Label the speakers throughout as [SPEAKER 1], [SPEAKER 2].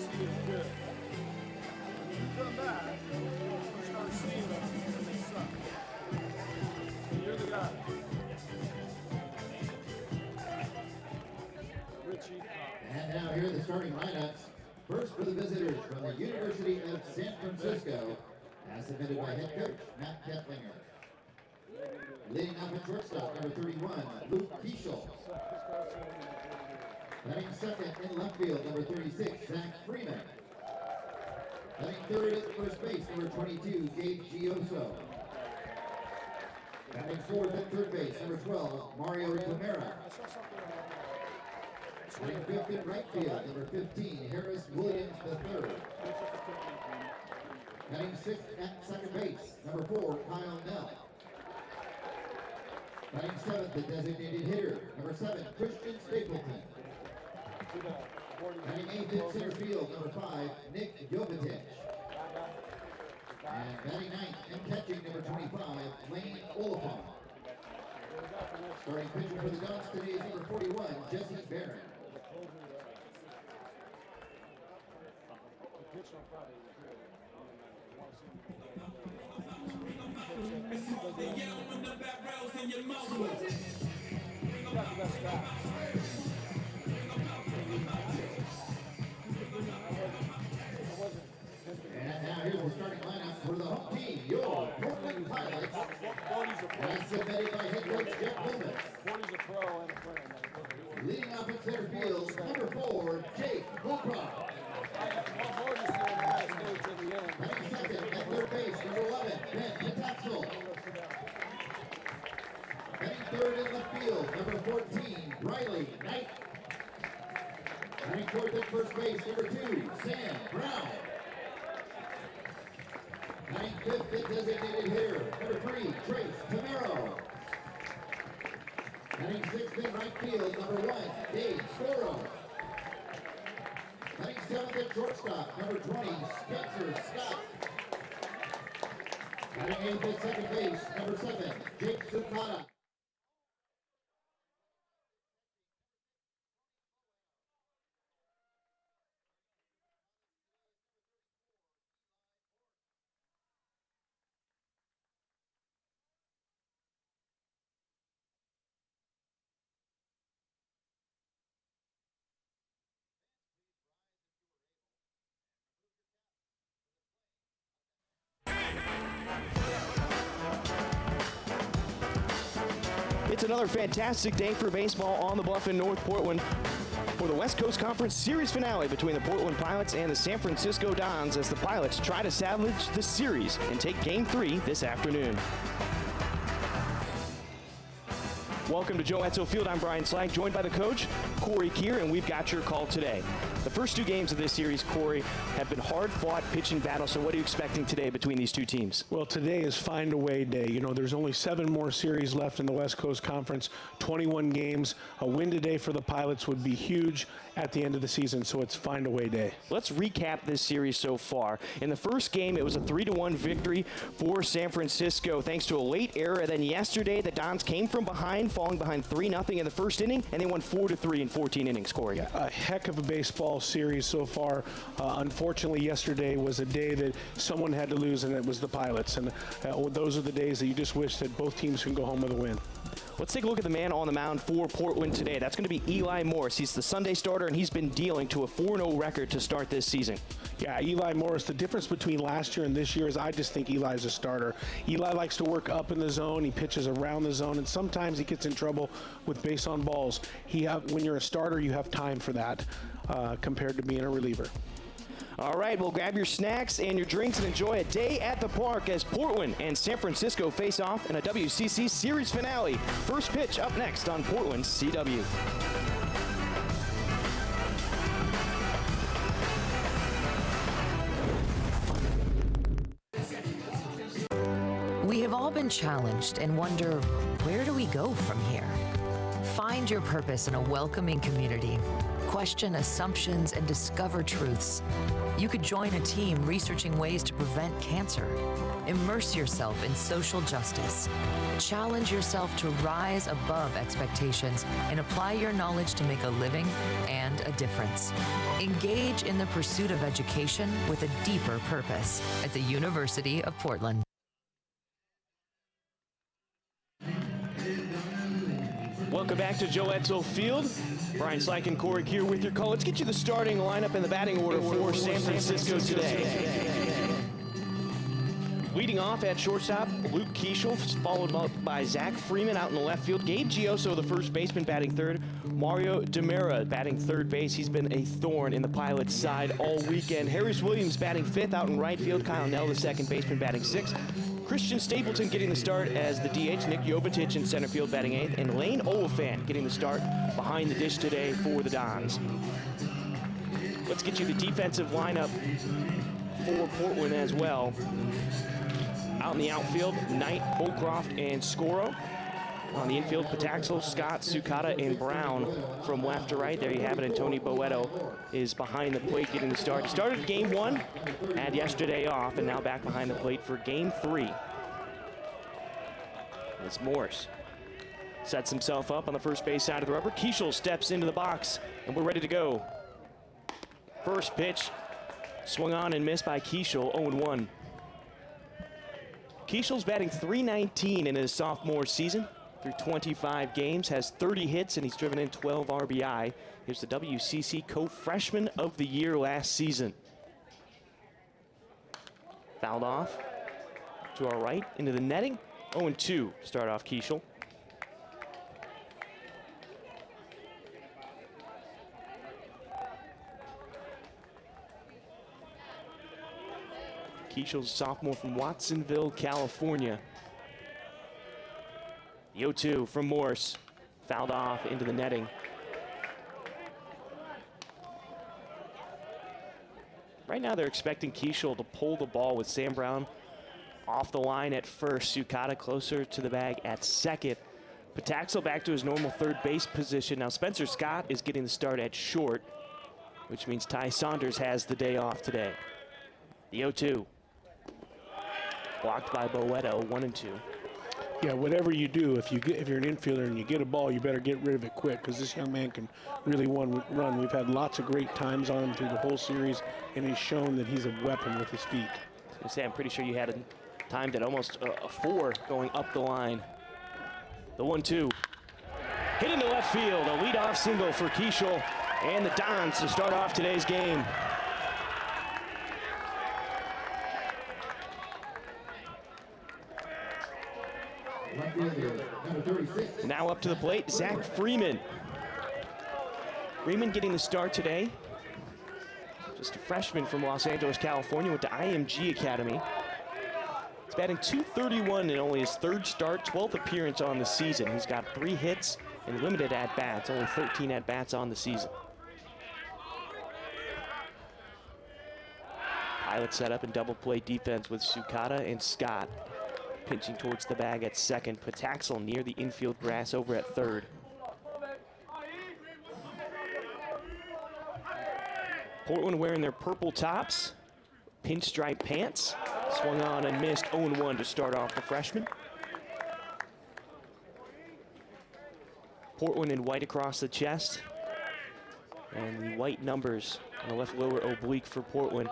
[SPEAKER 1] see is good. When you come back, you start seeing them and they suck. So you're the guy. Richie.
[SPEAKER 2] And now here are the starting lineups. First for the visitors from the University of San Francisco, as submitted by head coach Matt Kettlinger. Leading off at shortstop, number 31, Luke Keishel. Batting second in left field, number 36, Zach Freeman. Batting third at first base, number 22, Gabe Gioso. Batting fourth at third base, number 12, Mario Tamara. Batting fifth in right field, number 15, Harris Williams III. Batting sixth at second base, number 4, Kyle Nell. Batting seventh, the designated hitter, number 7, Christian Stapleton. Batting eighth in center field, number 5, Nick Jovetic. And batting ninth and catching, number 25, Lane Oliphant. Starting pitcher for the Dons today is number 41, Jesse Barron. And now here's the starting lineup for the home team, your Portland Pilots, as submitted by head coach Jeff Wilman. Leading off in center field, number 4, Jake Holcroft. Batting second at third base, number 11, Ben Pataxel. Batting third in left field, number 14, Riley Knight. Batting fourth at first base, number 2, Sam Brown. Batting fifth, the designated hitter, number 3, Trace Tamaro. Batting sixth in right field, number 1, Dave Scoro. Batting seventh at shortstop, number 20, Spencer Scott. Batting eighth at second base, number 7, Jake Sukata.
[SPEAKER 3] It's another fantastic day for baseball on the bluff in North Portland for the West Coast Conference Series finale between the Portland Pilots and the San Francisco Dons as the Pilots try to salvage the series and take Game 3 this afternoon. Welcome to Joe Edsel Field. I'm Brian Slag, joined by the coach, Corey Keir, and we've got your call today. The first two games of this series, Corey, have been hard-fought pitching battles, so what are you expecting today between these two teams?
[SPEAKER 4] Well, today is find-a-way day. You know, there's only 7 more series left in the West Coast Conference, 21 games. A win today for the Pilots would be huge at the end of the season, so it's find-a-way day.
[SPEAKER 3] Let's recap this series so far. In the first game, it was a 3-1 victory for San Francisco thanks to a late error. And then yesterday, the Dons came from behind, falling behind 3-0 in the first inning, and they won 4-3 in 14 innings, Corey.
[SPEAKER 4] A heck of a baseball series so far. Unfortunately, yesterday was a day that someone had to lose, and it was the Pilots. And those are the days that you just wish that both teams can go home with a win.
[SPEAKER 3] Let's take a look at the man on the mound for Portland today. That's going to be Eli Morris. He's the Sunday starter, and he's been dealing to a 4-0 record to start this season.
[SPEAKER 4] Yeah, Eli Morris, the difference between last year and this year is I just think Eli's a starter. Eli likes to work up in the zone. He pitches around the zone, and sometimes he gets in trouble with base on balls. When you're a starter, you have time for that compared to being a reliever.
[SPEAKER 3] All right, well, grab your snacks and your drinks and enjoy a day at the park as Portland and San Francisco face off in a WCC Series finale. First pitch up next on Portland's CW.
[SPEAKER 5] We have all been challenged and wonder, where do we go from here? Find your purpose in a welcoming community. question assumptions, and discover truths. You could join a team researching ways to prevent cancer. Immerse yourself in social justice. Challenge yourself to rise above expectations and apply your knowledge to make a living and a difference. Engage in the pursuit of education with a deeper purpose at the University of Portland.
[SPEAKER 3] Welcome back to Joe Edsall Field. Brian Slyke and Corey Keir with your call. Let's get you the starting lineup and the batting order for San Francisco today. Leading off at shortstop, Luke Keeschel, followed up by Zach Freeman out in the left field. Gabe Gioso, the first baseman, batting third. Mario DeMera batting third base. He's been a thorn in the Pilots' side all weekend. Harris Williams batting fifth out in right field. Kyle Nell, the second baseman, batting sixth. Christian Stapleton getting the start as the DH. Nick Jovetic in center field batting eighth. And Lane Oliphant getting the start behind the dish today for the Dons. Let's get you the defensive lineup for Portland as well. Out in the outfield, Knight, Holcroft, and Scoro. On the infield, Pataxel, Scott, Sukata, and Brown from left to right. There you have it, and Tony Boeto is behind the plate getting the start. He started game one, had yesterday off, and now back behind the plate for game three. As Morse sets himself up on the first base side of the rubber. Keeschel steps into the box, and we're ready to go. First pitch, swung on and missed by Keeschel, 0-1. Keeschel's batting .319 in his sophomore season. Through 25 games, has 30 hits, and he's driven in 12 RBI. He was the WCC Co-Freshman of the Year last season. Fouled off to our right into the netting. 0-2 to start off Keeschel. Keeschel's a sophomore from Watsonville, California. The 0-2 from Morse. Fouled off into the netting. Right now they're expecting Keeschel to pull the ball with Sam Brown off the line at first. Sukata closer to the bag at second. Pataxel back to his normal third base position. Now Spencer Scott is getting the start at short, which means Ty Saunders has the day off today. The 0-2. Blocked by Boeto, 1-2.
[SPEAKER 4] Yeah, whatever you do, if you're an infielder and you get a ball, you better get rid of it quick, because this young man can really run. We've had lots of great times on him through the whole series, and he's shown that he's a weapon with his feet.
[SPEAKER 3] I was gonna say, I'm pretty sure you had a timed at almost a 4 going up the line. The 1-2. Hit into left field, a leadoff single for Keeschel and the Dons to start off today's game. Now up to the plate, Zach Freeman. Freeman getting the start today. Just a freshman from Los Angeles, California, went to IMG Academy. He's batting .231 in only his third start, 12th appearance on the season. He's got 3 hits and limited at-bats, only 13 at-bats on the season. Pilot set up in double play defense with Sukata and Scott. Pinching towards the bag at second. Pataxel near the infield grass over at third. Portland wearing their purple tops, pinstripe pants. Swung on and missed, 0-1 to start off the freshman. Portland in white across the chest. And the white numbers on the left lower oblique for Portland.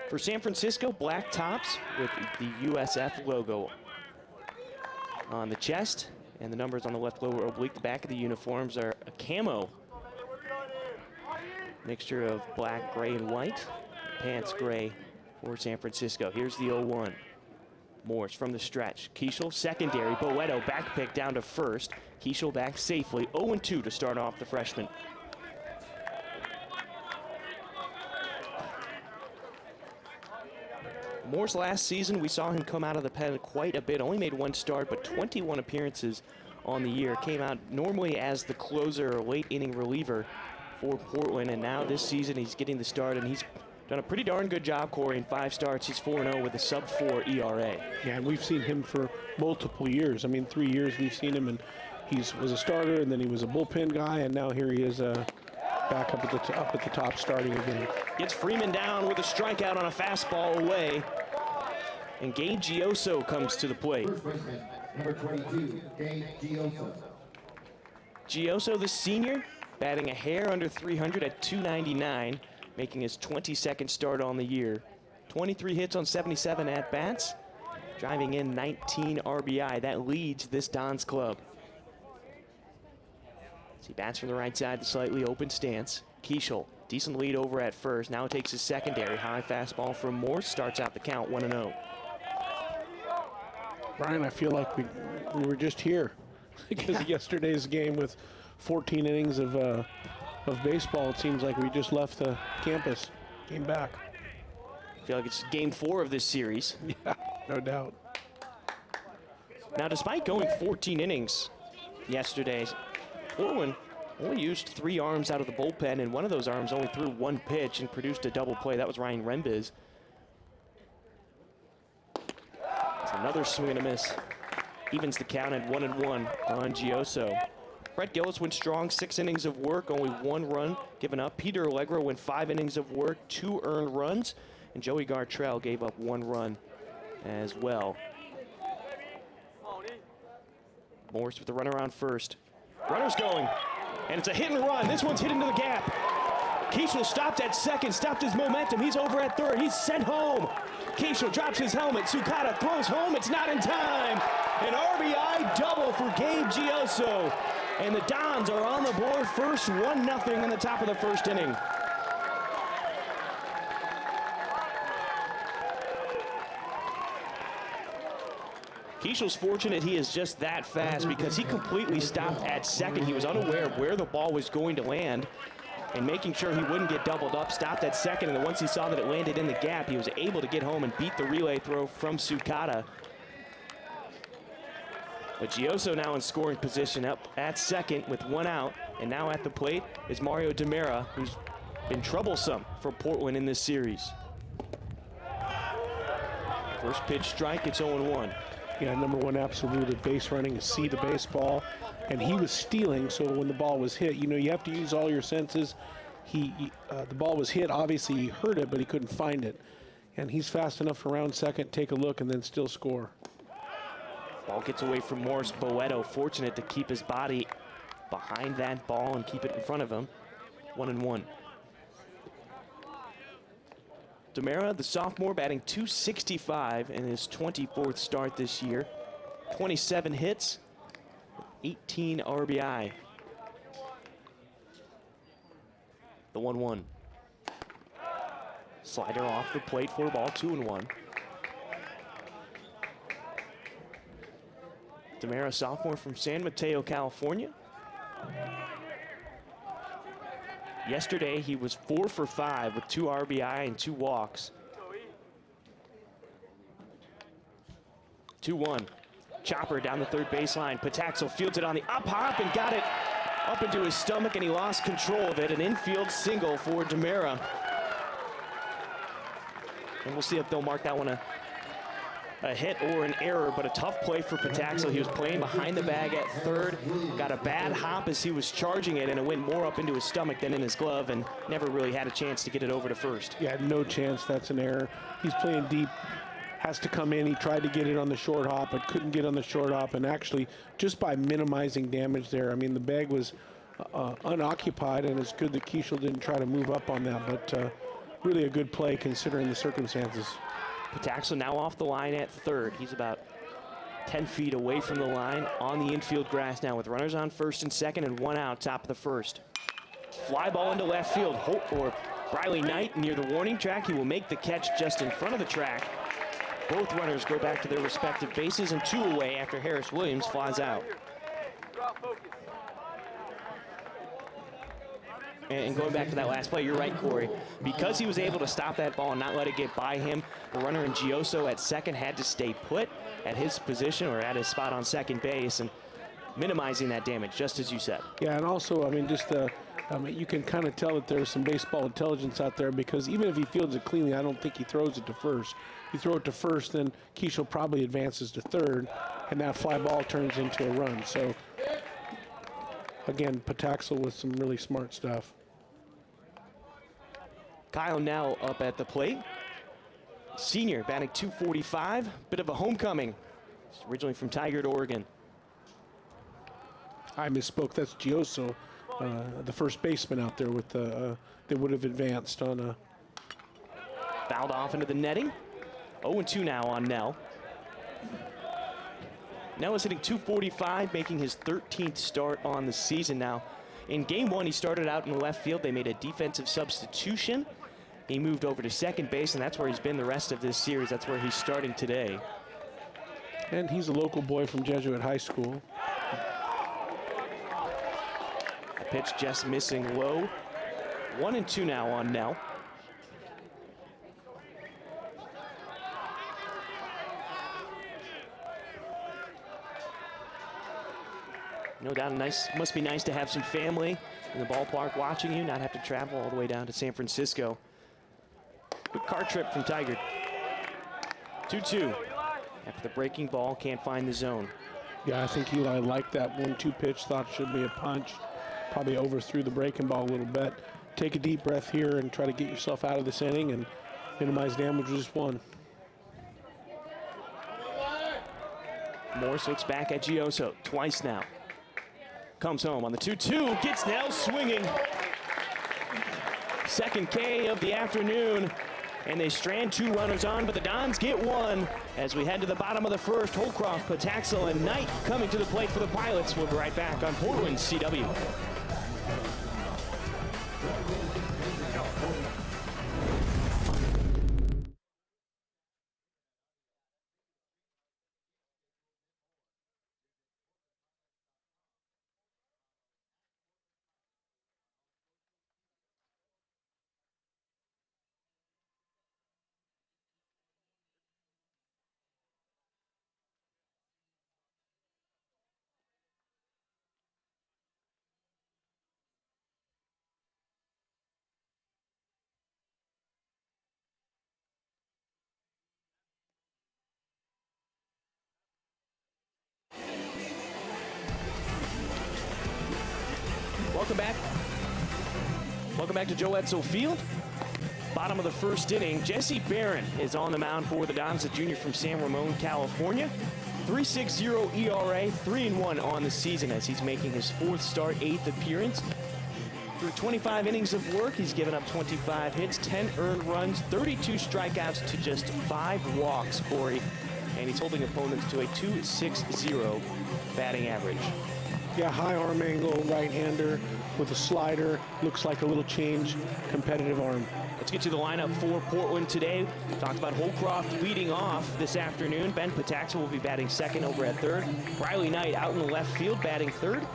[SPEAKER 3] For San Francisco, black tops with the USF logo on the chest, and the numbers on the left lower oblique. The back of the uniforms are a camo mixture of black, gray, and white. Pants gray for San Francisco. Here's the 0-1. Morse from the stretch. Keeschel secondary. Boeto back pick down to first. Keeschel back safely. 0-2 to start off the freshman. Morse last season, we saw him come out of the pen quite a bit. Only made 1 start, but 21 appearances on the year. Came out normally as the closer or late inning reliever for Portland, and now this season he's getting the start, and he's done a pretty darn good job, Corey. In 5 starts, he's 4-0 with a sub-4 ERA.
[SPEAKER 4] Yeah, and we've seen him for multiple years. I mean, 3 years we've seen him, and he was a starter, and then he was a bullpen guy, and now here he is back up at the top starting again.
[SPEAKER 3] Gets Freeman down with a strikeout on a fastball away. And Gabe Gioso comes to the plate.
[SPEAKER 2] First baseman, number 22, Gabe Gioso.
[SPEAKER 3] Gioso, the senior, batting a hair under 300 at 299, making his 22nd start on the year. 23 hits on 77 at-bats, driving in 19 RBI. That leads this Dons club. As he bats from the right side, the slightly open stance. Keishel, decent lead over at first. Now takes his secondary. High fastball from Morse, starts out the count 1-0.
[SPEAKER 4] Brian, I feel like we were just here because of yesterday's game with 14 innings of baseball. It seems like we just left the campus, came back.
[SPEAKER 3] I feel like it's game 4 of this series.
[SPEAKER 4] Yeah, no doubt.
[SPEAKER 3] Now, despite going 14 innings yesterday, Portland only used 3 arms out of the bullpen, and one of those arms only threw 1 pitch and produced a double play. That was Ryan Rembiz. It's another swing and a miss. Evens the count at 1-1 on Gioso. Brett Gillis went strong, 6 innings of work, only 1 run given up. Peter Allegro went 5 innings of work, 2 earned runs. And Joey Gartrell gave up 1 run as well. Morse with the runner on first. Runner's going, and it's a hit and run. This one's hit into the gap. Keishel stopped at second, stopped his momentum. He's over at third. He's sent home. Keishel drops his helmet. Sukata throws home. It's not in time. An RBI double for Gabe Gioso. And the Dons are on the board first, 1-0 in the top of the first inning. Keishel's fortunate he is just that fast because he completely stopped at second. He was unaware of where the ball was going to land and making sure he wouldn't get doubled up, stopped at second, and then once he saw that it landed in the gap, he was able to get home and beat the relay throw from Sukata. But Gioso now in scoring position up at second with 1 out, and now at the plate is Mario Demera, who's been troublesome for Portland in this series. First pitch strike, it's 0-1.
[SPEAKER 4] Yeah, number 1 absolute at base running is see the baseball, and he was stealing, so when the ball was hit, you know, you have to use all your senses. The ball was hit, obviously he heard it, but he couldn't find it. And he's fast enough to round second, take a look, and then still score.
[SPEAKER 3] Ball gets away from Morris Boeto, fortunate to keep his body behind that ball and keep it in front of him. 1-1. Demera, the sophomore, batting .265 in his 24th start this year. 27 hits, 18 RBI. The 1-1. Slider off the plate for a ball, 2-1. Demera, sophomore from San Mateo, California. Yesterday, he was 4 for 5 with 2 RBI and 2 walks. 2-1. Chopper down the third baseline. Pataxel fields it on the up hop and got it up into his stomach, and he lost control of it. An infield single for Demera. And we'll see if they'll mark that one a hit or an error, but a tough play for Pataxel. He was playing behind the bag at third, got a bad hop as he was charging it, and it went more up into his stomach than in his glove, and never really had a chance to get it over to first.
[SPEAKER 4] Yeah, no chance. That's an error. He's playing deep, has to come in. He tried to get it on the short hop, but couldn't get on the short hop, and actually, just by minimizing damage there, I mean, the bag was unoccupied, and it's good that Keishel didn't try to move up on that, but really a good play considering the circumstances.
[SPEAKER 3] Pataxel now off the line at third. He's about 10 feet away from the line on the infield grass now with runners on first and second and 1 out, top of the first. Fly ball into left field. Or Briley Knight near the warning track. He will make the catch just in front of the track. Both runners go back to their respective bases and 2 away after Harris Williams flies out. And going back to that last play, you're right, Corey. Because he was able to stop that ball and not let it get by him, the runner in Gioso at second had to stay put at his position or at his spot on second base and minimizing that damage, just as you said.
[SPEAKER 4] Yeah, and also, I mean, just you can kind of tell that there's some baseball intelligence out there, because even if he fields it cleanly, I don't think he throws it to first. You throw it to first, then Keishel probably advances to third, and that fly ball turns into a run. So, again, Pataxel with some really smart stuff.
[SPEAKER 3] Kyle Nell up at the plate. Senior, batting .245. Bit of a homecoming. He's originally from Tigard, Oregon.
[SPEAKER 4] I misspoke. That's Gioso, the first baseman out there with the that would have advanced on a.
[SPEAKER 3] Fouled off into the netting. 0-2 now on Nell. Nell is hitting .245, making his 13th start on the season now. In game one, he started out in left field. They made a defensive substitution. He moved over to second base, and that's where he's been the rest of this series. That's where he's starting today.
[SPEAKER 4] And he's a local boy from Jesuit High School.
[SPEAKER 3] A pitch just missing low. 1-2 now on Nell. No doubt, must be nice to have some family in the ballpark watching you, not have to travel all the way down to San Francisco. Quick car trip from Tigard. 2-2. After the breaking ball, can't find the zone.
[SPEAKER 4] Yeah, I think Eli liked that 1-2 pitch, thought it should be a punch. Probably overthrew the breaking ball a little bit. Take a deep breath here and try to get yourself out of this inning and minimize damage with just one.
[SPEAKER 3] Morse looks back at Gioso twice now. Comes home on the 2-2, gets Nell swinging. Second K of the afternoon, and they strand 2 runners on, but the Dons get 1 as we head to the bottom of the first. Holcroft, Pataxel, and Knight coming to the plate for the Pilots. We'll be right back on Portland CW. Welcome back. Welcome back to Joe Edsel Field. Bottom of the first inning. Jesse Barron is on the mound for the Dons, a junior from San Ramon, California. 3.60 ERA, 3-1 on the season as he's making his 4th start, 8th appearance. Through 25 innings of work, he's given up 25 hits, 10 earned runs, 32 strikeouts to just 5 walks, Corey. And he's holding opponents to a .260 batting average.
[SPEAKER 4] Yeah, high arm angle, right-hander with a slider. Looks like a little change, competitive arm.
[SPEAKER 3] Let's get to the lineup for Portland today. We talked about Holcroft leading off this afternoon. Ben Pataxel will be batting second over at third. Riley Knight out in the left field batting third.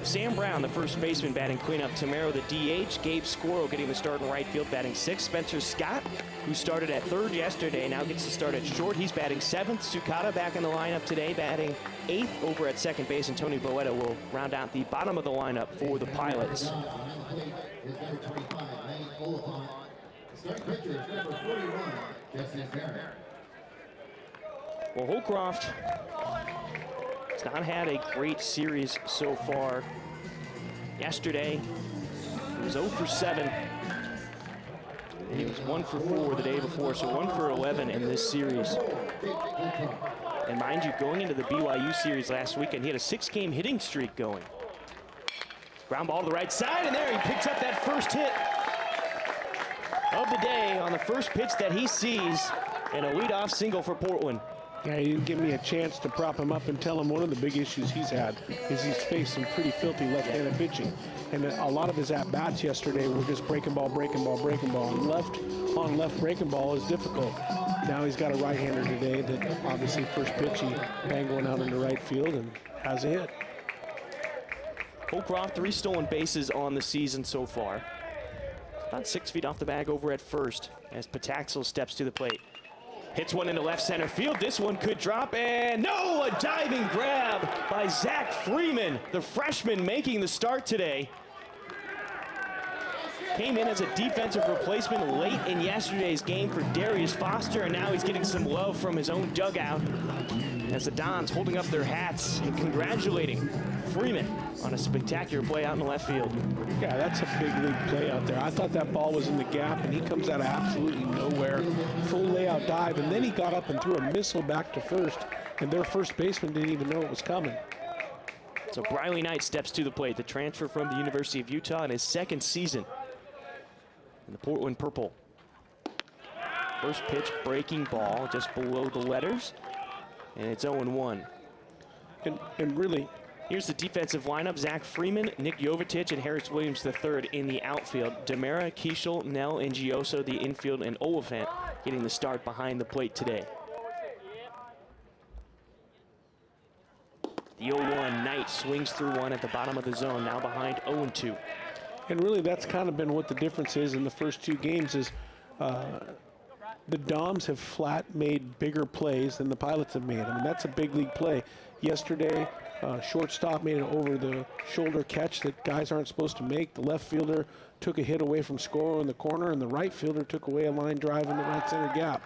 [SPEAKER 3] Sam Brown, the first baseman, batting cleanup. Tamero, the DH. Gabe Scoro getting the start in right field, batting sixth. Spencer Scott, who started at third yesterday, now gets to start at short. He's batting seventh. Sukata back in the lineup today, batting eighth over at second base. And Tony Boetta will round out the bottom of the lineup for the Pilots. Well, Holcroft has not had a great series so far. Yesterday, he was 0 for 7. And he was 1 for 4 the day before, so 1 for 11 in this series. And mind you, going into the BYU series last weekend, he had a 6-game hitting streak going. Ground ball to the right side, and there he picks up that first hit of the day on the first pitch that he sees, and a leadoff single for Portland.
[SPEAKER 4] Yeah, he didn't give me a chance to prop him up and tell him one of the big issues he's had is he's faced some pretty filthy left-handed pitching. And a lot of his at-bats yesterday were just breaking ball, breaking ball, breaking ball. And left breaking ball is difficult. Now he's got a right-hander today that obviously first pitch he banged one out into right field and has a hit.
[SPEAKER 3] Holcroft, 3 stolen bases on the season so far. About 6 feet off the bag over at first as Pataxel steps to the plate. Hits one into left center field. This one could drop, and no, a diving grab by Zach Freeman, the freshman making the start today. Came in as a defensive replacement late in yesterday's game for Darius Foster, and now he's getting some love from his own dugout as the Dons holding up their hats and congratulating Freeman on a spectacular play out in the left field.
[SPEAKER 4] Yeah, that's a big league play out there. I thought that ball was in the gap, and he comes out of absolutely nowhere. Full layout dive, and then he got up and threw a missile back to first, and their first baseman didn't even know it was coming.
[SPEAKER 3] So Briley Knight steps to the plate, the transfer from the University of Utah in his second season in the Portland Purple. First pitch, breaking ball just below the letters, and it's 0-1.
[SPEAKER 4] And really,
[SPEAKER 3] here's the defensive lineup: Zach Freeman, Nick Jovetic, and Harris Williams III in the outfield. Demera, Keichel, Nell, and Gioso the infield, and Oliphant getting the start behind the plate today. The 0-1, Knight swings through one at the bottom of the zone, now behind 0-2.
[SPEAKER 4] and really that's kind of been what the difference is in the first two games is the Doms have flat made bigger plays than the Pilots have made. I mean, that's a big league play. Yesterday, shortstop made an over-the-shoulder catch that guys aren't supposed to make. The left fielder took a hit away from Scoro in the corner, and the right fielder took away a line drive in the right center gap.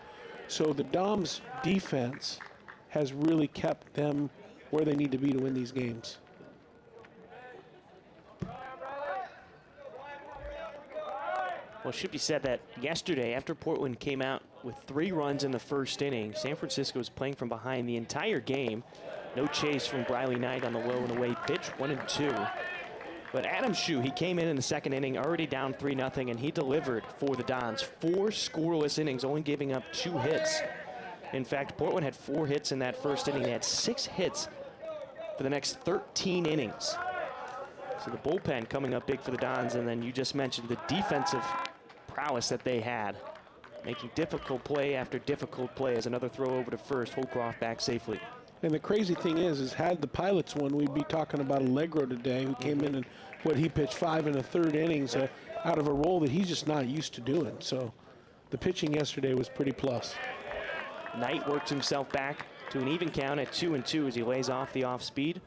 [SPEAKER 4] So the Doms' defense has really kept them where they need to be to win these games.
[SPEAKER 3] Well, it should be said that yesterday, after Portland came out with 3 runs in the first inning, San Francisco was playing from behind the entire game. No chase from Briley Knight on the low and away pitch, 1-2. But Adam Shue, he came in the second inning already down 3-0, and he delivered for the Dons. 4 scoreless innings, only giving up 2 hits. In fact, Portland had 4 hits in that first inning. They had 6 hits for the next 13 innings. So the bullpen coming up big for the Dons, and then you just mentioned the defensive prowess that they had, making difficult play after difficult play as another throw over to first. Holcroft back safely.
[SPEAKER 4] And the crazy thing is had the Pilots won, we'd be talking about Allegro today, who came in and he pitched 5 1/3 innings out of a role that he's just not used to doing. So the pitching yesterday was pretty plus.
[SPEAKER 3] Knight works himself back to an even count at 2-2 as he lays off the off speed.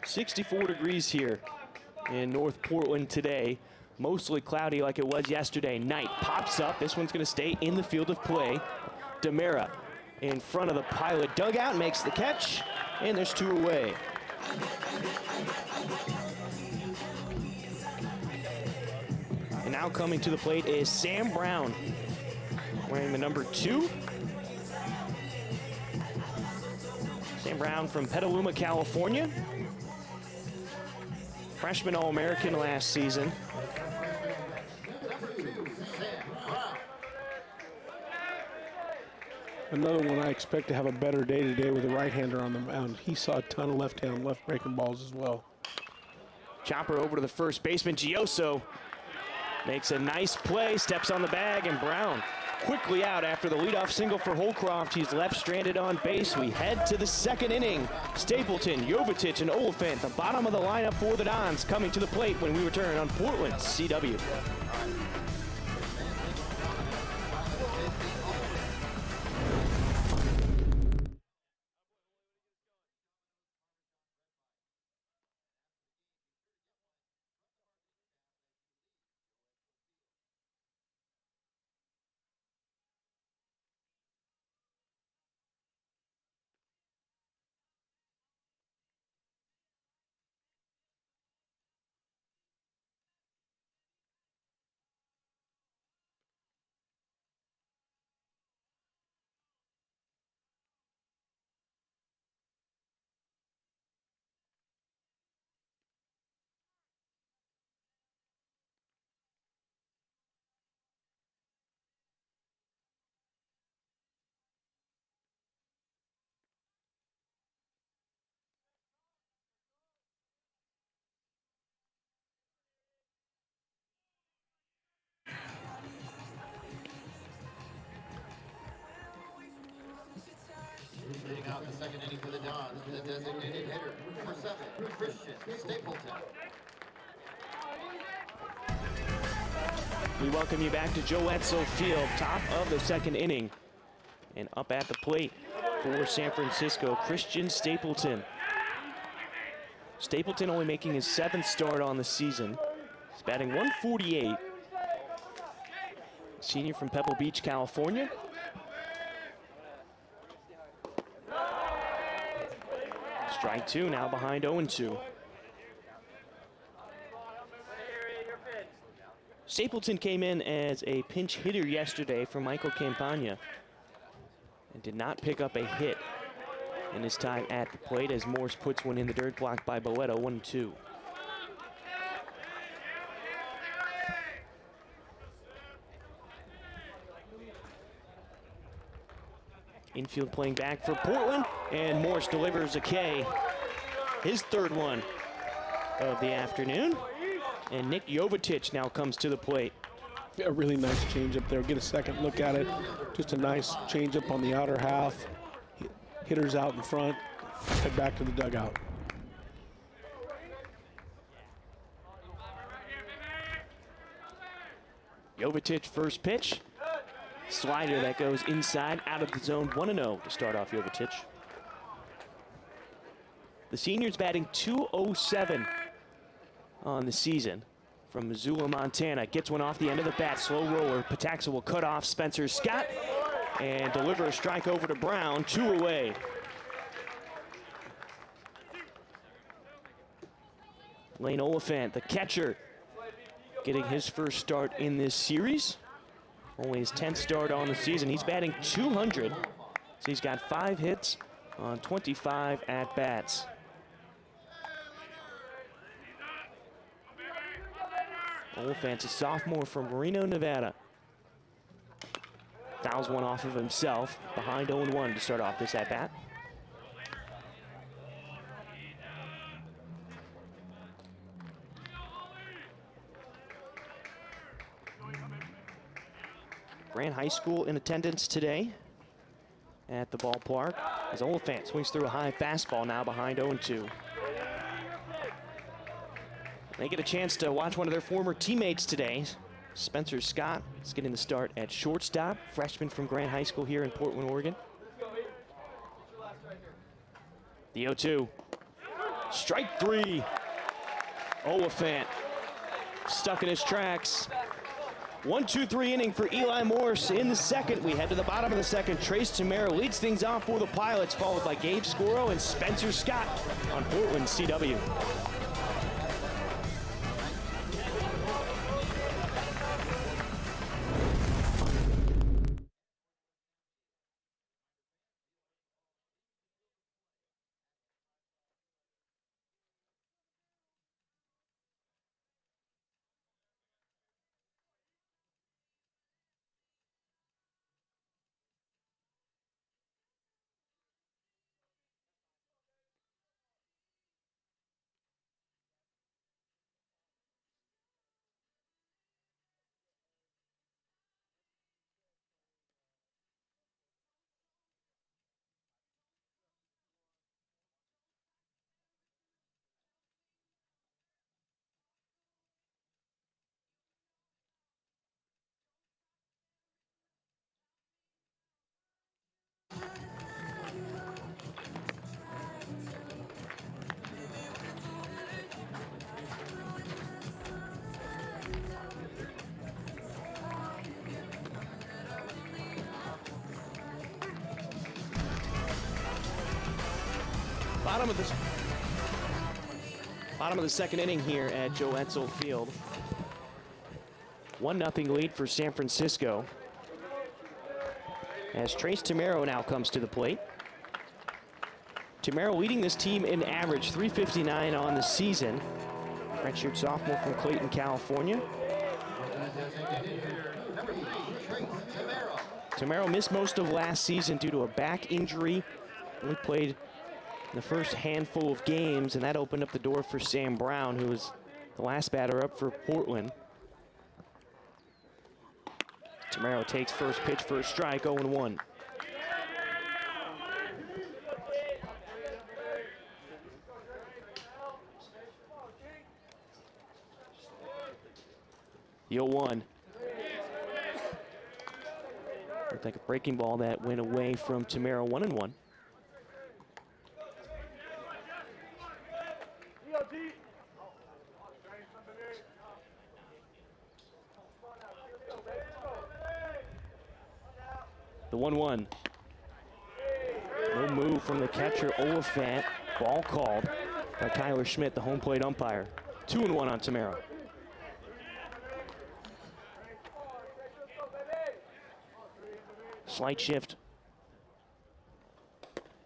[SPEAKER 3] .64 degrees here in North Portland today. Mostly cloudy like it was yesterday. Knight pops up. This one's going to stay in the field of play. Demera in front of the Pilot dugout makes the catch, and there's 2 away. And now coming to the plate is Sam Brown, wearing the number 2. Sam Brown from Petaluma, California. Freshman All-American last season.
[SPEAKER 4] Another one I expect to have a better day today with a right-hander on the mound. He saw a ton of left-hand, left-breaking balls as well.
[SPEAKER 3] Chopper over to the first baseman. Gioso makes a nice play, steps on the bag, and Brown quickly out after the leadoff single for Holcroft. He's left stranded on base. We head to the second inning. Stapleton, Jovetic, and Oliphant, the bottom of the lineup for the Dons, coming to the plate when we return on Portland CW.
[SPEAKER 2] Leading out the second inning for the Dons, the designated hitter, number 7, Christian Stapleton.
[SPEAKER 3] We welcome you back to Joe Edsel Field, top of the second inning. And up at the plate for San Francisco, Christian Stapleton. Stapleton only making his 7th start on the season. He's batting .148. Senior from Pebble Beach, California. Strike two, now behind 0-2. Stapleton came in as a pinch hitter yesterday for Michael Campagna and did not pick up a hit in his time at the plate as Morse puts one in the dirt, blocked by Boeto, 1-2. Infield playing back for Portland, and Morse delivers a K, his third one of the afternoon. And Nick Jovetic now comes to the plate.
[SPEAKER 4] A really nice changeup there. Get a second look at it. Just a nice changeup on the outer half. Hitters out in front. Head back to the dugout.
[SPEAKER 3] Jovetic first pitch. Slider that goes inside, out of the zone, 1-0 to start off Jovetic. The senior's batting .207 on the season from Missoula, Montana. Gets one off the end of the bat, slow roller. Pataxa will cut off Spencer Scott and deliver a strike over to Brown, 2 away. Lane Oliphant, the catcher, getting his first start in this series. Only his 10th start on the season. He's batting .200, so he's got 5 hits on 25 at-bats. Oliphant's a sophomore from Reno, Nevada. Fouls one off of himself, behind 0-1 to start off this at-bat. Grant High School in attendance today at the ballpark as Oliphant swings through a high fastball, now behind 0-2. They get a chance to watch one of their former teammates today. Spencer Scott is getting the start at shortstop, freshman from Grant High School here in Portland, Oregon. The 0-2. Strike 3. Oliphant stuck in his tracks. 1-2-3 inning for Eli Morse in the second. We head to the bottom of the second. Trace Tamero leads things off for the Pilots, followed by Gabe Scoro and Spencer Scott on Portland CW. Bottom of the second inning here at Joe Etzel Field. 1-0 lead for San Francisco, as Trace Tamero now comes to the plate. Tamero leading this team in average, .359 on the season. Redshirt sophomore from Clayton, California. Tamero missed most of last season due to a back injury. Only played the first handful of games, and that opened up the door for Sam Brown, who was the last batter up for Portland. Tamero takes first pitch for a strike, 0-1. The 0-1. Looked like a breaking ball that went away from Tamero, 1-1. The 1-1. No move from the catcher, Oliphant. Ball called by Tyler Schmidt, the home plate umpire. 2-1 on Tamero. Slight shift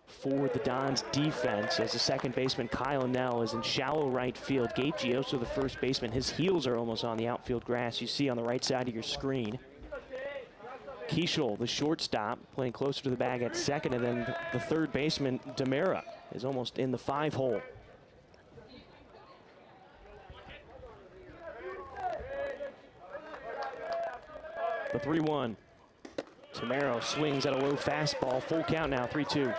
[SPEAKER 3] for the Dons defense as the second baseman Kyle Nell is in shallow right field. Gabe Gioso, the first baseman, his heels are almost on the outfield grass you see on the right side of your screen. Keichel, the shortstop, playing closer to the bag at second, and then the third baseman, Demera, is almost in the 5 hole. The 3-1. Tamero swings at a low fastball. Full count now, 3-2.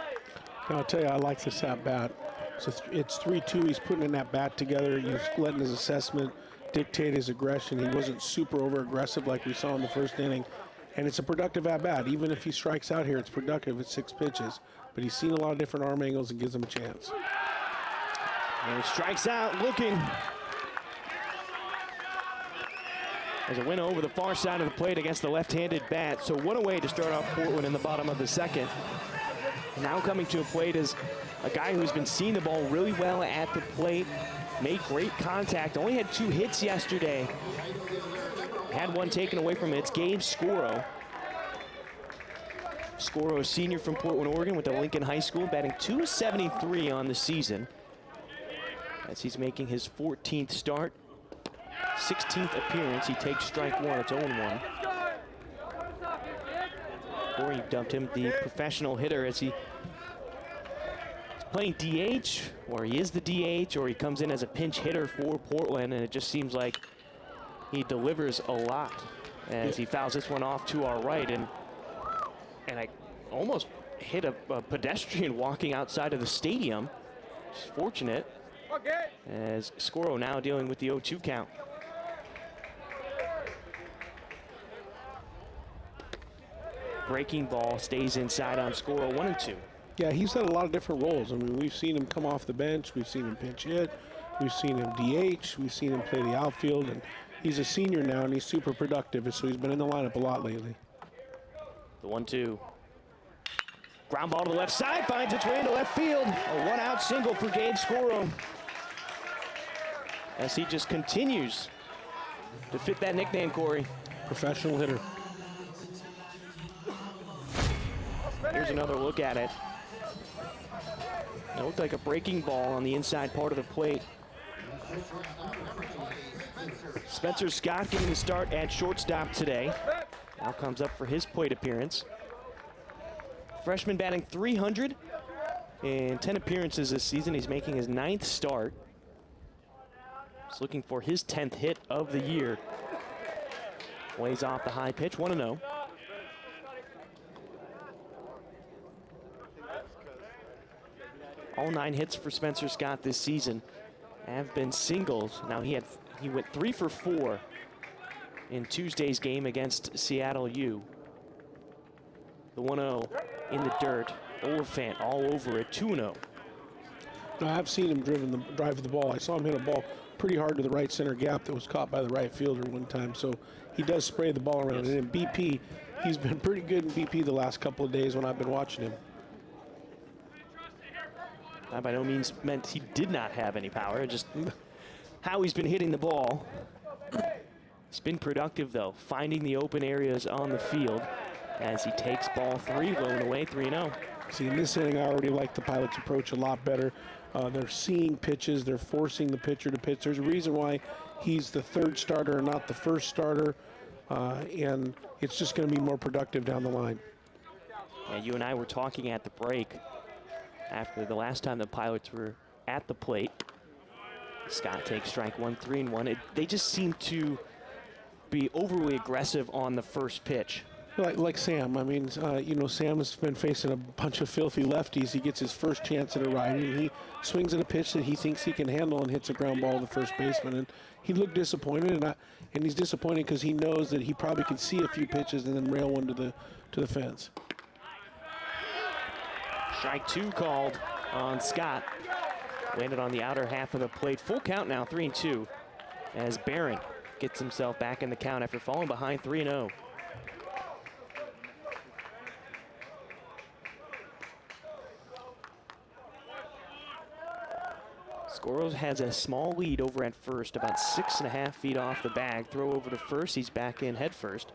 [SPEAKER 4] I'll tell you, I like this at bat. So it's 3-2. He's putting in that bat together. He's letting his assessment dictate his aggression. He wasn't super over aggressive like we saw in the first inning. And it's a productive at bat. Even if he strikes out here, it's productive at 6 pitches. But he's seen a lot of different arm angles and gives him a chance.
[SPEAKER 3] And he strikes out looking. As a win over the far side of the plate against the left-handed bat. So what a way to start off Portland in the bottom of the second. Now coming to a plate is a guy who's been seeing the ball really well at the plate. Made great contact. Only had 2 hits yesterday. Had one taken away from him. It's Gabe Scoro. Scoro, a senior from Portland, Oregon, with the Lincoln High School, batting .273 on the season. As he's making his 14th start. 16th appearance, he takes strike 1, it's 0-1. Corey dubbed him the professional hitter as he's playing DH, or he is the DH, or he comes in as a pinch hitter for Portland, and it just seems like he delivers a lot as he fouls this one off to our right, and I almost hit a pedestrian walking outside of the stadium. Just fortunate, as Scoro now dealing with the 0-2 count. Breaking ball stays inside on Scoro, 1-2.
[SPEAKER 4] Yeah, he's had a lot of different roles. I mean, we've seen him come off the bench. We've seen him pinch hit. We've seen him DH. We've seen him play the outfield. And he's a senior now, and he's super productive. So he's been in the lineup a lot lately.
[SPEAKER 3] The 1-2. Ground ball to the left side, finds its way into left field. A one-out single for Gabe Scoro. As he just continues to fit that nickname, Corey.
[SPEAKER 4] Professional hitter.
[SPEAKER 3] Here's another look at it. It looked like a breaking ball on the inside part of the plate. Spencer Scott getting the start at shortstop today. Now comes up for his plate appearance. Freshman batting .300 in 10 appearances this season. He's making his 9th start. He's looking for his 10th hit of the year. Plays off the high pitch, 1-0. All 9 hits for Spencer Scott this season have been singles. Now he went 3 for 4 in Tuesday's game against Seattle U. The 1-0 in the dirt. Oliphant all over it, 2-0.
[SPEAKER 4] I have seen him drive the ball. I saw him hit a ball pretty hard to the right center gap that was caught by the right fielder one time. So he does spray the ball around. Yes. And in BP, he's been pretty good in BP the last couple of days when I've been watching him.
[SPEAKER 3] That by no means meant he did not have any power, just how he's been hitting the ball. It's been productive, though, finding the open areas on the field as he takes ball 3, low and away, 3-0.
[SPEAKER 4] See, in this inning, I already like the Pilots' approach a lot better. They're seeing pitches. They're forcing the pitcher to pitch. There's a reason why he's the 3rd starter and not the 1st starter, and it's just going to be more productive down the line.
[SPEAKER 3] And you and I were talking at the break after the last time the Pilots were at the plate. Scott takes strike 1, 3-1. They just seem to be overly aggressive on the first pitch.
[SPEAKER 4] Like Sam. I mean, Sam has been facing a bunch of filthy lefties. He gets his first chance at a righty, and he swings at a pitch that he thinks he can handle and hits a ground ball to the first baseman. And he looked disappointed, and he's disappointed because he knows that he probably could see a few pitches and then rail one to the fence.
[SPEAKER 3] Strike 2 called on Scott. Landed on the outer half of the plate. Full count now, 3-2, as Barron gets himself back in the count after falling behind 3-0. Squirrels has a small lead over at first, about 6.5 feet off the bag. Throw over to first. He's back in head first.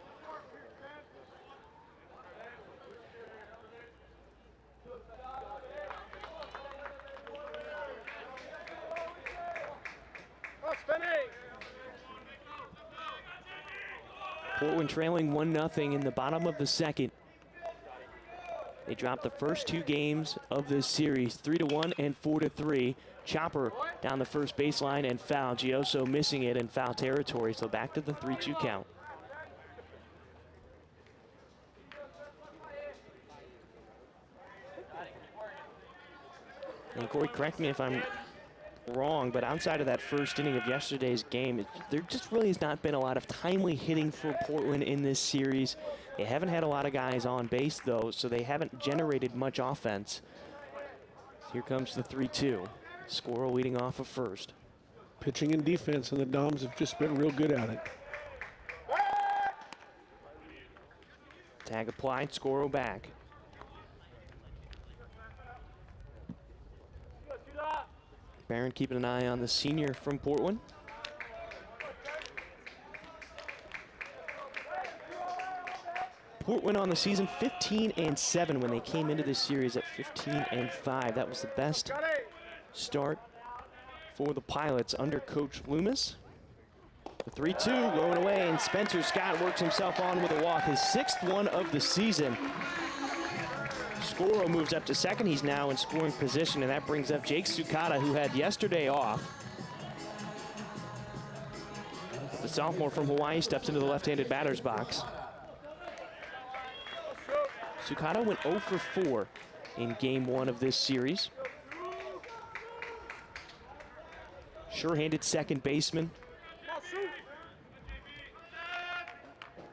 [SPEAKER 3] Portland trailing 1-0 in the bottom of the second. They dropped the first 2 games of this series, 3-1 and 4-3. Chopper down the first baseline and foul. Gioso missing it in foul territory, so back to the 3-2 count. And Corey, correct me if I'm wrong, but outside of that first inning of yesterday's game, there just really has not been a lot of timely hitting for Portland in this series. They haven't had a lot of guys on base, though, so they haven't generated much offense. Here comes the 3-2. Squirrel leading off of first.
[SPEAKER 4] Pitching and defense, and the Doms have just been real good at it.
[SPEAKER 3] Tag applied, Squirrel back. Barron keeping an eye on the senior from Portland. Portland on the season 15-7 when they came into this series at 15-5. That was the best start for the Pilots under Coach Loomis. The 3-2 low and away, and Spencer Scott works himself on with a walk, his 6th one of the season. Squirrel moves up to second. He's now in scoring position, and that brings up Jake Sukata, who had yesterday off. The sophomore from Hawaii steps into the left-handed batter's box. Sukata went 0 for 4 in game 1 of this series. Sure-handed second baseman.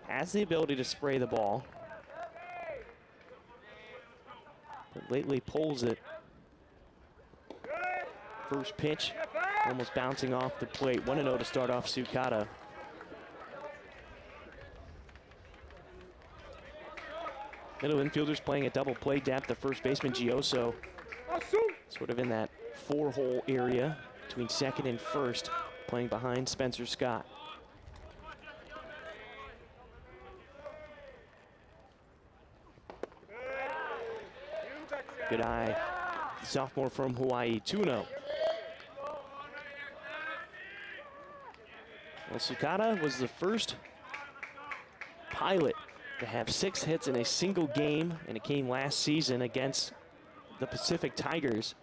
[SPEAKER 3] Has the ability to spray the ball, but lately pulls it. First pitch, almost bouncing off the plate. 1-0 to start off Sukata. Middle infielders playing at double play depth. The first baseman, Gioso, sort of in that 4-hole area between second and first, playing behind Spencer Scott. Good eye, the sophomore from Hawaii, 2-0. Well, Sukata was the first Pilot to have 6 hits in a single game, and it came last season against the Pacific Tigers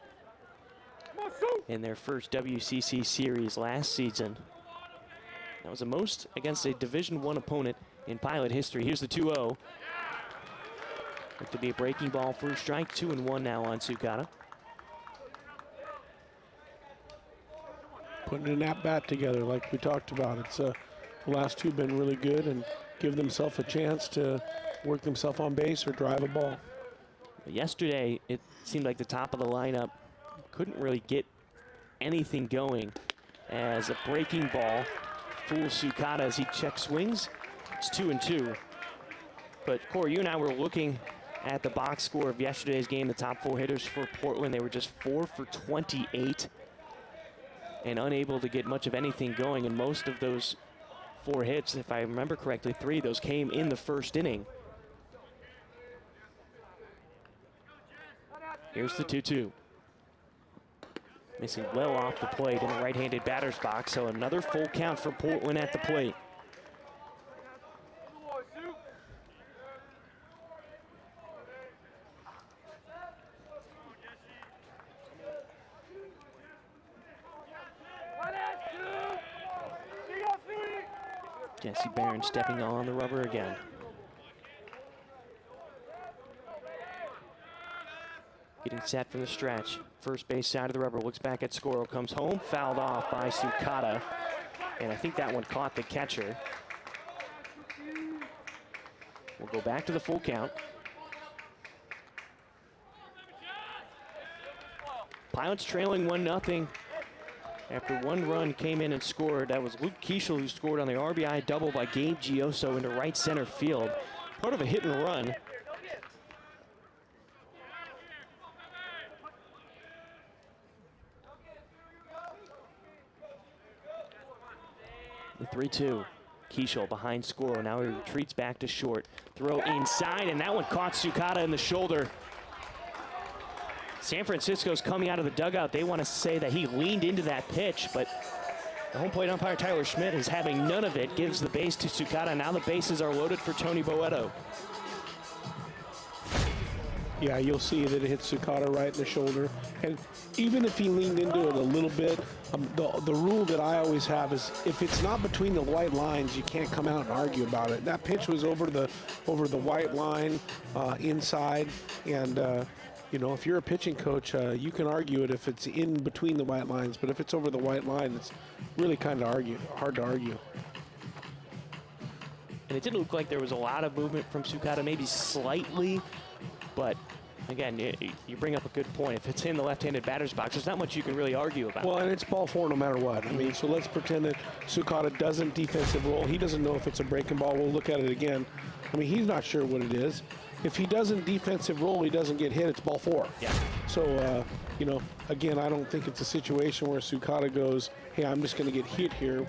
[SPEAKER 3] in their first WCC series last season. That was the most against a Division I opponent in Pilot history. Here's the 2-0. Look to be a breaking ball for a strike. 2-1 now on Sukata.
[SPEAKER 4] Putting an at-bat together like we talked about. It's the last 2 been really good and give themselves a chance to work themselves on base or drive a ball.
[SPEAKER 3] Yesterday, it seemed like the top of the lineup couldn't really get anything going as a breaking ball fools Sukata as he check swings. It's 2-2. But Corey, you and I were looking at the box score of yesterday's game. The top 4 hitters for Portland, they were just 4 for 28 and unable to get much of anything going. And most of those 4 hits, if I remember correctly, 3 of those came in the first inning. Here's the 2-2. Missing well off the plate in the right-handed batter's box, so another full count for Portland at the plate. Jesse Barron stepping on the rubber again. Getting set for the stretch. First base side of the rubber, looks back at Squirrel, comes home, fouled off by Sukata. And I think that one caught the catcher. We'll go back to the full count. Pilots trailing 1-0. After 1 run came in and scored. That was Luke Keischel who scored on the RBI double by Gabe Gioso into right center field. Part of a hit and run. The 3-2. Keishel behind Skoro. Now he retreats back to short. Throw inside, and that one caught Sukata in the shoulder. San Francisco's coming out of the dugout. They want to say that he leaned into that pitch, but the home plate umpire, Tyler Schmidt, is having none of it. Gives the base to Sukata. Now the bases are loaded for Tony Boeto.
[SPEAKER 4] Yeah, you'll see that it hits Sukata right in the shoulder. And even if he leaned into it a little bit, the rule that I always have is if it's not between the white lines, you can't come out and argue about it. That pitch was over the white line, inside, and you know, if you're a pitching coach, you can argue it if it's in between the white lines, but if it's over the white line, it's really kind of hard to argue.
[SPEAKER 3] And it didn't look like there was a lot of movement from Sukata, maybe slightly, but again, you bring up a good point. If it's in the left-handed batter's box, there's not much you can really argue about.
[SPEAKER 4] Well, and it's ball four no matter what. I mean, so let's pretend that Sukata doesn't defensive roll. He doesn't know if it's a breaking ball. We'll look at it again. I mean, he's not sure what it is. If he doesn't defensive roll, he doesn't get hit, it's ball four.
[SPEAKER 3] Yeah.
[SPEAKER 4] So, you know, again, I don't think it's a situation where Sukata goes, hey, I'm just going to get hit here.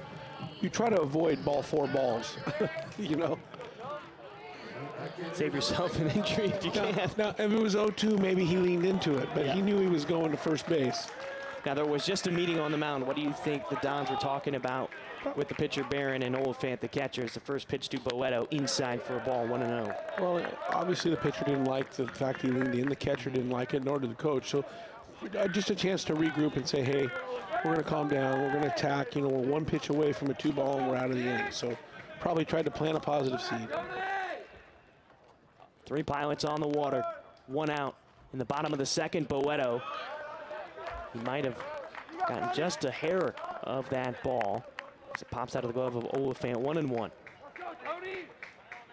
[SPEAKER 4] You try to avoid ball four balls, you know.
[SPEAKER 3] Save yourself an injury if you can.
[SPEAKER 4] Now, if it was 0-2, maybe he leaned into it, but
[SPEAKER 3] Yeah.
[SPEAKER 4] he knew he was going to first base.
[SPEAKER 3] Now, there was just a meeting on the mound. What do you think the Dons were talking about with the pitcher Barron and Oliphant, the catcher? It's the first pitch to Boeto, inside for a ball, 1-0.
[SPEAKER 4] Well, obviously the pitcher didn't like the fact he leaned in. The catcher didn't like it, nor did the coach. So just a chance to regroup and say, hey, we're going to calm down. We're going to attack. You know, we're one pitch away from a 2-ball and we're out of the inning. So probably tried to plant a positive seed.
[SPEAKER 3] 3 Pilots on the water, 1 out. In the bottom of the second, Boeto. He might have gotten just a hair of that ball as it pops out of the glove of Oliphant, 1-1.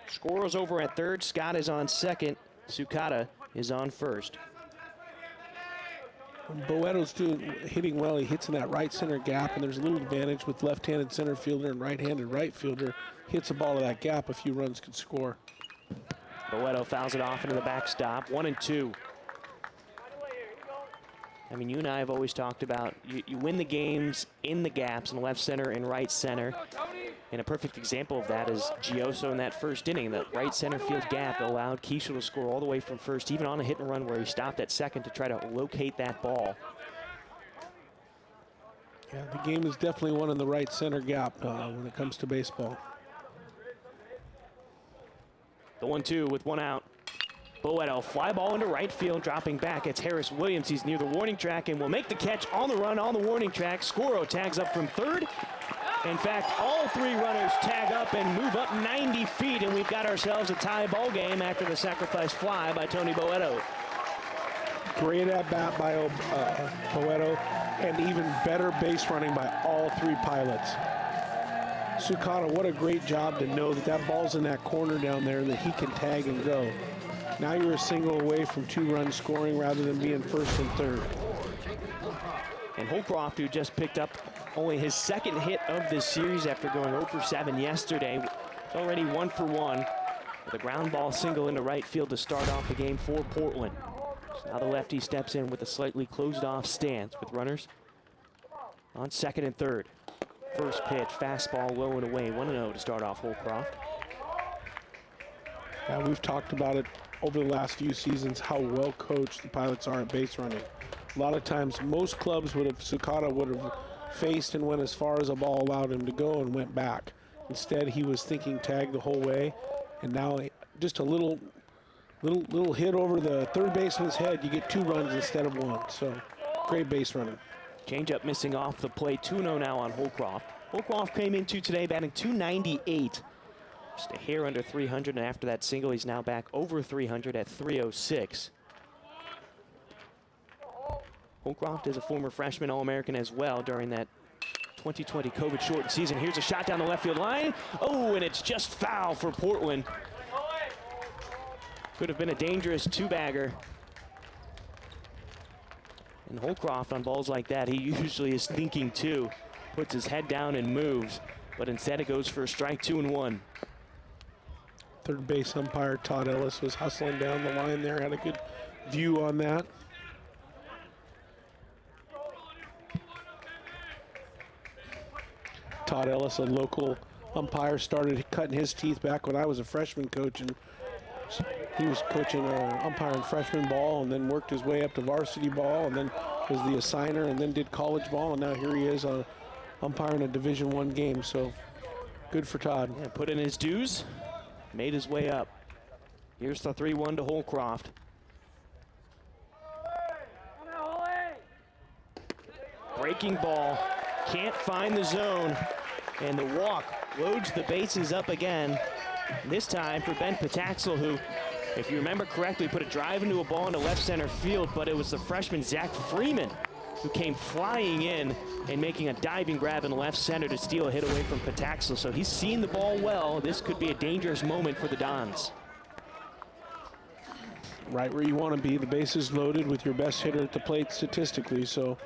[SPEAKER 3] Skoro's over at third. Scott is on second. Sukata is on first.
[SPEAKER 4] Boeto's hitting well. He hits in that right center gap, and there's a little advantage with left-handed center fielder and right-handed right fielder. Hits a ball to that gap, a few runs could score.
[SPEAKER 3] Boeto fouls it off into the backstop, 1-2. I mean, you and I have always talked about you win the games in the gaps in left center and right center. And a perfect example of that is Gioso in that first inning. The right center field gap allowed Keishel to score all the way from first, even on a hit and run where he stopped at second to try to locate that ball.
[SPEAKER 4] Yeah, the game is definitely won in the right center gap when it comes to baseball.
[SPEAKER 3] The 1-2 with 1 out. Boeto, fly ball into right field, dropping back. It's Harris Williams. He's near the warning track and will make the catch on the run on the warning track. Skoro tags up from third. In fact, all 3 runners tag up and move up 90 feet, and we've got ourselves a tie ball game after the sacrifice fly by Tony Boeto.
[SPEAKER 4] Great at bat by Boeto, and even better base running by all 3 Pilots. Sukata, what a great job to know that that ball's in that corner down there that he can tag and go. Now you're a single away from 2 runs scoring rather than being first and third.
[SPEAKER 3] And Holcroft, who just picked up only his second hit of this series after going 0 for 7 yesterday, is already 1 for 1 with a ground ball single into right field to start off the game for Portland. So now the lefty steps in with a slightly closed off stance with runners on second and third. First pitch, fastball low and away, 1-0 to start off Holcroft.
[SPEAKER 4] Yeah, we've talked about it over the last few seasons, how well coached the Pilots are at base running. A lot of times, most clubs Sukata would have faced and went as far as a ball allowed him to go and went back. Instead, he was thinking tag the whole way, and now just a little hit over the third baseman's head, you get 2 runs instead of 1. So, great base running.
[SPEAKER 3] Changeup missing off the plate, 2-0 now on Holcroft. Holcroft came into today batting .298. Just a hair under 300, and after that single, he's now back over 300 at .306. Holcroft is a former freshman All-American as well during that 2020 COVID-shortened season. Here's a shot down the left field line. Oh, and it's just foul for Portland. Could have been a dangerous 2-bagger. And Holcroft on balls like that, he usually is thinking too. Puts his head down and moves, but instead it goes for a strike, 2-1.
[SPEAKER 4] Third base umpire Todd Ellis was hustling down the line there, had a good view on that. Todd Ellis, a local umpire, started cutting his teeth back when I was a freshman coach, and he was coaching umpiring freshman ball, and then worked his way up to varsity ball, and then was the assigner, and then did college ball, and now here he is umpiring a Division I game. So good for Todd.
[SPEAKER 3] Yeah, put in his dues, made his way up. Here's the 3-1 to Holcroft. Breaking ball, can't find the zone, and the walk loads the bases up again. This time for Ben Pataxel, who, if you remember correctly, put a drive into a ball into left center field, but it was the freshman Zach Freeman who came flying in and making a diving grab in left center to steal a hit away from Pataxel. So he's seen the ball well. This could be a dangerous moment for the Dons.
[SPEAKER 4] Right where you want to be, the bases loaded with your best hitter at the plate statistically. So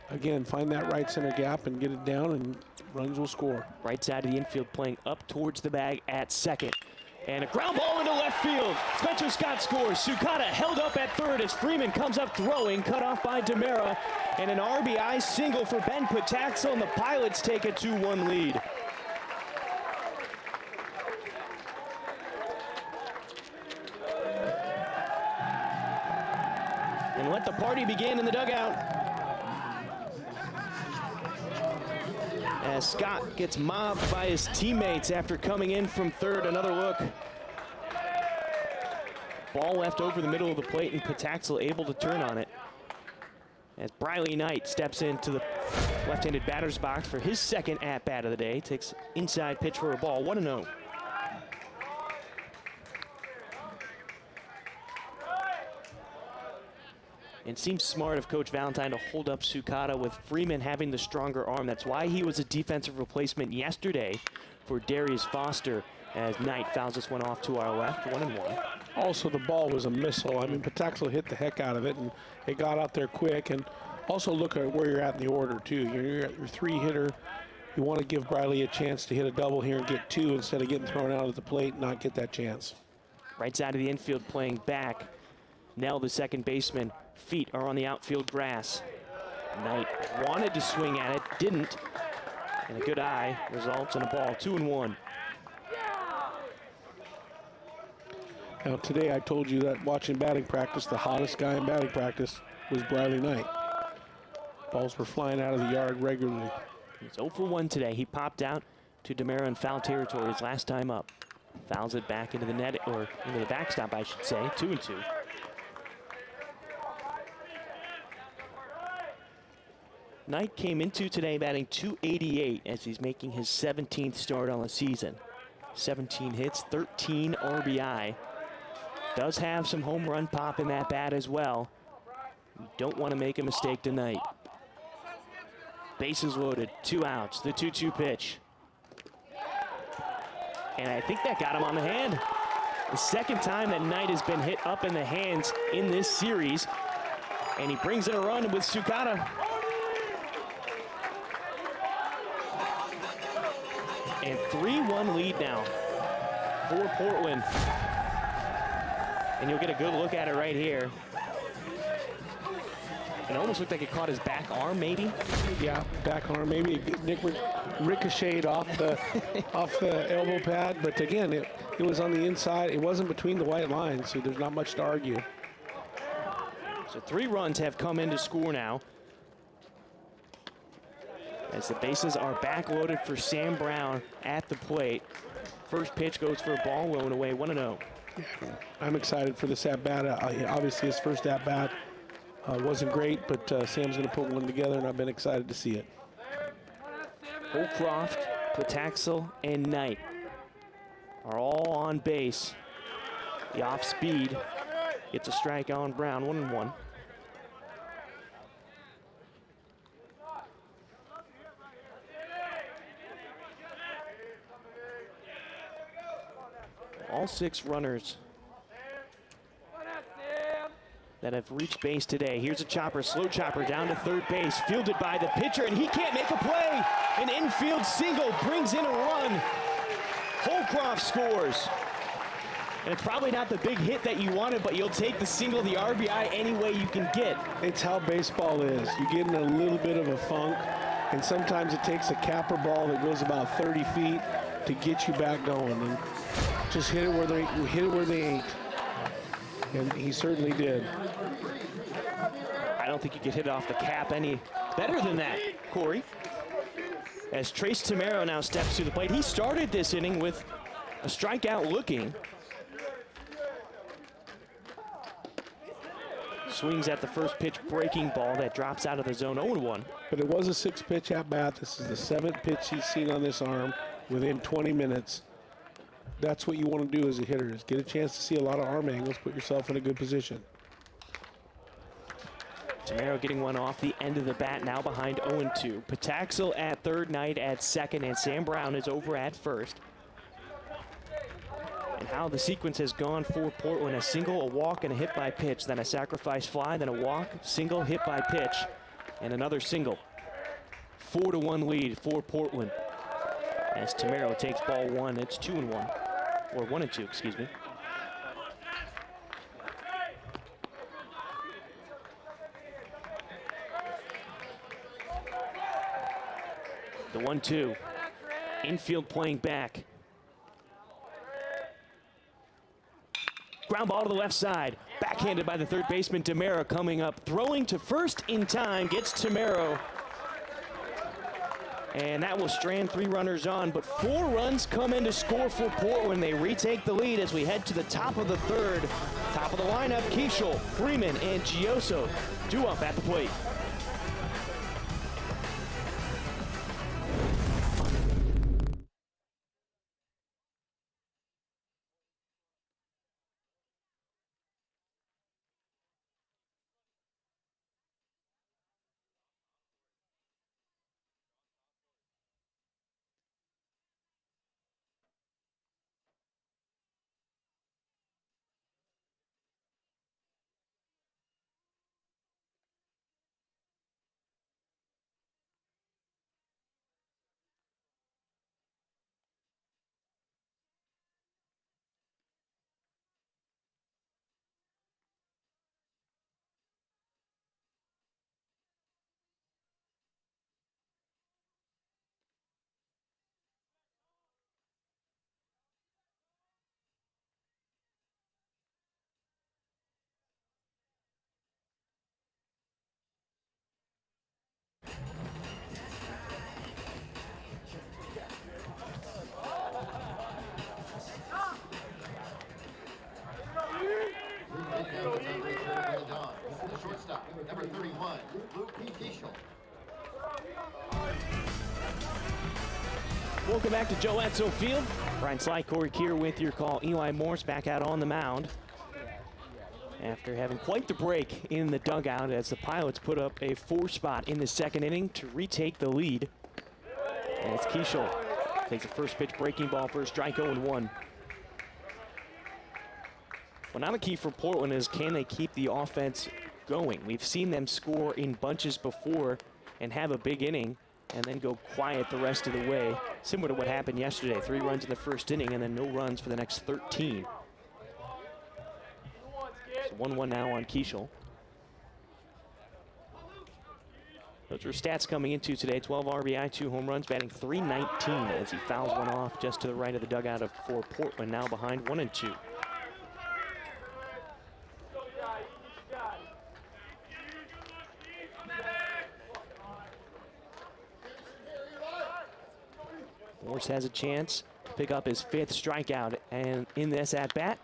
[SPEAKER 4] again, find that right center gap and get it down, and runs will score.
[SPEAKER 3] Right side of the infield playing up towards the bag at second. And a ground ball into left field. Spencer Scott scores. Sukata held up at third as Freeman comes up throwing, cut off by DeMera. And an RBI single for Ben Pataxel, and the Pilots take a 2-1 lead. And let the party begin in the dugout, as Scott gets mobbed by his teammates after coming in from third. Another look. Ball left over the middle of the plate, and Pataxel able to turn on it, as Briley Knight steps into the left-handed batter's box for his second at-bat of the day. Takes inside pitch for a ball, 1-0. It seems smart of Coach Valentine to hold up Sukata, with Freeman having the stronger arm. That's why he was a defensive replacement yesterday for Darius Foster, as Knight fouls this one off to our left, 1-1.
[SPEAKER 4] Also, the ball was a missile. I mean, Pataxel hit the heck out of it, and it got out there quick. And also look at where you're at in the order, too. You're at your 3-hitter. You want to give Briley a chance to hit a double here and get 2 instead of getting thrown out at the plate and not get that chance.
[SPEAKER 3] Right side of the infield playing back. Nell, the second baseman, feet are on the outfield grass. Knight wanted to swing at it, didn't. And a good eye results in a ball, 2-1.
[SPEAKER 4] Now today I told you that watching batting practice, the hottest guy in batting practice was Briley Knight. Balls were flying out of the yard regularly.
[SPEAKER 3] He's 0 for 1 today. He popped out to DeMera in foul territory his last time up. Fouls it back into the net, or into the backstop, I should say, 2-2. Knight came into today batting .288 as he's making his 17th start on the season. 17 hits, 13 RBI. Does have some home run pop in that bat as well. You don't want to make a mistake tonight. Bases loaded, 2 outs, the 2-2 pitch. And I think that got him on the hand. The second time that Knight has been hit up in the hands in this series. And he brings in a run with Sukata. And 3-1 lead now for Portland. And you'll get a good look at it right here. It almost looked like it caught his back arm, maybe.
[SPEAKER 4] Yeah, back arm, maybe Nick ricocheted off the elbow pad, but again, it was on the inside. It wasn't between the white lines, so there's not much to argue.
[SPEAKER 3] So 3 runs have come in to score now, as the bases are backloaded for Sam Brown at the plate. First pitch goes for a ball, low and away, 1-0.
[SPEAKER 4] I'm excited for this at-bat. Obviously, his first at-bat wasn't great, but Sam's going to put one together, and I've been excited to see it.
[SPEAKER 3] Holcroft, Pataxel, and Knight are all on base. The off-speed gets a strike on Brown, 1-1. All 6 runners that have reached base today. Here's a chopper, slow chopper down to third base, fielded by the pitcher, and he can't make a play. An infield single brings in a run. Holcroft scores. And it's probably not the big hit that you wanted, but you'll take the single, the RBI, any way you can get.
[SPEAKER 4] It's how baseball is. You get in a little bit of a funk, And sometimes it takes a capper ball that goes about 30 feet to get you back going. And just hit it where they ain't. And he certainly did.
[SPEAKER 3] I don't think you could hit it off the cap any better than that, Corey. As Trace Tamero now steps to the plate. He started this inning with a strikeout looking. Swings at the first pitch breaking ball that drops out of the zone 0-1.
[SPEAKER 4] But it was a 6-pitch at bat. This is the 7th pitch he's seen on this arm within 20 minutes. That's what you want to do as a hitter, is get a chance to see a lot of arm angles, put yourself in a good position.
[SPEAKER 3] Tamero getting one off the end of the bat, now behind 0-2. Pataxil at third, Knight at second, and Sam Brown is over at first. And how the sequence has gone for Portland: a single, a walk, and a hit by pitch, then a sacrifice fly, then a walk, single, hit by pitch, and another single. 4-1 lead for Portland as Tamero takes ball one. It's 2-1, or 1-2, excuse me. The 1-2, infield playing back. Ground ball to the left side, backhanded by the third baseman Tamero, coming up, throwing to first in time, gets Tamero. And that will strand 3 runners on, but 4 runs come in to score for Portland. They retake the lead as we head to the top of the third. Top of the lineup, Keishel, Freeman, and Gioso due up at the plate.
[SPEAKER 2] Number 31, Luke Keishel.
[SPEAKER 3] Welcome back to Joe Edsel Field. Brian Sly, Corey Keir with your call. Eli Morse back out on the mound after having quite the break in the dugout as the Pilots put up a 4 spot in the second inning to retake the lead. And it's Keishel. Takes the first pitch breaking ball for a strike, 0-1. Well, now the key for Portland is, can they keep the offense going? We've seen them score in bunches before and have a big inning and then go quiet the rest of the way, similar to what happened yesterday. 3 runs in the first inning and then no runs for the next 13. So 1-1 now on Keishel. Those are stats coming into today. 12 RBI, 2 home runs, batting .319 as he fouls one off just to the right of the dugout for Portland, now behind 1-2. Morse has a chance to pick up his 5th strikeout, and in this at-bat,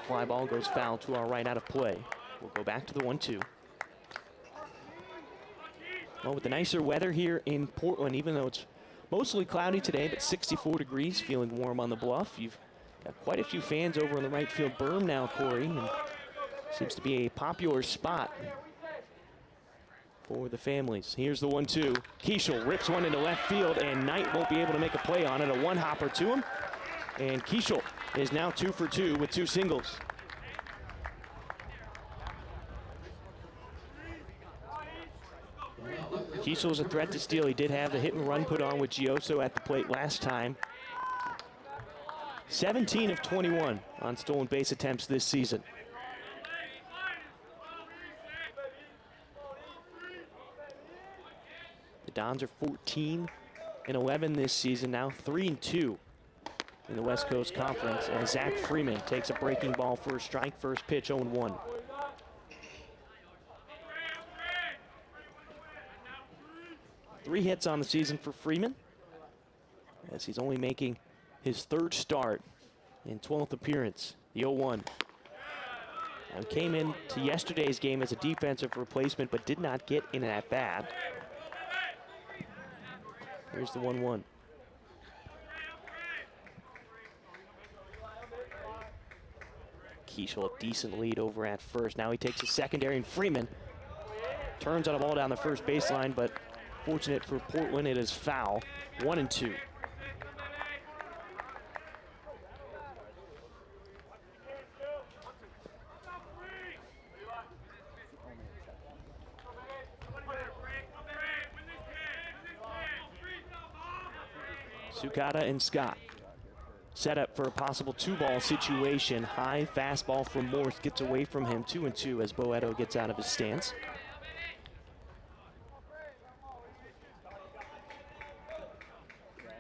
[SPEAKER 3] fly ball goes foul to our right out of play. We'll go back to the 1-2. Well, with the nicer weather here in Portland, even though it's mostly cloudy today, but 64 degrees, feeling warm on the bluff. You've got quite a few fans over on the right field berm now, Corey, and seems to be a popular spot for the families. Here's the 1-2. Keishel rips one into left field, and Knight won't be able to make a play on it. A one-hopper to him, and Keishel is now 2 for 2 with 2 singles. Keishel was a threat to steal. He did have the hit and run put on with Gioso at the plate last time. 17 of 21 on stolen base attempts this season. Dons are 14-11 this season, now 3-2 in the West Coast Conference. And Zach Freeman takes a breaking ball for a strike. First pitch, 0-1. Three hits on the season for Freeman, as he's only making his third start in 12th appearance. The 0-1. And came into yesterday's game as a defensive replacement, but did not get in at bat. Here's the 1-1. Keishel a decent lead over at first. Now he takes a secondary, and Freeman turns on a ball down the first baseline, but fortunate for Portland, it is foul. 1-2. Sukata and Scott set up for a possible two-ball situation. High fastball from Morse gets away from him. 2-2 as Boedo gets out of his stance.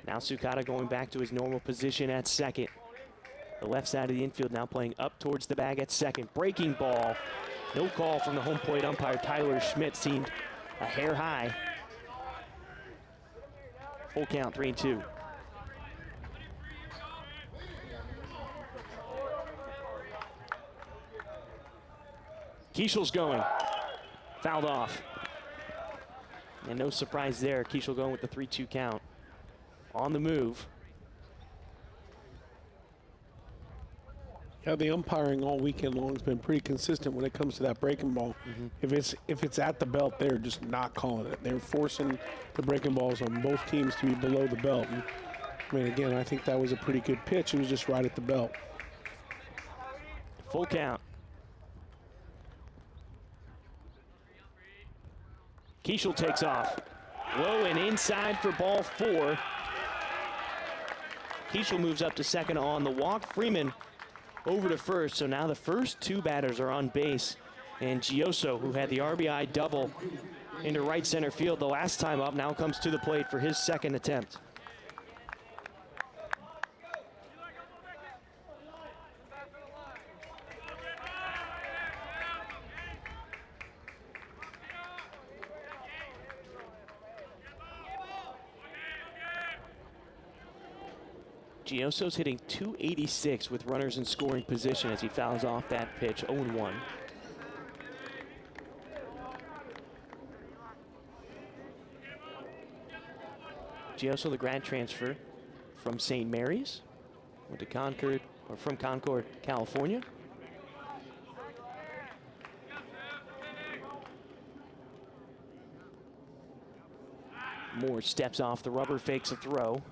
[SPEAKER 3] Now Sukata going back to his normal position at second. The left side of the infield now playing up towards the bag at second. Breaking ball. No call from the home plate umpire. Tyler Schmidt seemed a hair high. Full count, 3-2. Keishel's going. Fouled off. And no surprise there. Keishel going with the 3-2 count. On the move.
[SPEAKER 4] Yeah, the umpiring all weekend long has been pretty consistent when it comes to that breaking ball. If it's at the belt, they're just not calling it. They're forcing the breaking balls on both teams to be below the belt. And, I mean, again, I think that was a pretty good pitch. It was just right at the belt.
[SPEAKER 3] Full count. Keishel takes off. Low and inside for ball 4. Keishel moves up to second on the walk. Freeman over to first. So now the first two batters are on base. And Gioso, who had the RBI double into right center field the last time up, now comes to the plate for his second attempt. Gioso's hitting .286 with runners in scoring position as he fouls off that pitch. 0-1. Gioso, the grad transfer from St. Mary's, went to Concord, or from Concord, California. Moore steps off the rubber, fakes a throw.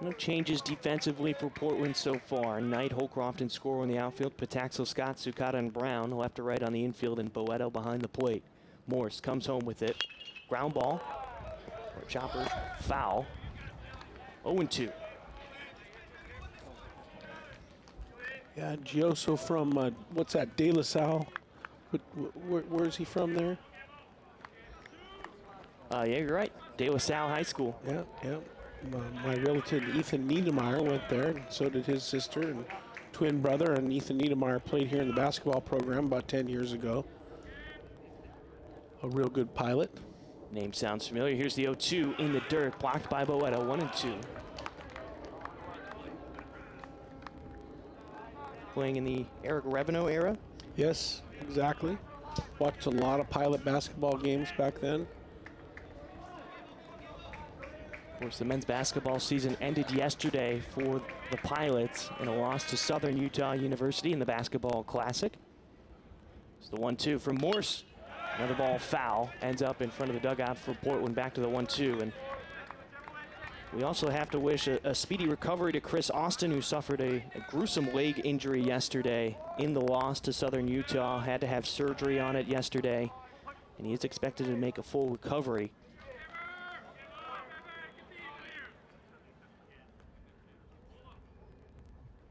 [SPEAKER 3] No changes defensively for Portland so far. Knight, Holcroft, and Score in the outfield. Pataxo, Scott, Sukata, and Brown left to right on the infield, and Boedo behind the plate. Morse comes home with it. Ground ball. Or chopper. Foul. 0-2.
[SPEAKER 4] Yeah, Gioso from, what's that, De La Salle? Where is he from there?
[SPEAKER 3] Yeah, you're right. De La Salle High School.
[SPEAKER 4] Yeah, yeah. My relative Ethan Niedermeyer went there, and so did his sister and twin brother. And Ethan Niedermeyer played here in the basketball program about 10 years ago. A real good pilot.
[SPEAKER 3] Name sounds familiar. Here's the 0-2 in the dirt, blocked by Boedo. 1-2. Playing in the Eric Revenue era.
[SPEAKER 4] Yes, exactly. Watched a lot of pilot basketball games back then.
[SPEAKER 3] Of course, the men's basketball season ended yesterday for the Pilots in a loss to Southern Utah University in the Basketball Classic. It's the 1-2 from Morse. Another ball foul, ends up in front of the dugout for Portland. Back to the 1-2. And we also have to wish a speedy recovery to Chris Austin, who suffered a gruesome leg injury yesterday in the loss to Southern Utah. Had to have surgery on it yesterday, and he is expected to make a full recovery.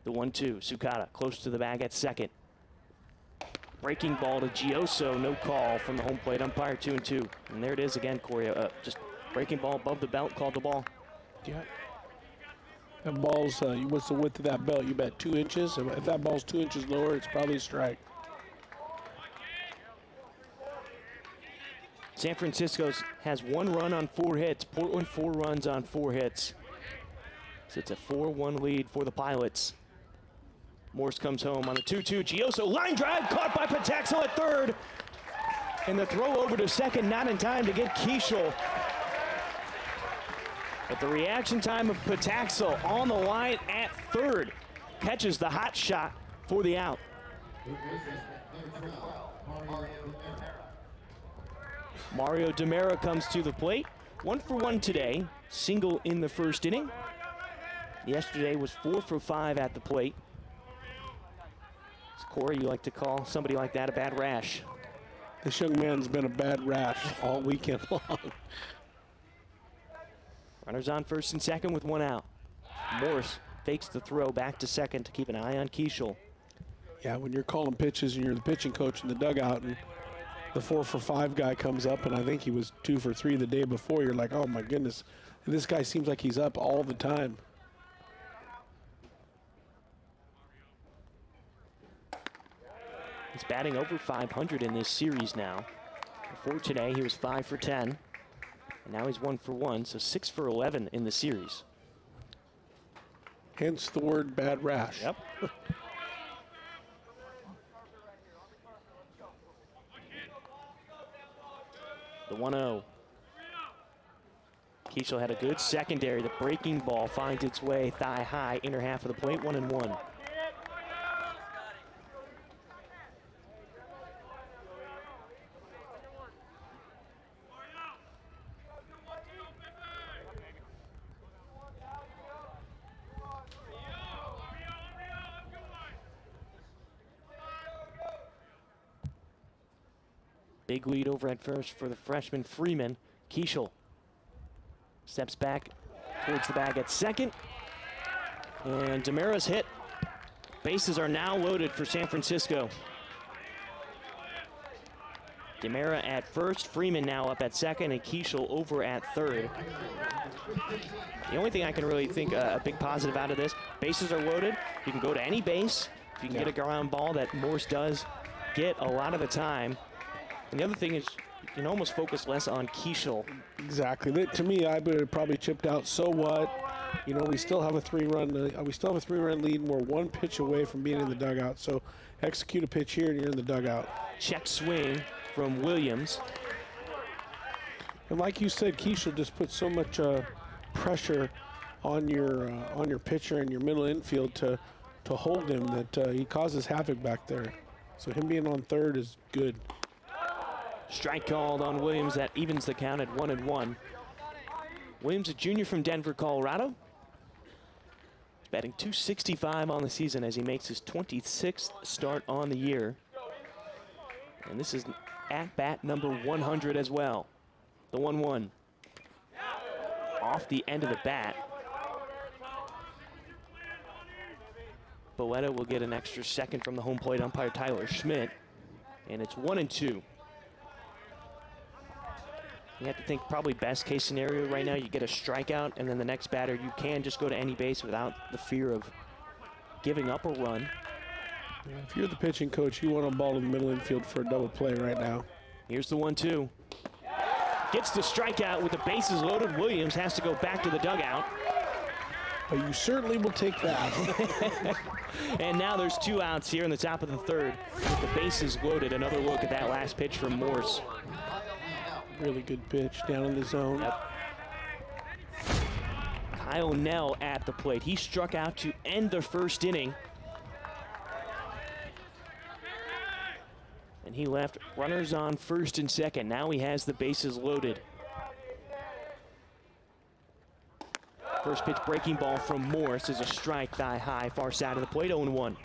[SPEAKER 3] The 1-2, Sukata close to the bag at second. Breaking ball to Gioso, no call from the home plate umpire, 2-2. And there it is again, Corey. Just breaking ball above the belt, called the ball.
[SPEAKER 4] Yeah. That ball's, what's the width of that belt? You bet 2 inches? If that ball's 2 inches lower, it's probably a strike.
[SPEAKER 3] San Francisco has 1 run on 4 hits. Portland 4 runs on 4 hits. So it's a 4-1 lead for the Pilots. Morse comes home on the 2-2. Gioso line drive caught by Pataxel at third. And the throw over to second, not in time to get Keishel. But the reaction time of Pataxel on the line at third catches the hot shot for the out. Mario Demera comes to the plate. 1 for 1 today. Single in the first inning. Yesterday was 4 for 5 at the plate. Corey, you like to call somebody like that a bad rash.
[SPEAKER 4] This young man's been a bad rash all weekend long.
[SPEAKER 3] Runners on first and second with 1 out. Morse fakes the throw back to second to keep an eye on Keishel.
[SPEAKER 4] Yeah, when you're calling pitches and you're the pitching coach in the dugout and the 4 for 5 guy comes up, and I think he was 2 for 3 the day before, you're like, oh my goodness, this guy seems like he's up all the time.
[SPEAKER 3] He's batting over 500 in this series now. Before today, he was 5 for 10. And now he's 1 for 1, so 6 for 11 in the series.
[SPEAKER 4] Hence the word bad rash.
[SPEAKER 3] Yep. The 1-0. Keishel had a good secondary. The breaking ball finds its way thigh high, inner half of the plate, 1-1. Big lead over at first for the freshman Freeman. Keishel steps back towards the bag at second. And Demera's hit. Bases are now loaded for San Francisco. Demera at first, Freeman now up at second, and Keishel over at third. The only thing I can really think a big positive out of this, bases are loaded. You can go to any base. If you can get a ground ball that Morse does get a lot of the time. And the other thing is you can almost focus less on Keishel.
[SPEAKER 4] Exactly. To me, I would have probably chipped out. So what? You know, we still have a 3-run. We still have a 3-run lead, and we're 1 pitch away from being in the dugout. So execute a pitch here, and you're in the dugout.
[SPEAKER 3] Check swing from Williams.
[SPEAKER 4] And like you said, Keishel just puts so much pressure on your pitcher and your middle infield to hold him that he causes havoc back there. So him being on third is good.
[SPEAKER 3] Strike called on Williams. That evens the count at 1-1. Williams, a junior from Denver, Colorado. He's batting .265 on the season as he makes his 26th start on the year. And this is at-bat number 100 as well. The 1-1. Off the end of the bat. Boetta will get an extra second from the home plate umpire Tyler Schmidt. And it's 1-2. You have to think probably best case scenario right now, you get a strikeout, and then the next batter, you can just go to any base without the fear of giving up a run.
[SPEAKER 4] If you're the pitching coach, you want a ball to the middle infield for a double play right now.
[SPEAKER 3] Here's the 1-2. Gets the strikeout with the bases loaded. Williams has to go back to the dugout.
[SPEAKER 4] But you certainly will take that.
[SPEAKER 3] And now there's 2 outs here in the top of the third with the bases loaded. Another look at that last pitch from Morse.
[SPEAKER 4] Really good pitch down in the zone.
[SPEAKER 3] Yep. Kyle Nell at the plate. He struck out to end the first inning. And he left runners on first and second. Now he has the bases loaded. First pitch breaking ball from Morse is a strike, thigh high, far side of the plate, 0-1.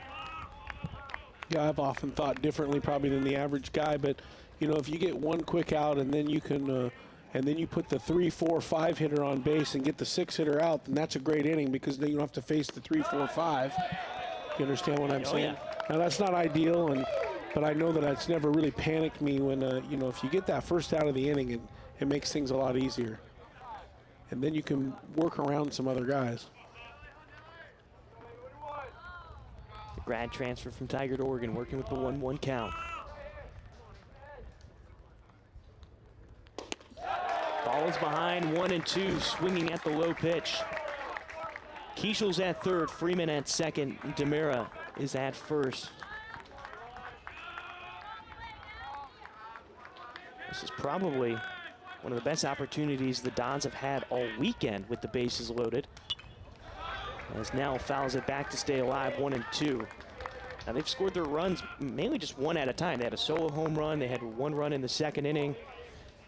[SPEAKER 4] Yeah, I've often thought differently probably than the average guy, but you know, if you get 1 quick out and then you can, and then you put the 3, 4, 5 hitter on base and get the 6 hitter out, then that's a great inning because then you don't have to face the 3, 4, 5. You understand what I'm saying?
[SPEAKER 3] Yeah.
[SPEAKER 4] Now that's not ideal, and but I know that it's never really panicked me when, you know, if you get that first out of the inning, it makes things a lot easier. And then you can work around some other guys.
[SPEAKER 3] The grad transfer from Tigard, Oregon, working with the 1-1 count. Ball is behind, 1-2, swinging at the low pitch. Keishel's at third, Freeman at second, Demira is at first. This is probably one of the best opportunities the Dons have had all weekend with the bases loaded. As Nell fouls it back to stay alive, 1-2. Now they've scored their runs mainly just one at a time. They had a solo home run, they had 1 run in the second inning.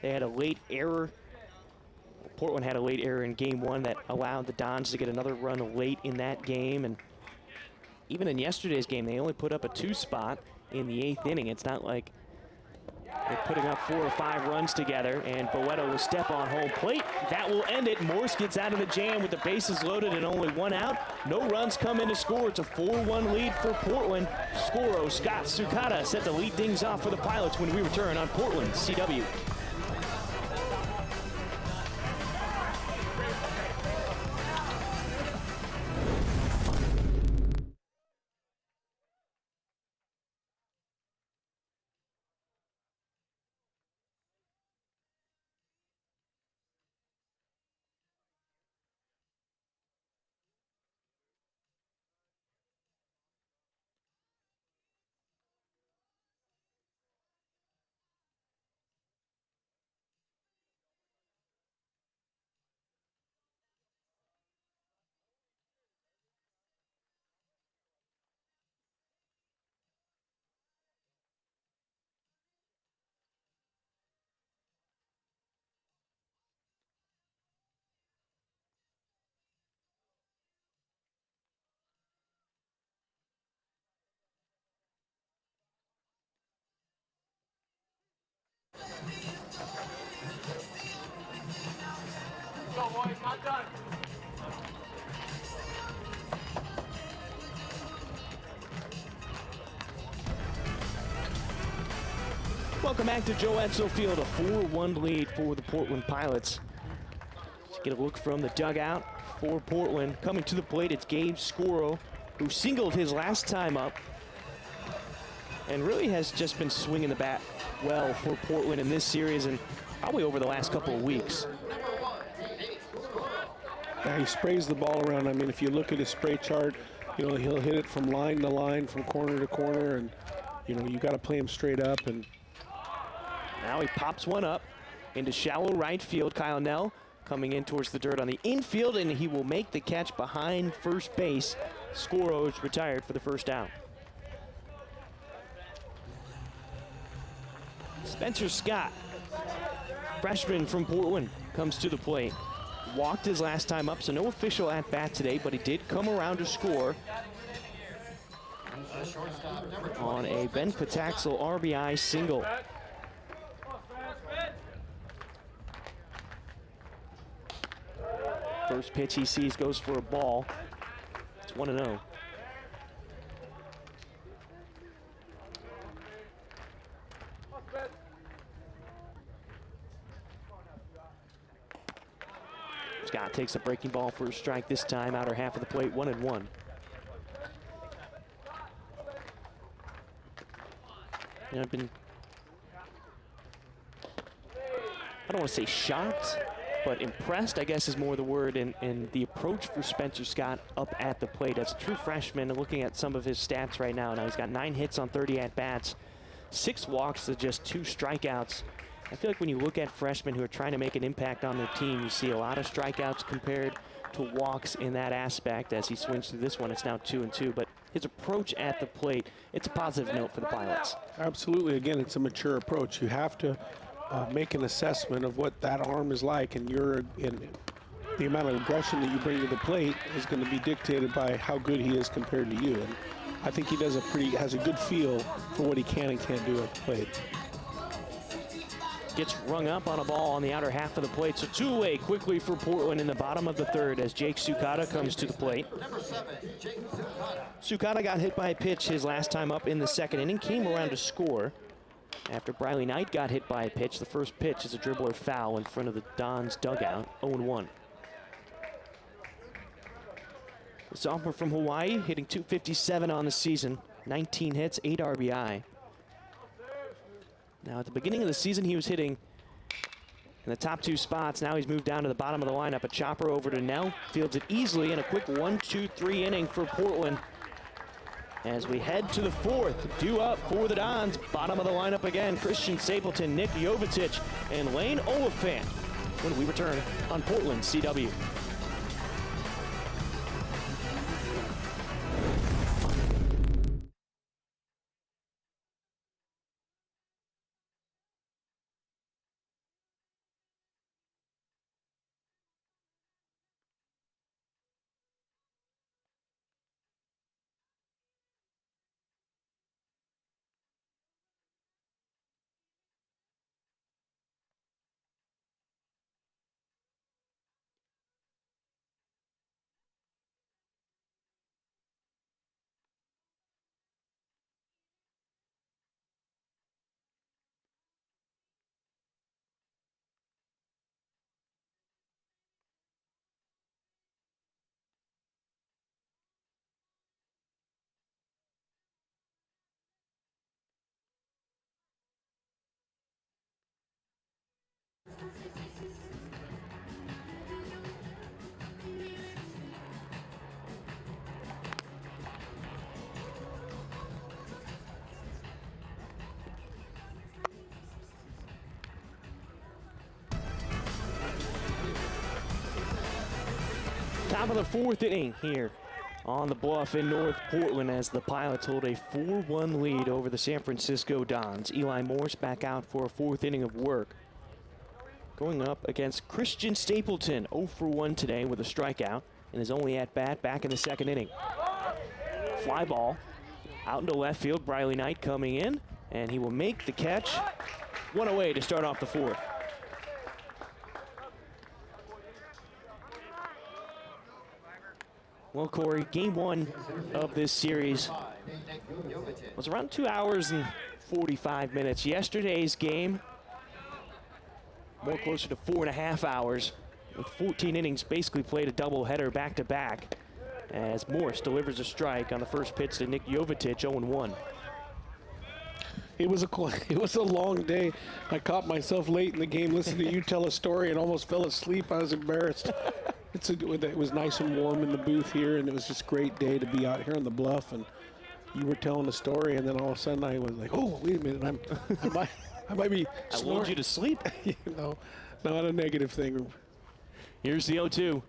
[SPEAKER 3] They had a late error. Portland had a late error in game 1 that allowed the Dons to get another run late in that game. And even in yesterday's game, they only put up a 2 spot in the 8th inning. It's not like they're putting up 4 or 5 runs together, and Boeto will step on home plate. That will end it. Morse gets out of the jam with the bases loaded and only 1 out. No runs come in to score. It's a 4-1 lead for Portland. Scoro, Scott Sukata set to lead things off for the Pilots when we return on Portland CW. Welcome back to Joe Edsall Field, a 4-1 lead for the Portland Pilots. Let's get a look from the dugout for Portland. Coming to the plate, it's Gabe Scoro, who singled his last time up and really has just been swinging the bat well for Portland in this series and probably over the last couple of weeks.
[SPEAKER 4] Yeah, he sprays the ball around. I mean, if you look at his spray chart, you know, he'll hit it from line to line, from corner to corner, and, you know, you got to play him straight up. And
[SPEAKER 3] now he pops one up into shallow right field. Kyle Nell coming in towards the dirt on the infield, and he will make the catch behind first base. Scoro is retired for the first out. Spencer Scott, freshman from Portland, comes to the plate. Walked his last time up, so no official at bat today, but he did come around to score on a Ben Pataxel RBI single. First pitch he sees goes for a ball. It's 1-0. Scott takes a breaking ball for a strike this time, outer half of the plate, 1-1. And I've been, I don't want to say shocked, but impressed, I guess, is more the word, in the approach for Spencer Scott up at the plate. As a true freshman, looking at some of his stats right now, he's got 9 hits on 30 at-bats, 6 walks to just 2 strikeouts. I feel like when you look at freshmen who are trying to make an impact on their team, you see a lot of strikeouts compared to walks in that aspect. As he swings through this one, it's now 2-2, but his approach at the plate, it's a positive note for the Pilots.
[SPEAKER 4] absolutely, again, it's a mature approach. You have to make an assessment of what that arm is like, and the amount of aggression that you bring to the plate is going to be dictated by how good he is compared to you. And I think he has a good feel for what he can and can't do at the plate.
[SPEAKER 3] gets rung up on a ball on the outer half of the plate. So two-away quickly for Portland in the bottom of the third as Jake Sukata comes to the plate. Sukata got hit by a pitch his last time up in the second inning, came around to score after Briley Knight got hit by a pitch. The first pitch is a dribbler foul in front of the Dons dugout, 0-1. The sophomore from Hawaii hitting .257 on the season, 19 hits, 8 RBI. Now at the beginning of the season he was hitting in the top 2 spots. Now he's moved down to the bottom of the lineup. A chopper over to Nell, fields it easily in a quick 1-2-3 inning for Portland. As we head to the fourth, due up for the Dons. Bottom of the lineup again, Christian Stapleton, Nick Jovetic, and Lane Oliphant when we return on Portland CW. Top of the fourth inning here on the Bluff in North Portland as the Pilots hold a 4-1 lead over the San Francisco Dons. Eli Morse back out for a fourth inning of work. Going up against Christian Stapleton, 0 for 1 today with a strikeout in his only at-bat back in the second inning. Fly ball out into left field. Briley Knight coming in, and he will make the catch. One away to start off the fourth. Well, Corey, game one of this series was around 2 hours and 45 minutes. Yesterday's game, more closer to 4.5 hours, with 14 innings basically played a doubleheader back-to-back as Morse delivers a strike on the first pitch to Nick Jovetic, 0-1.
[SPEAKER 4] It was a long day. I caught myself late in the game listening to you tell a story and almost fell asleep. I was embarrassed. It was nice and warm in the booth here, and it was just a great day to be out here on the Bluff. And you were telling a story, and then all of a sudden I was like, "Oh, wait a minute! I might be."
[SPEAKER 3] I lulled you to sleep.
[SPEAKER 4] No, not a negative thing.
[SPEAKER 3] Here's the 0-2.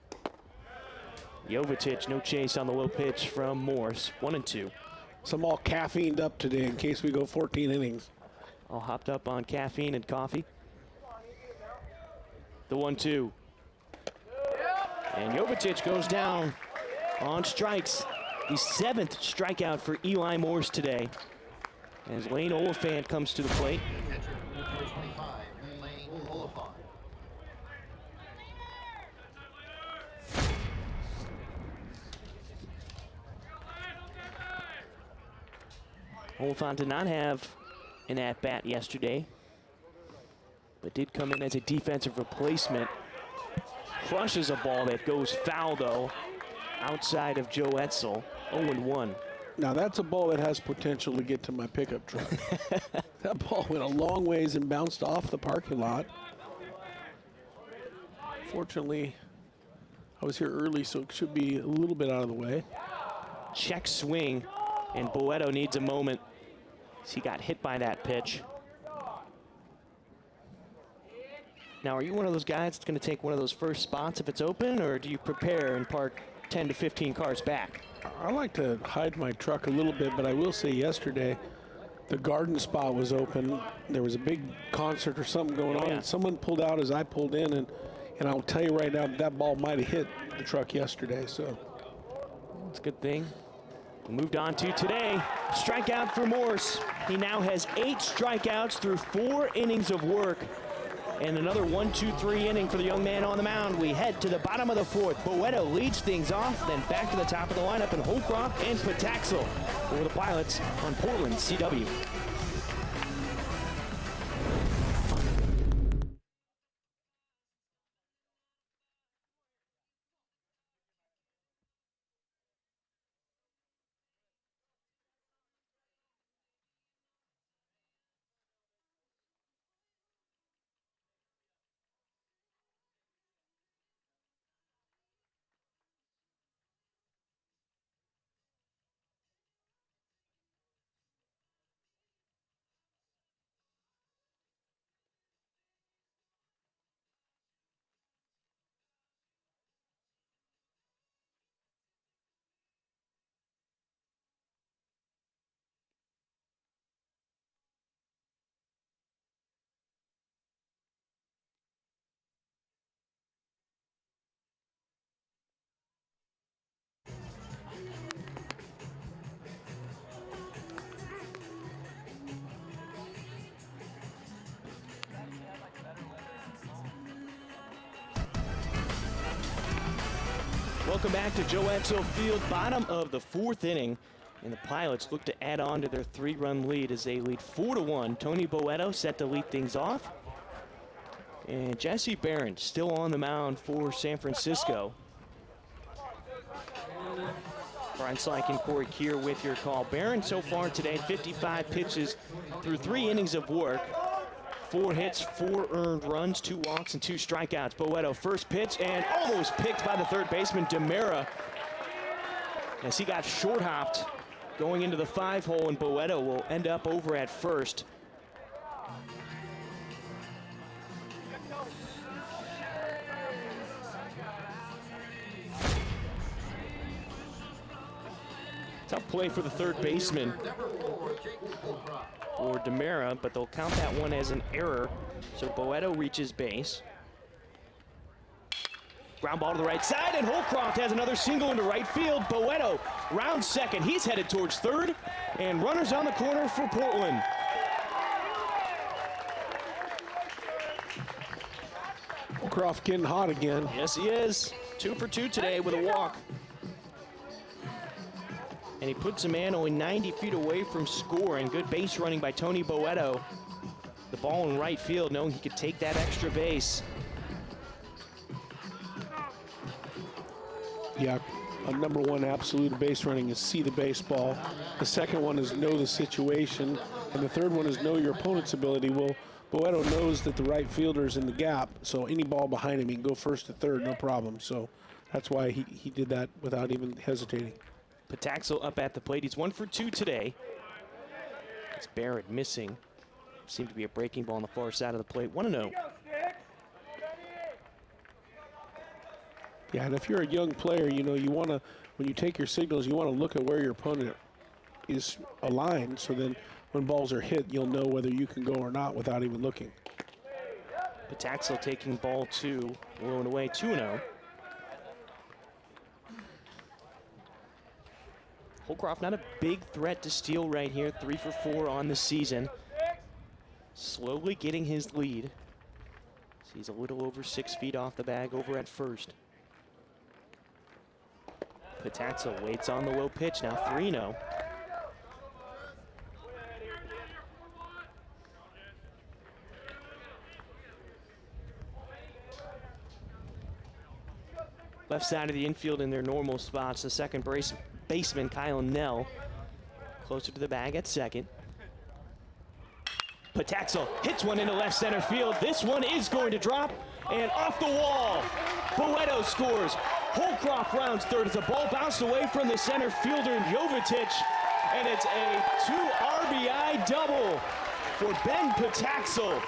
[SPEAKER 3] Jovetic, no chase on the low pitch from Morse. 1-2.
[SPEAKER 4] So I'm all caffeined up today in case we go 14 innings.
[SPEAKER 3] All hopped up on caffeine and coffee. The 1-2. And Jovetic goes down on strikes. The 7th strikeout for Eli Morse today. As Lane Oliphant comes to the plate.
[SPEAKER 2] Number 25, Lane Oliphant.
[SPEAKER 3] Oliphant did not have an at-bat yesterday, but did come in as a defensive replacement. Crushes a ball that goes foul, though, outside of Joe Etzel, 0-1.
[SPEAKER 4] Now that's a ball that has potential to get to my pickup truck. That ball went a long ways and bounced off the parking lot. Fortunately, I was here early, so it should be a little bit out of the way.
[SPEAKER 3] Check swing, and Boeto needs a moment. He got hit by that pitch. Now, are you one of those guys that's going to take one of those first spots if it's open, or do you prepare and park 10 to 15 cars back?
[SPEAKER 4] I like to hide my truck a little bit, but I will say yesterday, the garden spot was open. There was a big concert or something going on, and someone pulled out as I pulled in, and I'll tell you right now, that ball might have hit the truck yesterday, so.
[SPEAKER 3] That's a good thing. Moved on to today, strikeout for Morse. He now has 8 strikeouts through 4 innings of work And another 1-2-3 inning for the young man on the mound. We head to the bottom of the fourth. Boeto leads things off, then back to the top of the lineup, and Holcroft and Pataxel for the Pilots on Portland CW. Welcome back to Joe Edsall Field, bottom of the fourth inning. And the Pilots look to add on to their 3-run lead as they lead 4-1. Tony Boeto set to lead things off. And Jesse Barron still on the mound for San Francisco. Brian Slyke and Corey Keir with your call. Barron so far today, 55 pitches through 3 innings of work. 4 hits, 4 earned runs, 2 walks, and 2 strikeouts. Boeto first pitch and almost picked by the third baseman, Demera, as he got short hopped going into the 5-hole, and Boeto will end up over at first. Tough play for the third baseman for Demera, but they'll count that one as an error. So Boeto reaches base. Ground ball to the right side, and Holcroft has another single into right field. Boeto rounds second. He's headed towards third, and runners on the corner for Portland.
[SPEAKER 4] Holcroft getting hot again.
[SPEAKER 3] Yes, he is. 2 for 2 today with a walk. And he puts a man only 90 feet away from scoring. Good base running by Tony Boeto. The ball in right field, knowing he could take that extra base.
[SPEAKER 4] Yeah, number one absolute base running is see the baseball. The second one is know the situation. And the third one is know your opponent's ability. Well, Boeto knows that the right fielder's in the gap, so any ball behind him, he can go first to third, no problem. So that's why he did that without even hesitating.
[SPEAKER 3] Pataxel up at the plate. He's 1 for 2 today. It's Barrett missing. Seemed to be a breaking ball on the far side of the plate. 1-0.
[SPEAKER 4] Yeah, and if you're a young player, you know, you want to, when you take your signals, you want to look at where your opponent is aligned, so then when balls are hit, you'll know whether you can go or not without even looking.
[SPEAKER 3] Pataxel taking ball 2, low and away, 2-0. Holcroft not a big threat to steal right here, 3 for 4 on the season. Slowly getting his lead. He's a little over 6 feet off the bag over at first. Pataxel waits on the low pitch, now 3-0. Left side of the infield in their normal spots. The second baseman, Kyle Nell, closer to the bag at second. Pataxel hits one into left center field. This one is going to drop and off the wall. Boeto scores. Holcroft rounds third as the ball bounced away from the center fielder, Jovetic, and it's a 2 RBI double for Ben Pataxel.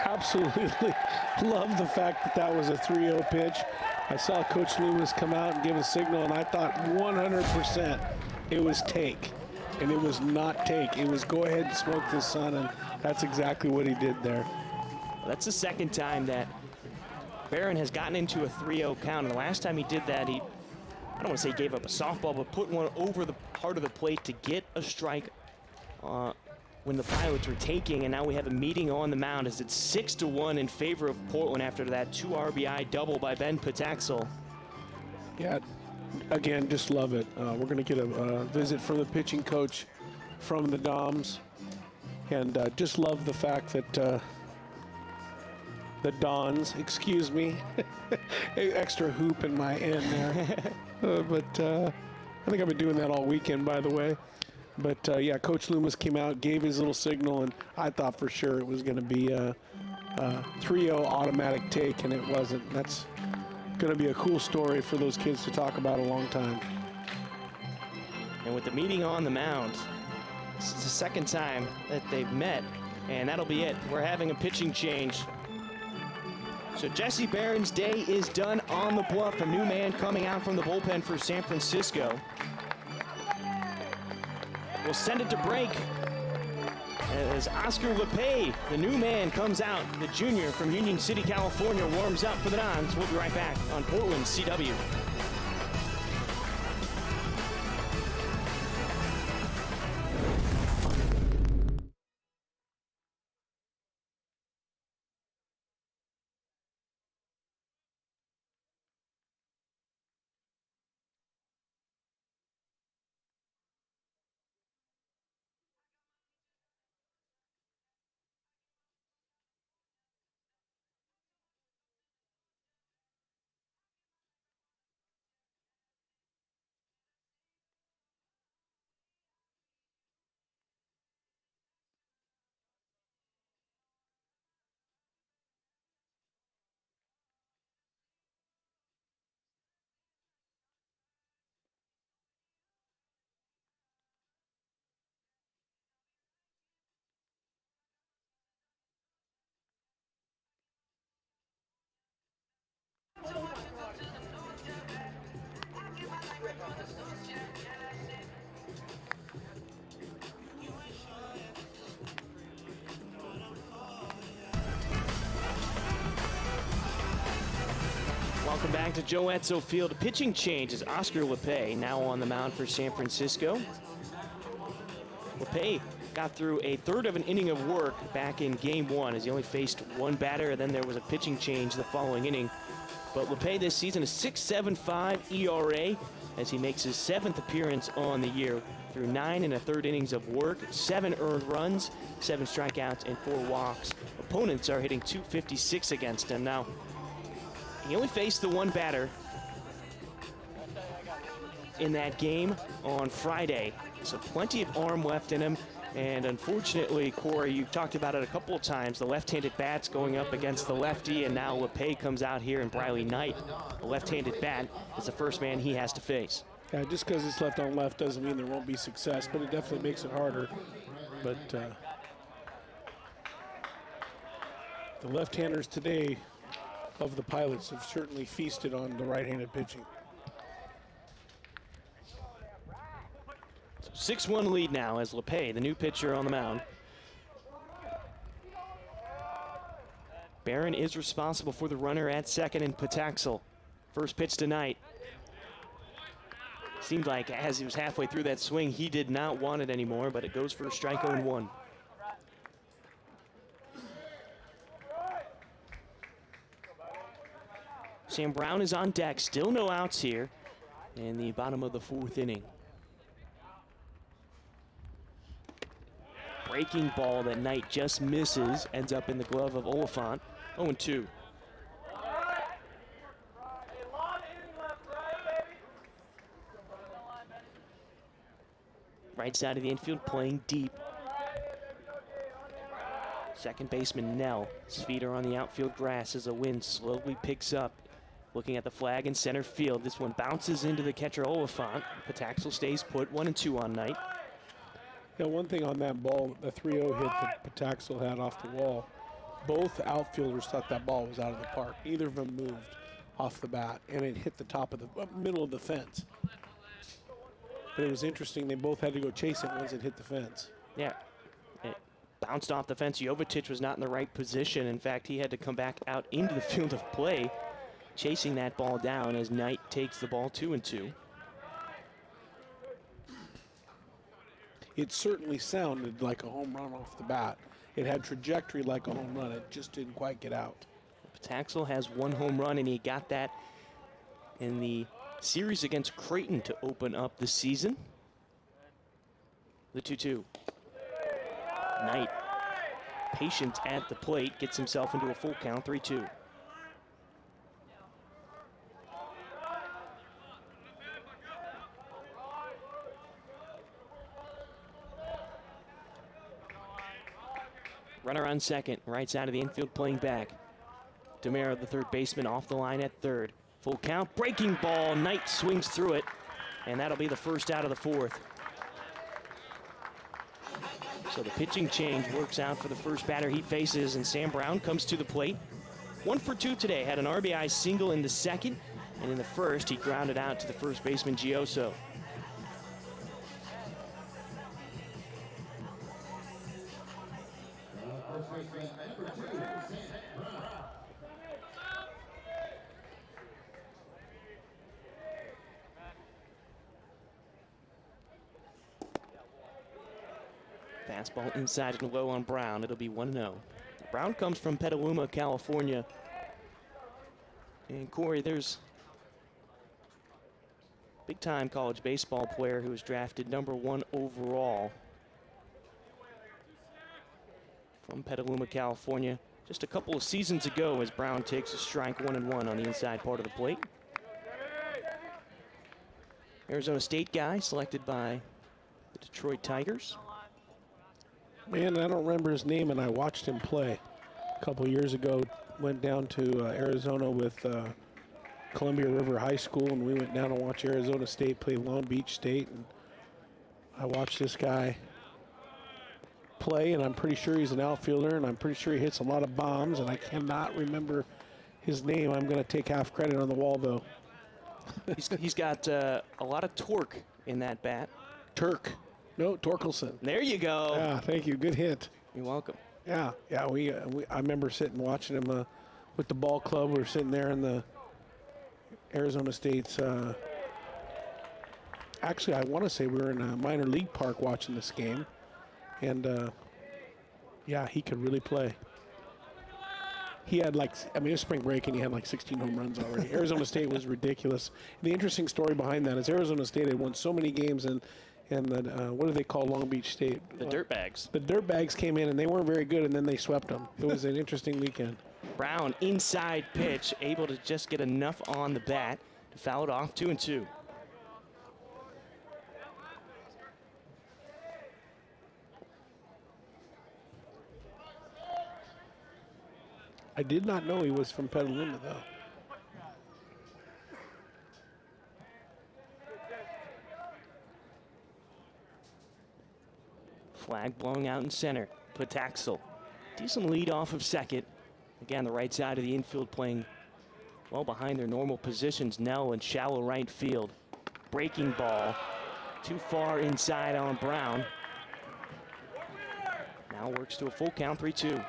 [SPEAKER 4] Absolutely love the fact that that was a 3-0 pitch. I saw Coach Loomis come out and give a signal, and I thought 100% it was take. And it was not take. It was go ahead and smoke this son, and that's exactly what he did there.
[SPEAKER 3] Well, that's the second time that Barron has gotten into a 3-0 count. And the last time he did that, I don't want to say he gave up a softball, but put one over the heart of the plate to get a strike when the Pilots were taking, and now we have a meeting on the mound as it's 6-1 in favor of Portland after that 2 RBI double by Ben Pataxel.
[SPEAKER 4] Yeah, again, just love it. We're going to get a visit from the pitching coach from the Doms, and just love the fact that the Dons, excuse me, extra hoop in my N there, but I think I've been doing that all weekend, by the way. But yeah, Coach Loomis came out, gave his little signal, and I thought for sure it was going to be a 3-0 automatic take, and it wasn't. That's going to be a cool story for those kids to talk about a long time.
[SPEAKER 3] And with the meeting on the mound, this is the second time that they've met, and that'll be it. We're having a pitching change. So Jesse Barron's day is done on the bluff. A new man coming out from the bullpen for San Francisco. We'll send it to break as Oscar Lepay, the new man, comes out. The junior from Union City, California, warms up for the Dons. We'll be right back on Portland CW. Welcome back to Joe Edsel Field. A pitching change is Oscar Lepay now on the mound for San Francisco. Lepay got through a third of an inning of work back in game one as he only faced one batter, and then there was a pitching change the following inning. But Lepay this season a 6.75 ERA as he makes his 7th appearance on the year through 9 1/3 innings of work, 7 earned runs, 7 strikeouts, and 4 walks. Opponents are hitting .256 against him. Now, he only faced the one batter in that game on Friday, so plenty of arm left in him. And unfortunately, Corey, you've talked about it a couple of times, the left-handed bats going up against the lefty, and now Lepay comes out here and Briley Knight, a left-handed bat, is the first man he has to face.
[SPEAKER 4] Yeah, just because it's left on left doesn't mean there won't be success, but it definitely makes it harder. But the left-handers today of the Pilots have certainly feasted on the right-handed pitching.
[SPEAKER 3] 6-1 lead now as Lepay, the new pitcher on the mound. Barron is responsible for the runner at second in Pataxel. First pitch tonight. Seemed like as he was halfway through that swing, he did not want it anymore, but it goes for a strike 0-1. Sam Brown is on deck, still no outs here in the bottom of the 4th inning. Breaking ball that Knight just misses, ends up in the glove of Oliphant. 0-2. Right side of the infield, playing deep. Second baseman Nell. His feet are on the outfield grass as the wind slowly picks up. Looking at the flag in center field. This one bounces into the catcher Oliphant. Pataxel stays put, 1-2 on Knight.
[SPEAKER 4] Yeah, one thing on that ball, the 3-0 hit that Pataxel had off the wall, both outfielders thought that ball was out of the park. Neither of them moved off the bat, and it hit the top of the middle of the fence. But it was interesting, they both had to go chase it once it hit the fence.
[SPEAKER 3] Yeah, it bounced off the fence. Jovetic was not in the right position. In fact, he had to come back out into the field of play, chasing that ball down as Knight takes the ball 2-2.
[SPEAKER 4] It certainly sounded like a home run off the bat. It had trajectory like a home run. It just didn't quite get out.
[SPEAKER 3] Pataxel has 1 home run, and he got that in the series against Creighton to open up the season. The 2-2. Knight, patient at the plate, gets himself into a full count, 3-2. Runner on second, right side of the infield playing back. Demera, the third baseman, off the line at third. Full count, breaking ball, Knight swings through it, and that'll be the first out of the fourth. So the pitching change works out for the first batter he faces, and Sam Brown comes to the plate. 1 for 2 today, had an RBI single in the second, and in the first he grounded out to the first baseman, Gioso.
[SPEAKER 2] First baseman, number 2, Sam Brown.
[SPEAKER 3] Fastball inside and low on Brown. It'll be 1-0. Brown comes from Petaluma, California. And Corey, there's a big-time college baseball player who was drafted #1 overall from Petaluma, California, just a couple of seasons ago, as Brown takes a strike 1-1 on the inside part of the plate. Arizona State guy selected by the Detroit Tigers.
[SPEAKER 4] Man, I don't remember his name, and I watched him play a couple years ago. Went down to Arizona with Columbia River High School, and we went down to watch Arizona State play Long Beach State. And I watched this guy play, and I'm pretty sure he's an outfielder, and I'm pretty sure he hits a lot of bombs, and I cannot remember his name. I'm going to take half credit on the wall, though.
[SPEAKER 3] He's got a lot of torque in that bat.
[SPEAKER 4] No, Torkelson.
[SPEAKER 3] There you go.
[SPEAKER 4] Yeah, thank you. Good hint.
[SPEAKER 3] You're welcome.
[SPEAKER 4] Yeah. I remember sitting watching him with the ball club. We were sitting there in the Arizona State's. Actually, I want to say we were in a minor league park watching this game, and yeah, he could really play. He had it was spring break, and he had 16 home runs already. Arizona State was ridiculous. The interesting story behind that is Arizona State had won so many games, and what do they call Long Beach State?
[SPEAKER 3] The Dirtbags.
[SPEAKER 4] The Dirtbags came in, and they weren't very good, and then they swept them. It was an interesting weekend.
[SPEAKER 3] Brown, inside pitch, able to just get enough on the bat to foul it off, 2-2.
[SPEAKER 4] I did not know he was from Petaluma, though.
[SPEAKER 3] Flag blowing out in center. Pataxel. Decent lead off of second. Again, the right side of the infield playing well behind their normal positions. Nell in shallow right field. Breaking ball. Too far inside on Brown. Now works to a full count, 3-2.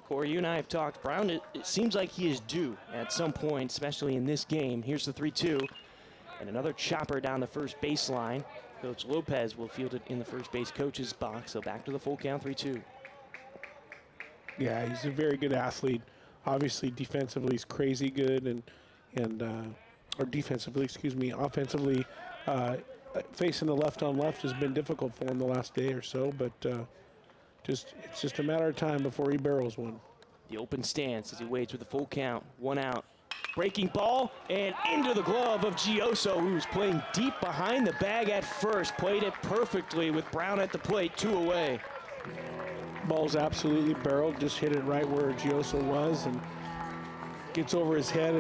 [SPEAKER 3] Corey, you and I have talked. Brown, it seems like he is due at some point, especially in this game. Here's the 3-2. And another chopper down the first baseline. Coach Lopez will field it in the first base coach's box. So back to the full count, 3-2.
[SPEAKER 4] Yeah, he's a very good athlete. Obviously, defensively, he's crazy good, or defensively, excuse me, offensively, facing the left on left has been difficult for him the last day or so, but it's just a matter of time before he barrels one.
[SPEAKER 3] The open stance as he waits with the full count. 1 out. Breaking ball and into the glove of Gioso, who was playing deep behind the bag at first. Played it perfectly with Brown at the plate, 2 away.
[SPEAKER 4] Ball's absolutely barreled, just hit it right where Gioso was and gets over his head.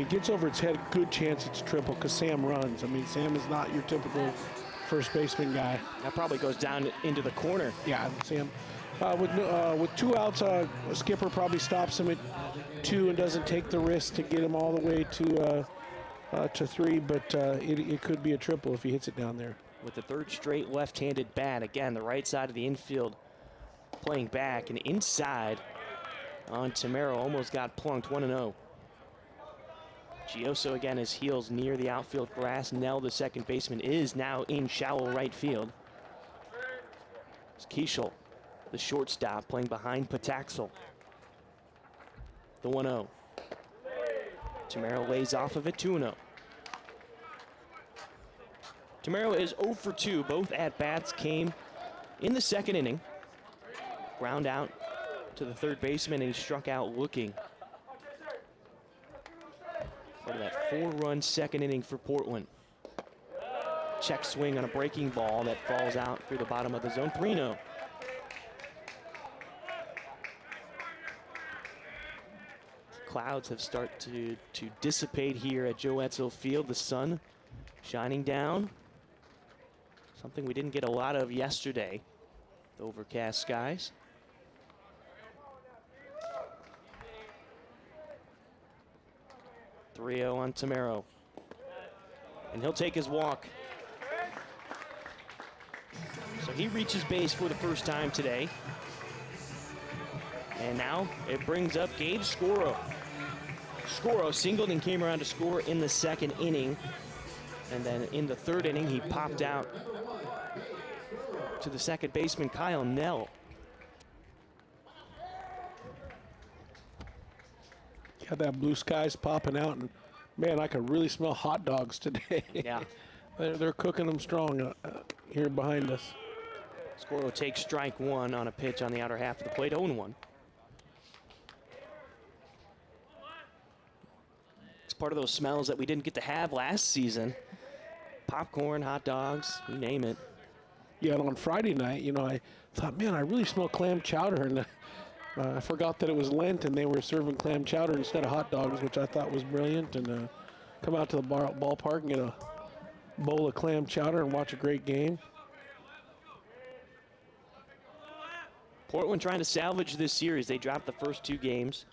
[SPEAKER 4] Gets over its head, good chance it's triple because Sam runs. Sam is not your typical first baseman guy.
[SPEAKER 3] That probably goes down into the corner.
[SPEAKER 4] Yeah, Sam. With 2 outs, a skipper probably stops him at 2 and doesn't take the risk to get him all the way to 3, but it could be a triple if he hits it down there.
[SPEAKER 3] With the third straight left-handed bat, again, the right side of the infield playing back and inside on Tamero. Almost got plunked, 1-0. Gioso again, his heels near the outfield grass. Nell, the second baseman, is now in shallow right field. It's Keishel, the shortstop, playing behind Pataxel. The 1-0. Tamero lays off of it, 2-0. Tamero is 0 for 2. Both at-bats came in the second inning. Ground out to the third baseman, and he struck out looking. Part of that 4-run second inning for Portland. Check swing on a breaking ball that falls out through the bottom of the zone. 3-0. Clouds have started to dissipate here at Joe Etzel Field. The sun shining down. Something we didn't get a lot of yesterday. The overcast skies. .3-0 on Tamero. And he'll take his walk. So he reaches base for the first time today. And now it brings up Gabe Scoro. Scoro singled and came around to score in the second inning. And then in the third inning, he popped out to the second baseman, Kyle Nell.
[SPEAKER 4] Yeah, that blue sky's popping out, and man, I can really smell hot dogs today.
[SPEAKER 3] Yeah.
[SPEAKER 4] They're cooking them strong here behind us.
[SPEAKER 3] Scoro takes strike one on a pitch on the outer half of the plate, 0-1. It's part of those smells that we didn't get to have last season. Popcorn, hot dogs, you name it.
[SPEAKER 4] Yeah, and on Friday night, you know, I thought, man, I really smell clam chowder, and I forgot that it was Lent and they were serving clam chowder instead of hot dogs, which I thought was brilliant. And come out to the ballpark and get a bowl of clam chowder and watch a great game.
[SPEAKER 3] Portland trying to salvage this series. They dropped the first two games.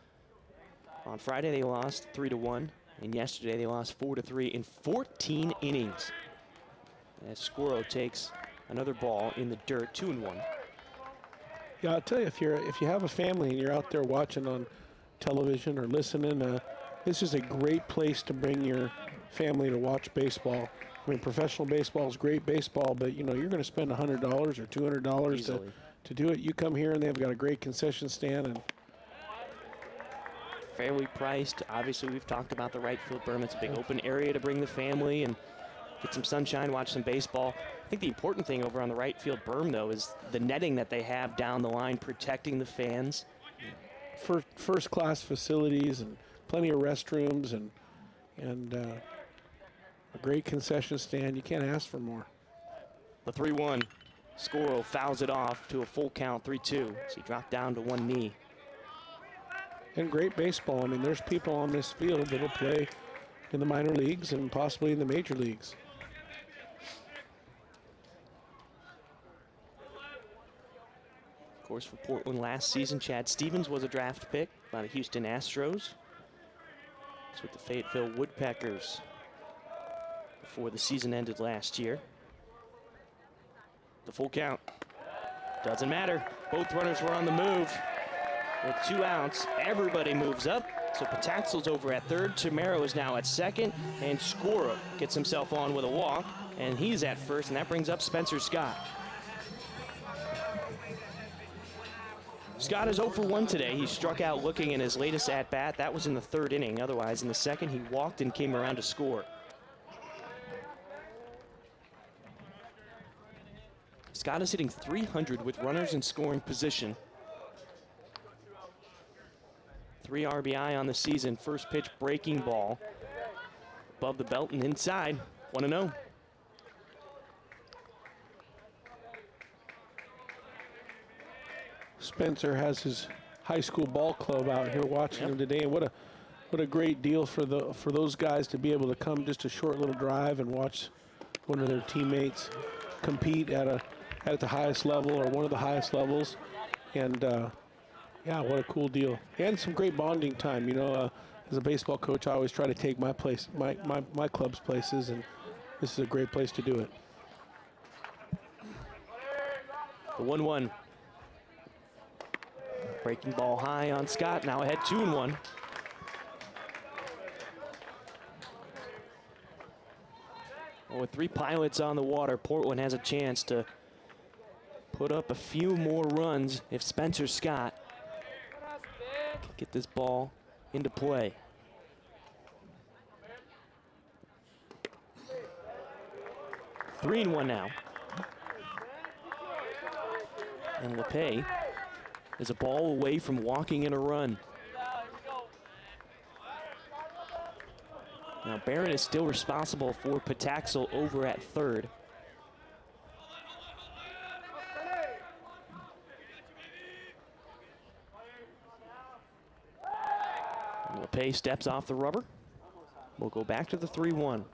[SPEAKER 3] On Friday, they lost 3-1, and yesterday they lost 4-3 in 14 innings. As Scoro takes another ball in the dirt, 2-1.
[SPEAKER 4] Yeah, I'll tell you, if you have a family and you're out there watching on television or listening, this is a great place to bring your family to watch baseball. I mean, professional baseball is great baseball, but you know you're going to spend $100 or $200 to do it. You come here and they've got a great concession stand and
[SPEAKER 3] fairly priced. Obviously, we've talked about the right field berm. It's a big open area to bring the family and get some sunshine, watch some baseball. I think the important thing over on the right field berm, though, is the netting that they have down the line protecting the fans.
[SPEAKER 4] First-class facilities and plenty of restrooms and a great concession stand. You can't ask for more.
[SPEAKER 3] The 3-1. Scoro fouls it off to a full count, 3-2. So he dropped down to one knee.
[SPEAKER 4] And great baseball. I mean, there's people on this field that'll play in the minor leagues and possibly in the major leagues.
[SPEAKER 3] Of course, for Portland last season, Chad Stevens was a draft pick by the Houston Astros. It's with the Fayetteville Woodpeckers before the season ended last year. The full count. Doesn't matter. Both runners were on the move. With 2 outs, everybody moves up. So Pataxel's over at third. Tamero is now at second. And Scoro gets himself on with a walk. And he's at first, and that brings up Spencer Scott. Scott is 0 for 1 today. He struck out looking in his latest at-bat. That was in the third inning. Otherwise, in the second, he walked and came around to score. Scott is hitting .300 with runners in scoring position. 3 RBI on the season. First pitch breaking ball above the belt and inside. 1-0.
[SPEAKER 4] Spencer has his high school ball club out here watching him today, and what a great deal for those guys to be able to come just a short little drive and watch one of their teammates compete at the highest level or one of the highest levels. And yeah, what a cool deal. And some great bonding time. You know, as a baseball coach, I always try to take my club's places, and this is a great place to do it.
[SPEAKER 3] The 1-1. Breaking ball high on Scott, now ahead 2-1. Well, with 3 Pilots on the water, Portland has a chance to put up a few more runs if Spencer Scott can get this ball into play. Three and 1 now. And LePay is a ball away from walking in a run. Now Barron is still responsible for Pataxel over at third. And LePay steps off the rubber. We'll go back to the 3-1.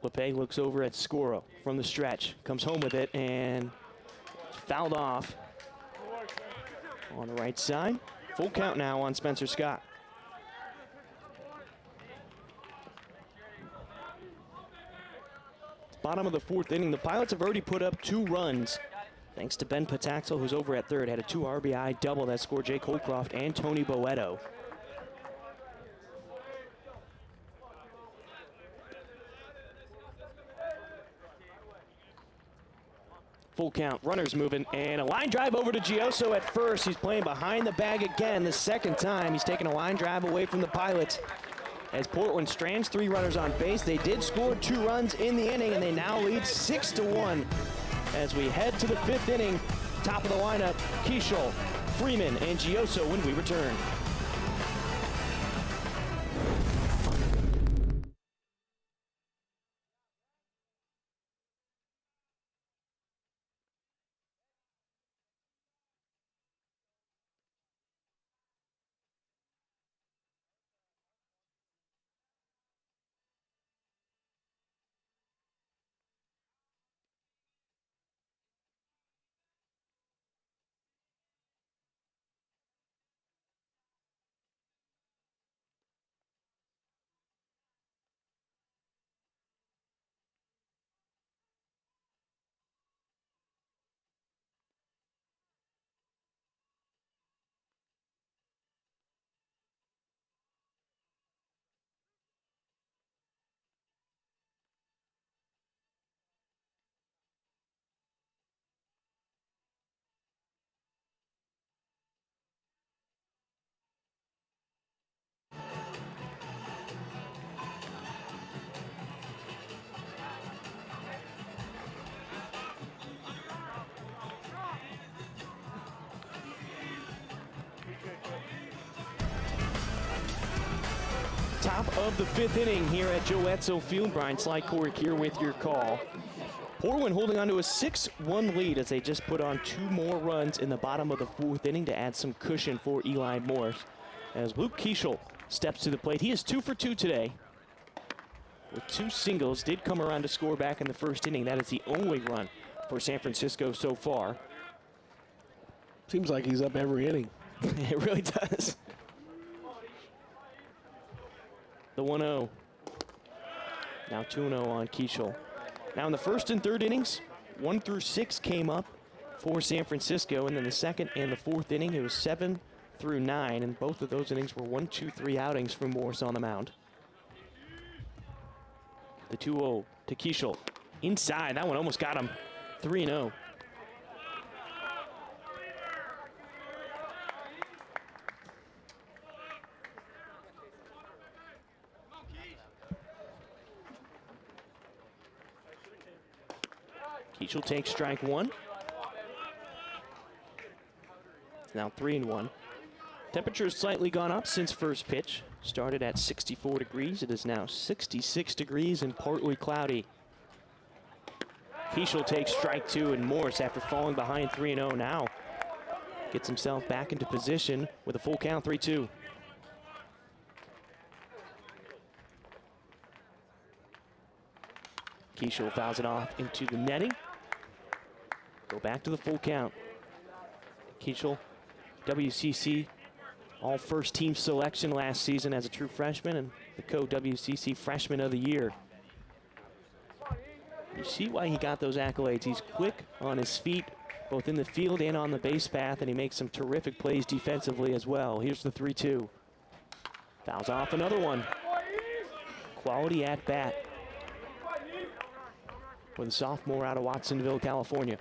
[SPEAKER 3] LePay looks over at Scoro from the stretch, comes home with it, and fouled off on the right side. Full count now on Spencer Scott. Bottom of the 4th inning, the Pilots have already put up 2 runs. Thanks to Ben Pataxel, who's over at third, had a 2 RBI double that scored Jake Holcroft and Tony Boeto. Full count, runners moving, and a line drive over to Gioso at first. He's playing behind the bag again the second time. He's taking a line drive away from the Pilots. As Portland strands 3 runners on base, they did score 2 runs in the inning, and they now lead 6-1. As we head to the 5th inning, top of the lineup, Keishel, Freeman, and Gioso when we return. Top of the 5th inning here at Joe Edsel Field. Brian Slykorik here with your call. Portland holding on to a 6-1 lead as they just put on 2 more runs in the bottom of the 4th inning to add some cushion for Eli Morris. As Luke Keishel steps to the plate. He is 2 for 2 today with 2 singles. Did come around to score back in the 1st inning. That is the only run for San Francisco so far.
[SPEAKER 4] Seems like he's up every inning.
[SPEAKER 3] It really does. The 1-0. Now 2-0 on Keishel. Now in the 1st and 3rd innings, 1 through 6 came up for San Francisco, and then the 2nd and the 4th inning, it was 7 through 9, and both of those innings were 1, 2, 3 outings from Morris on the mound. The 2-0 to Keishel. Inside, that one almost got him. 3-0. Keishel takes strike 1. It's now 3-1. Temperature has slightly gone up since first pitch. Started at 64 degrees. It is now 66 degrees and partly cloudy. Keishel takes strike 2, and Morris, after falling behind 3-0, now gets himself back into position with a full count, 3-2. Keishel fouls it off into the netting. Go back to the full count. Keishel, WCC all first team selection last season as a true freshman and the co-WCC Freshman of the Year. You see why he got those accolades. He's quick on his feet, both in the field and on the base path, and he makes some terrific plays defensively as well. Here's the 3-2. Fouls off another one. Quality at bat for the sophomore out of Watsonville, California.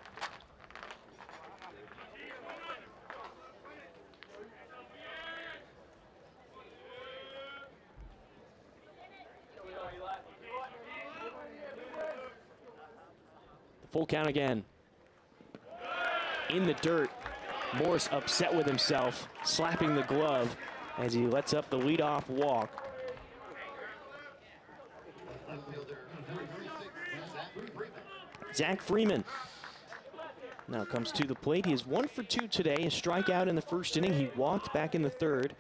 [SPEAKER 3] Full count again. In the dirt. Morse upset with himself, slapping the glove as he lets up the leadoff walk. Zach Freeman now comes to the plate. He is 1 for 2 today. A strikeout in the first inning. He walked back in the third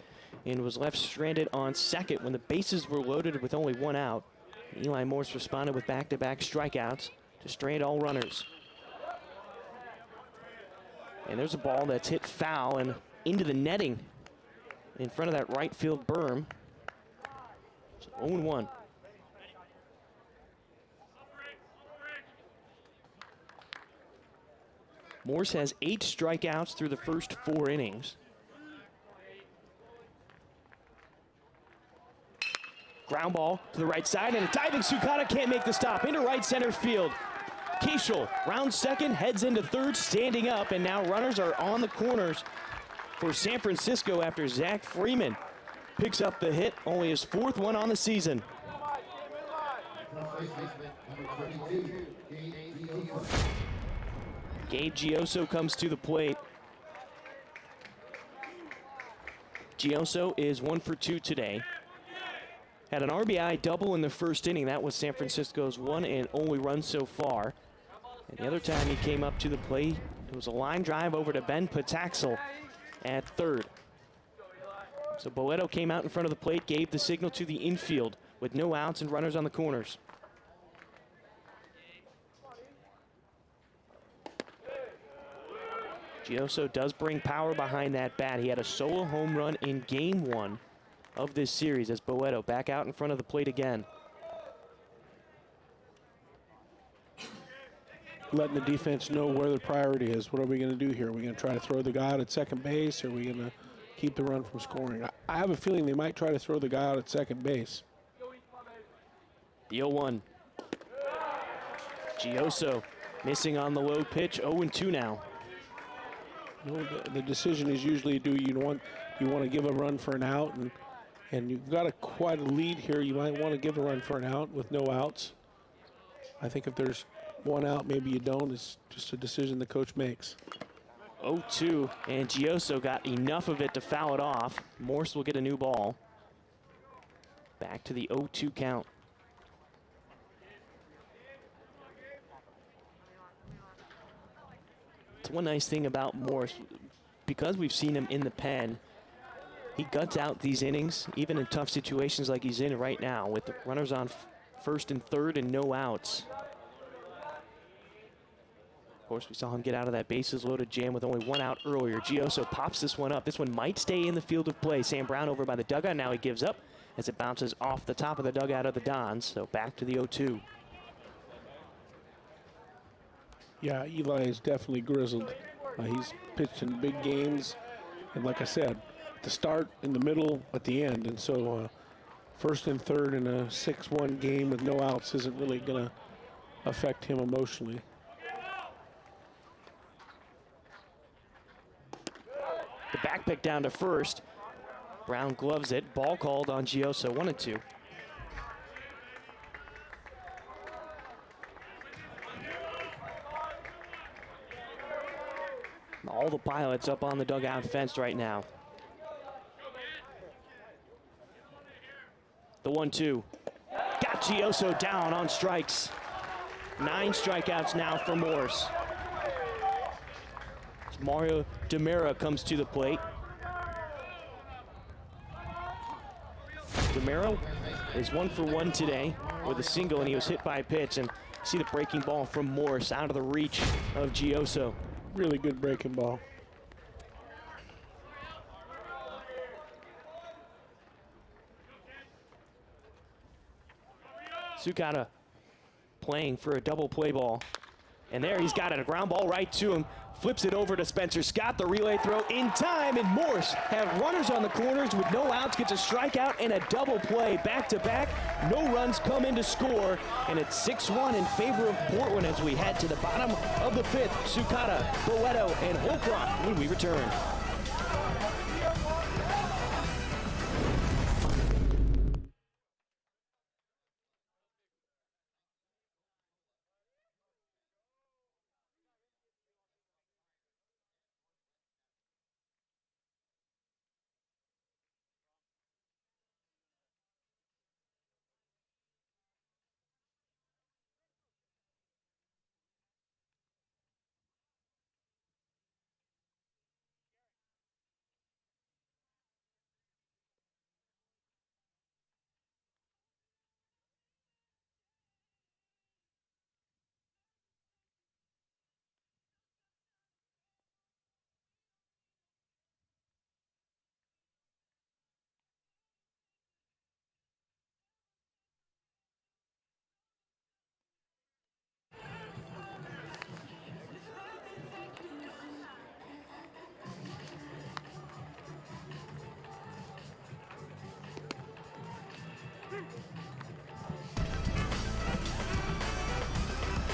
[SPEAKER 3] and was left stranded on second when the bases were loaded with only 1 out. Eli Morse responded with back-to-back strikeouts to strand all runners. And there's a ball that's hit foul and into the netting in front of that right field berm. So 0-1. Morse has 8 strikeouts through the first 4 innings. Ground ball to the right side, and a diving Sukata can't make the stop. Into right center field. Keishel rounds second, heads into third, standing up, and now runners are on the corners for San Francisco after Zach Freeman picks up the hit, only his 4th one on the season. Gabe Gioso comes to the plate. Gioso is 1 for 2 today. Had an RBI double in the first inning. That was San Francisco's one and only run so far. And the other time he came up to the plate, it was a line drive over to Ben Pataxel at third. So Boeto came out in front of the plate, gave the signal to the infield with no outs and runners on the corners. Gioso does bring power behind that bat. He had a solo home run in game 1 of this series as Boeto back out in front of the plate again.
[SPEAKER 4] Letting the defense know where the priority is. What are we going to do here? Are we going to try to throw the guy out at second base, or are we going to keep the run from scoring? I have a feeling they might try to throw the guy out at second base.
[SPEAKER 3] The 0-1. Gioso missing on the low pitch. 0-2 now.
[SPEAKER 4] You know, the decision is usually, do you want to give a run for an out, and you've got quite a lead here. You might want to give a run for an out with no outs. I think if there's 1 out, maybe you don't. It's just a decision the coach makes.
[SPEAKER 3] 0-2, and Gioso got enough of it to foul it off. Morse will get a new ball. Back to the 0-2 count. It's one nice thing about Morse, because we've seen him in the pen, he guts out these innings, even in tough situations like he's in right now, with the runners on first and third and no outs. Of course, we saw him get out of that bases loaded jam with only 1 out earlier. Gioso pops this one up. This one might stay in the field of play. Sam Brown over by the dugout. Now he gives up as it bounces off the top of the dugout of the Dons. So back to the 0-2.
[SPEAKER 4] Yeah, Eli is definitely grizzled. He's pitched in big games, and like I said, at the start, in the middle, at the end. And so first and third in a 6-1 game with no outs isn't really going to affect him emotionally.
[SPEAKER 3] The back pick down to first. Brown gloves it. Ball called on Gioso. 1-2. All the pilots up on the dugout fence right now. The 1-2. Got Gioso down on strikes. 9 strikeouts now for Morse. Mario DeMera comes to the plate. DeMera is 1 for 1 today with a single, and he was hit by a pitch. And see the breaking ball from Morse out of the reach of Gioso.
[SPEAKER 4] Really good breaking ball.
[SPEAKER 3] Sukata playing for a double play ball. And there he's got it, a ground ball right to him. Flips it over to Spencer Scott, the relay throw in time, and Morse have runners on the corners with no outs, gets a strikeout and a double play back-to-back. No runs come in to score, and it's 6-1 in favor of Portland as we head to the bottom of the 5th. Sukata, Boeto, and Holcroft when we return.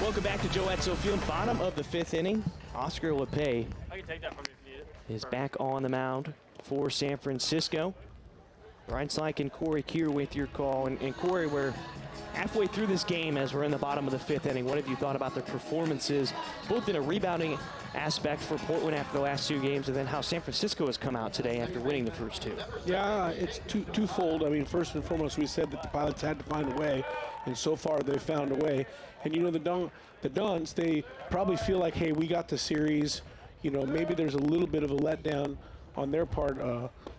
[SPEAKER 3] Welcome back to Joe Edsel Field, bottom of the 5th inning. Oscar Lepay
[SPEAKER 1] I can take that from you if you need it.
[SPEAKER 3] is back on the mound for San Francisco. Brian Slike and Corey Keir with your call. And Corey, we're halfway through this game as we're in the bottom of the 5th inning. What have you thought about the performances, both in a rebounding aspect for Portland after the last 2 games, and then how San Francisco has come out today after winning the first 2?
[SPEAKER 4] Yeah, it's twofold. I mean, first and foremost, we said that the Pilots had to find a way, and so far they've found a way. And you know, the Dons, they probably feel like, hey, we got the series. You know, maybe there's a little bit of a letdown on their part,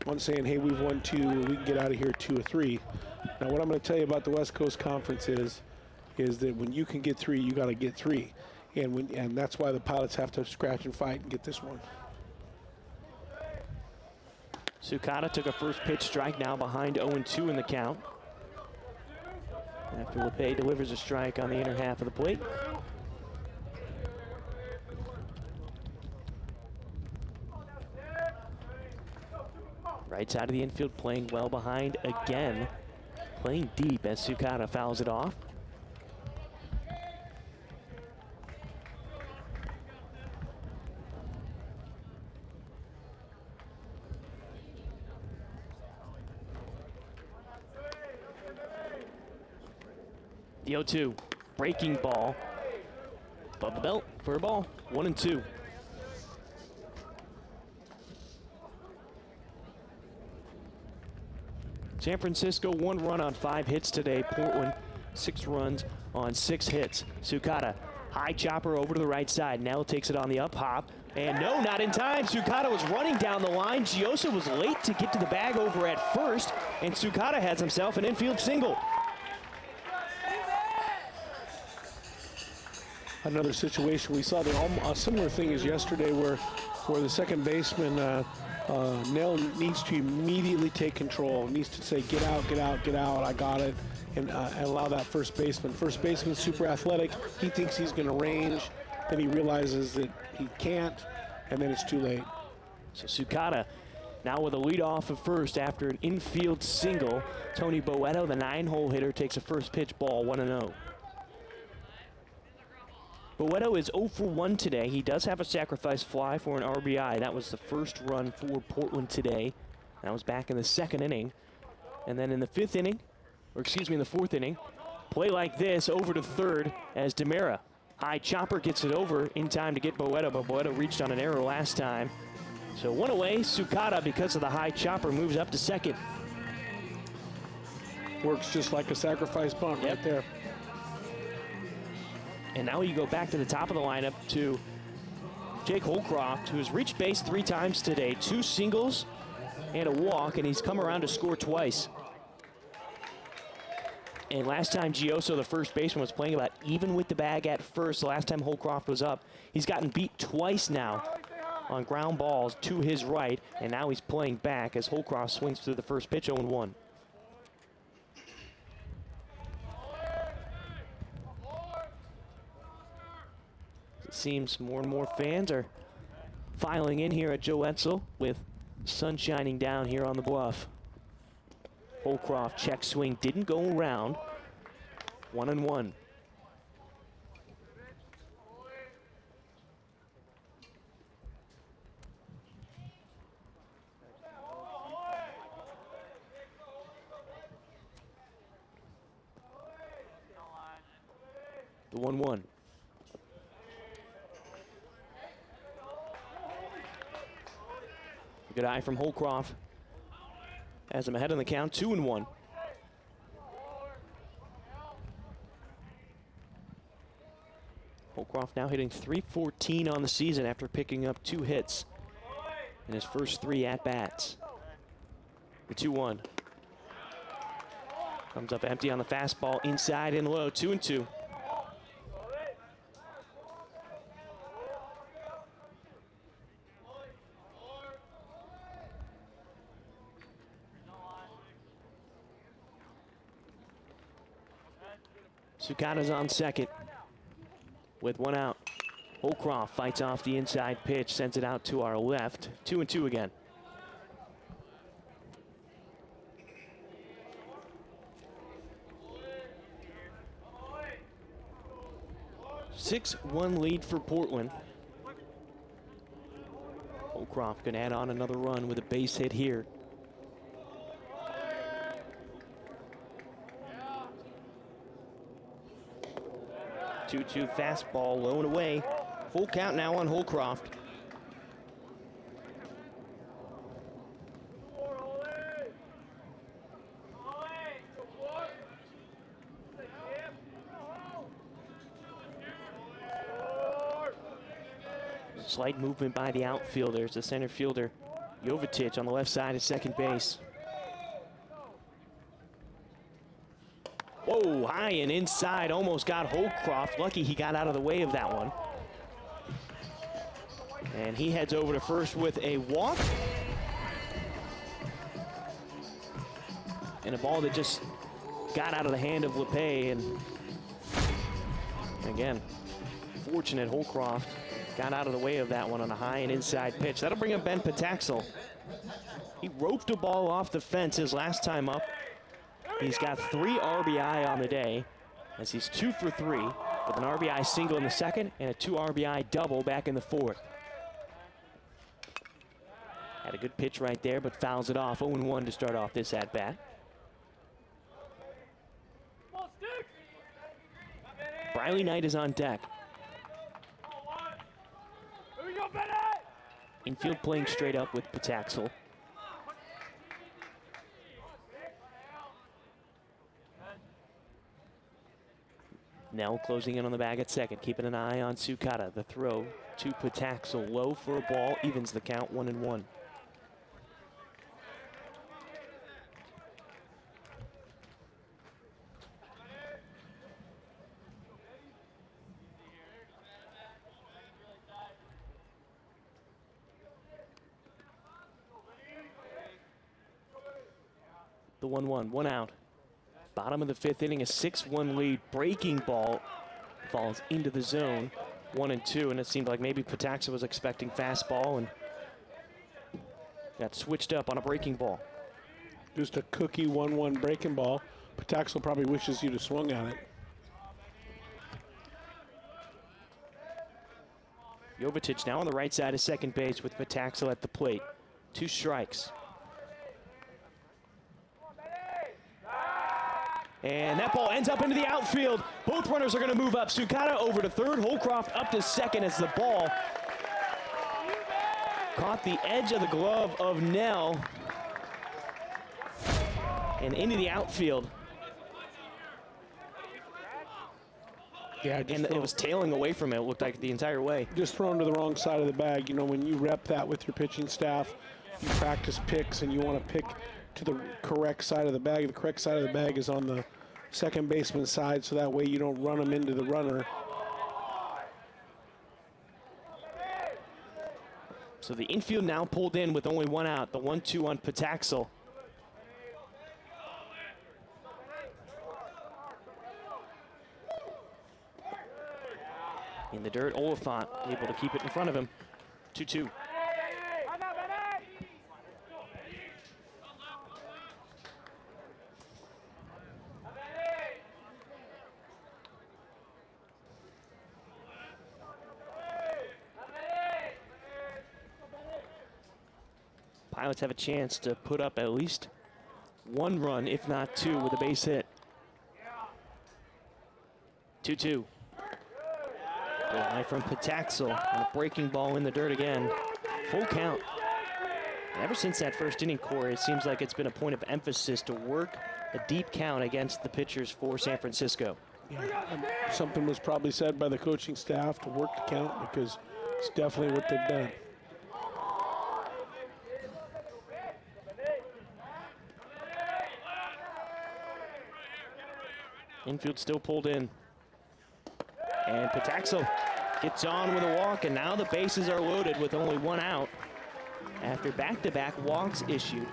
[SPEAKER 4] one saying, hey, we've won 2, we can get out of here 2 or 3. Now, what I'm going to tell you about the West Coast Conference is that when you can get 3, you got to get 3. And that's why the Pilots have to scratch and fight and get this one.
[SPEAKER 3] Sukata took a first pitch strike, now behind 0-2 in the count. After Lepay delivers a strike on the inner half of the plate. Right side of the infield, playing well behind again. Playing deep as Sukata fouls it off. The 0-2, breaking ball. Above the belt for a ball, 1-2. San Francisco 1 run on 5 hits today. Portland 6 runs on 6 hits. Sukata, high chopper over to the right side. Nell takes it on the up hop. And no, not in time. Sukata was running down the line. Giosa was late to get to the bag over at first. And Sukata has himself an infield single.
[SPEAKER 4] Another situation, we saw a similar thing as yesterday where the second baseman, Nell, needs to immediately take control, needs to say, get out, get out, get out, I got it, and allow that first baseman. First baseman's super athletic. He thinks he's going to range, then he realizes that he can't, and then it's too late.
[SPEAKER 3] So Sukata now with a lead off of first after an infield single. Tony Boeto, the 9-hole hitter, takes a first pitch ball, 1-0. Boeto is 0 for 1 today. He does have a sacrifice fly for an RBI. That was the first run for Portland today. That was back in the 2nd inning. And then in the 5th inning, or excuse me, in the 4th inning, play like this over to 3rd as Demera. High chopper gets it over in time to get Boeto, but Boeto reached on an error last time. So 1 away. Sukata, because of the high chopper, moves up to 2nd.
[SPEAKER 4] Works just like a sacrifice bunt right there.
[SPEAKER 3] And now you go back to the top of the lineup to Jake Holcroft, who's reached base 3 times today. 2 singles and a walk, and he's come around to score twice. And last time Giosa, the first baseman, was playing about even with the bag at first. The last time Holcroft was up, he's gotten beat twice now on ground balls to his right, and now he's playing back as Holcroft swings through the first pitch, 0-1. seems more and more fans are filing in here at Joe Etzel with sun shining down here on the bluff. Holcroft check swing didn't go around. 1-1. The 1-1. Good eye from Holcroft. Has him ahead on the count, 2-1. Holcroft now hitting .314 on the season after picking up 2 hits in his first 3 at-bats. The 2-1. Comes up empty on the fastball, inside and low, 2-2. Sukata's on second with 1 out. Holcroft fights off the inside pitch, sends it out to our left. 2-2 again. (6-1) lead for Portland. Holcroft can add on another run with a base hit here. 2-2 fastball, low and away. Full count now on Holcroft. Slight movement by the outfielders. The center fielder, Jovetic, on the left side at second base. Whoa, high and inside, almost got Holcroft. Lucky he got out of the way of that one. And he heads over to first with a walk. And a ball that just got out of the hand of LePay. And again, fortunate Holcroft got out of the way of that one on a high and inside pitch. That'll bring up Ben Pataxel. He roped a ball off the fence his last time up. He's got 3 RBI on the day, as he's 2 for 3 with an RBI single in the second and a 2 RBI double back in the fourth. Had a good pitch right there, but fouls it off. 0-1 to start off this at-bat. Briley Knight is on deck. Infield playing straight up with Pataxel. Nell closing in on the bag at second, keeping an eye on Sukata. The throw to Pataxel, low for a ball, evens the count, 1-1. The 1-1, 1 out. Bottom of the 5th inning, a 6-1 lead. Breaking ball falls into the zone, 1-2, and it seemed like maybe Pataxel was expecting fastball and got switched up on a breaking ball.
[SPEAKER 4] Just a cookie 1-1 breaking ball. Pataxel probably wishes you'd have swung at it.
[SPEAKER 3] Jovetic now on the right side of second base with Pataxel at the plate. 2 strikes. And that ball ends up into the outfield. Both runners are going to move up. Sukata over to third. Holcroft up to second as the ball caught the edge of the glove of Nell and into the outfield.
[SPEAKER 4] Yeah,
[SPEAKER 3] and it was tailing away from it, looked like the entire way.
[SPEAKER 4] Just thrown to the wrong side of the bag. You know, when you rep that with your pitching staff, you practice picks and you want to pick to the correct side of the bag. The correct side of the bag is on the second baseman's side, so that way you don't run them into the runner.
[SPEAKER 3] So the infield now pulled in with only 1 out. The 1-2 on Pataxel. In the dirt, Oliphant able to keep it in front of him. 2-2. Pilots have a chance to put up at least one run, if not two, with a base hit. 2-2. High from Pataxel, and a breaking ball in the dirt again. Full count. And ever since that first inning, Corey, it seems like it's been a point of emphasis to work a deep count against the pitchers for San Francisco.
[SPEAKER 4] Yeah, something was probably said by the coaching staff to work the count, because it's definitely what they've done.
[SPEAKER 3] Infield still pulled in. And Pataxel gets on with a walk, and now the bases are loaded with only one out after back-to-back walks issued.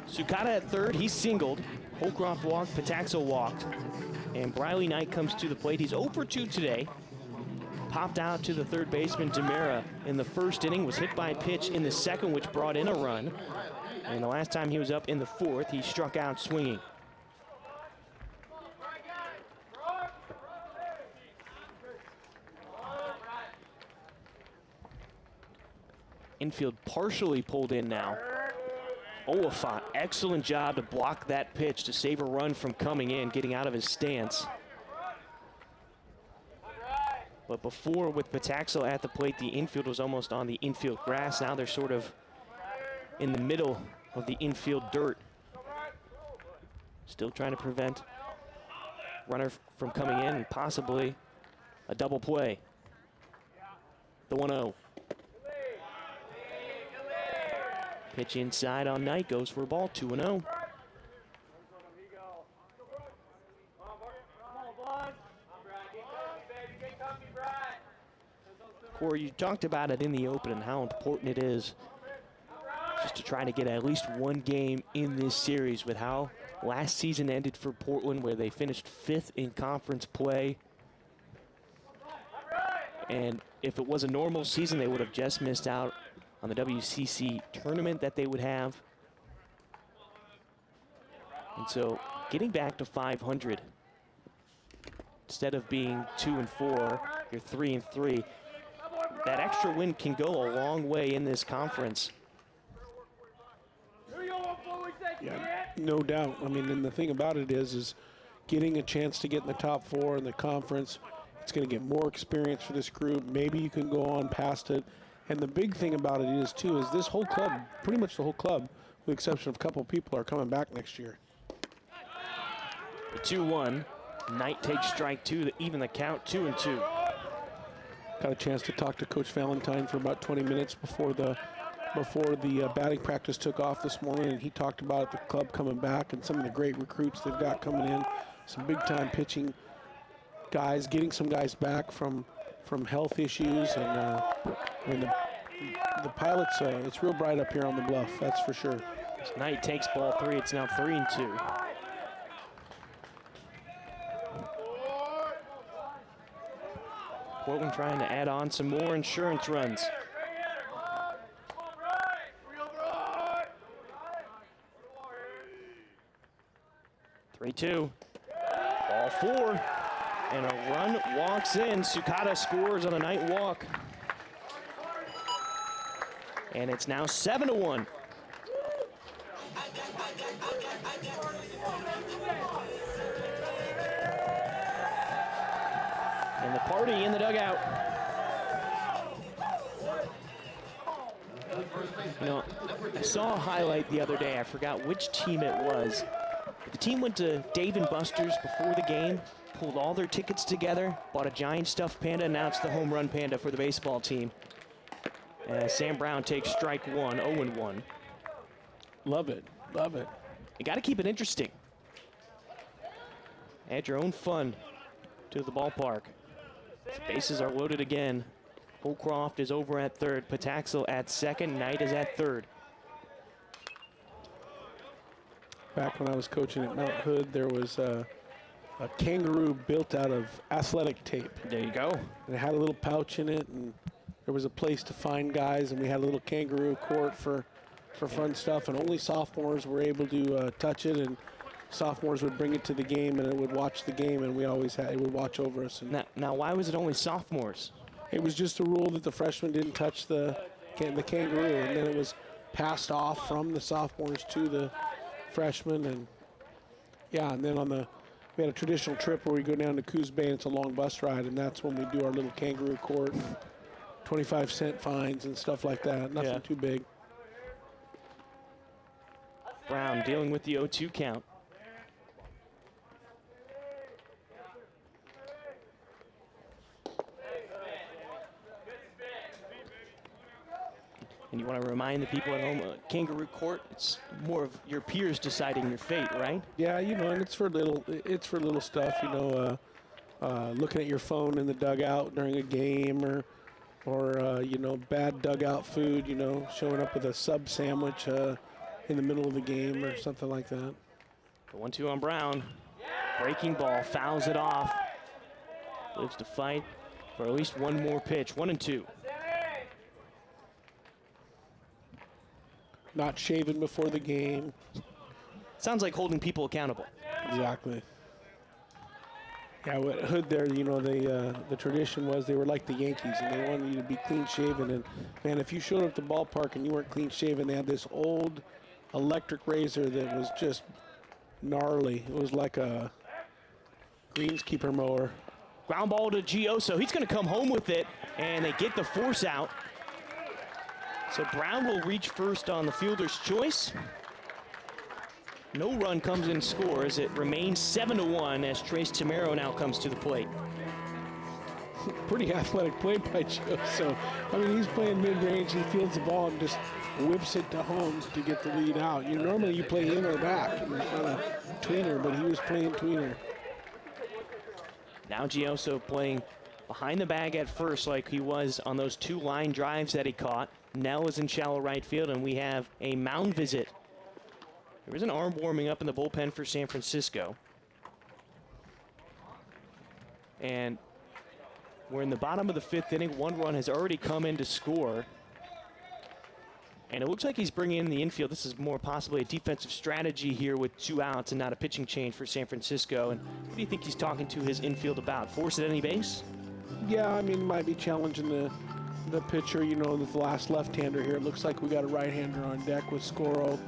[SPEAKER 3] Sukata at third, he's singled. Holcroft walked, Pataxel walked. And Briley Knight comes to the plate. He's 0 for 2 today. Popped out to the third baseman, Demira, in the first inning, was hit by a pitch in the second, which brought in a run. And the last time he was up in the fourth, he struck out swinging. Infield partially pulled in now. Oliphant, excellent job to block that pitch to save a run from coming in, getting out of his stance. But before, with Pataxel at the plate, the infield was almost on the infield grass. Now they're sort of in the middle of the infield dirt. Still trying to prevent runner from coming in and possibly a double play. The 1-0. Pitch inside on Knight, goes for a ball, 2-0. Corey, you talked about it in the open and how important it is just to try to get at least one game in this series, with how last season ended for Portland, where they finished 5th in conference play. And if it was a normal season, they would have just missed out on the WCC tournament that they would have. And so getting back to 500, instead of being 2-4, you're 3-3. That extra win can go a long way in this conference.
[SPEAKER 4] Yeah, no doubt. I mean, and the thing about it is getting a chance to get in the top 4 in the conference. It's going to get more experience for this group. Maybe you can go on past it. And the big thing about it is, too, is this whole club, pretty much the whole club, with the exception of a couple of people, are coming back next year.
[SPEAKER 3] The 2-1. Knight takes strike 2 to even the count, 2-2.
[SPEAKER 4] Got a chance to talk to Coach Valentine for about 20 minutes before the batting practice took off this morning, and he talked about the club coming back and some of the great recruits they've got coming in, some big-time pitching guys, getting some guys back from health issues, and I mean the Pilots. It's real bright up here on the bluff, that's for sure.
[SPEAKER 3] As Knight takes ball 3, it's now 3-2. Portland trying to add on some more insurance runs. Three-two. Ball 4. And a run walks in. Sukata scores on a Knight walk. And it's now 7-1. And the party in the dugout. You know, I saw a highlight the other day. I forgot which team it was. The team went to Dave & Buster's before the game, pulled all their tickets together, bought a giant stuffed panda, announced the home run panda for the baseball team. Sam Brown takes strike 1, 0-1.
[SPEAKER 4] Love it, love it.
[SPEAKER 3] You got to keep it interesting. Add your own fun to the ballpark. Bases are loaded again. Holcroft is over at third. Pataxel at second. Knight is at third.
[SPEAKER 4] Back when I was coaching at Mount Hood, there was a kangaroo built out of athletic tape.
[SPEAKER 3] There you go.
[SPEAKER 4] And it had a little pouch in it, and there was a place to find guys, and we had a little kangaroo court for fun stuff, and only sophomores were able to touch it, and sophomores would bring it to the game, and it would watch the game, and it would watch over us. And
[SPEAKER 3] Now, why was it only sophomores?
[SPEAKER 4] it was just a rule that the freshmen didn't touch the kangaroo, and then it was passed off from the sophomores to the freshmen, and yeah, and then we had a traditional trip where we go down to Coos Bay, and it's a long bus ride, and that's when we do our little kangaroo court, 25-cent fines and stuff like that. Nothing too big.
[SPEAKER 3] Brown dealing with the 0-2 count. And you want to remind the people at home, kangaroo court, it's more of your peers deciding your fate, right?
[SPEAKER 4] Yeah, you know, and it's for little stuff, you know, looking at your phone in the dugout during a game, or you know, bad dugout food, you know, showing up with a sub sandwich in the middle of the game or something like that.
[SPEAKER 3] The 1-2 on Brown. Breaking ball, fouls it off. Lives to fight for at least one more pitch. 1-2.
[SPEAKER 4] Not shaving before the game.
[SPEAKER 3] Sounds like holding people accountable.
[SPEAKER 4] Exactly. Yeah, what Hood there, you know, the tradition was they were like the Yankees, and they wanted you to be clean shaven. And man, if you showed up at the ballpark and you weren't clean shaven, they had this old electric razor that was just gnarly. It was like a greenskeeper mower.
[SPEAKER 3] Ground ball to Gioso. He's going to come home with it, and they get the force out. So Brown will reach first on the fielder's choice. No run comes in scores. It remains 7-1 as Trace Tamero now comes to the plate.
[SPEAKER 4] Pretty athletic play by Gioso. I mean, he's playing mid-range. He fields the ball and just whips it to Holmes to get the lead out. Normally you play in or back. You're kind of tweener, but he was playing tweener.
[SPEAKER 3] Now Gioso playing behind the bag at first like he was on those two line drives that he caught. Nell is in shallow right field, and we have a mound visit. There is an arm warming up in the bullpen for San Francisco. And we're in the bottom of the fifth inning. One run has already come in to score. And it looks like he's bringing in the infield. This is more possibly a defensive strategy here with 2 outs and not a pitching change for San Francisco. And what do you think he's talking to his infield about? Force at any base?
[SPEAKER 4] Yeah, I mean, might be challenging the pitcher, you know, the last left-hander here. It looks like we got a right-hander on deck with Scoro.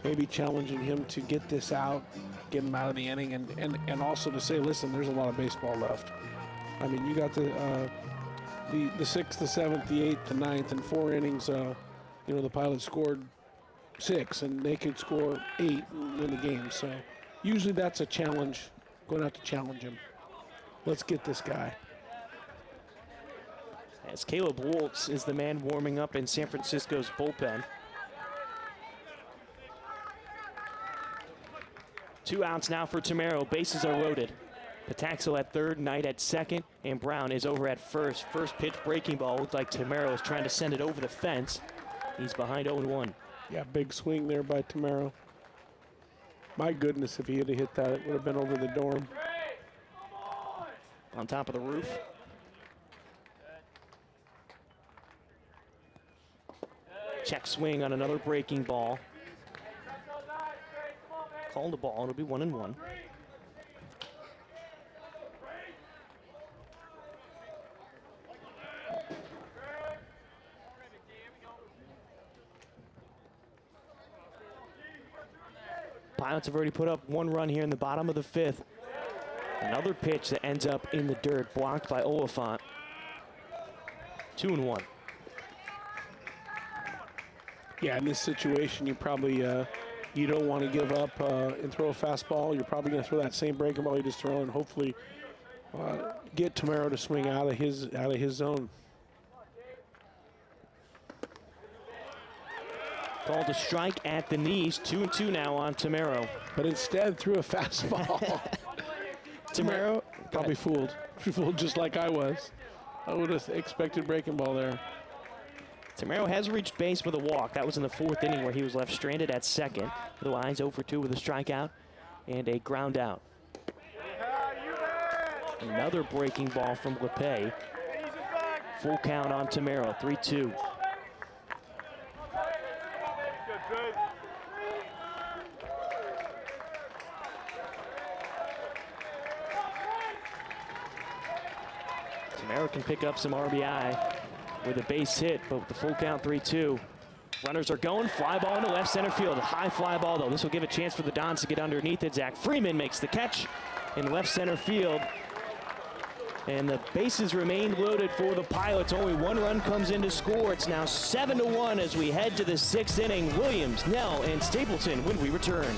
[SPEAKER 4] Maybe challenging him to get this out, get him out of the inning, and also to say, listen, there's a lot of baseball left. I mean, you got the 6th, the 7th, the 8th, the 9th, and 4 innings. You know, the Pilots scored 6, and they could score 8 and win the game. So usually that's a challenge, going out to challenge him. Let's get this guy.
[SPEAKER 3] As Caleb Woltz is the man warming up in San Francisco's bullpen. 2 outs now for Tamero. Bases are loaded. Pataxil at third, Knight at second, and Brown is over at first. First pitch breaking ball. Looked like Tamero is trying to send it over the fence. He's behind 0-1.
[SPEAKER 4] Yeah, big swing there by Tamero. My goodness, if he had hit that, it would have been over the dorm.
[SPEAKER 3] On top of the roof. Check swing on another breaking ball. Called the ball. It'll be 1-1. Pilots have already put up 1 run here in the bottom of the 5th. Another pitch that ends up in the dirt, blocked by Oliphant. 2-1.
[SPEAKER 4] Yeah, in this situation, you probably you don't want to give up and throw a fastball. You're probably going to throw that same breaking ball you just throw and hopefully get Tamero to swing out of his zone.
[SPEAKER 3] Called a strike at the knees. 2-2 now on Tamero.
[SPEAKER 4] But instead threw a fastball.
[SPEAKER 3] Tamero
[SPEAKER 4] probably fooled just like I was. I would have expected breaking ball there.
[SPEAKER 3] Tamero has reached base with a walk. That was in the 4th inning where he was left stranded at second. Otherwise, 0-2 with a strikeout and a ground out. Another breaking ball from LePay. Full count on Tamero, 3-2. Tamero can pick up some RBI with a base hit, but with the full count, 3-2. Runners are going, fly ball into left center field. A high fly ball, though. This will give a chance for the Dons to get underneath it. Zach Freeman makes the catch in left center field. And the bases remain loaded for the Pilots. Only one run comes in to score. It's now 7-1 as we head to the 6th inning. Williams, Nell, and Stapleton when we return.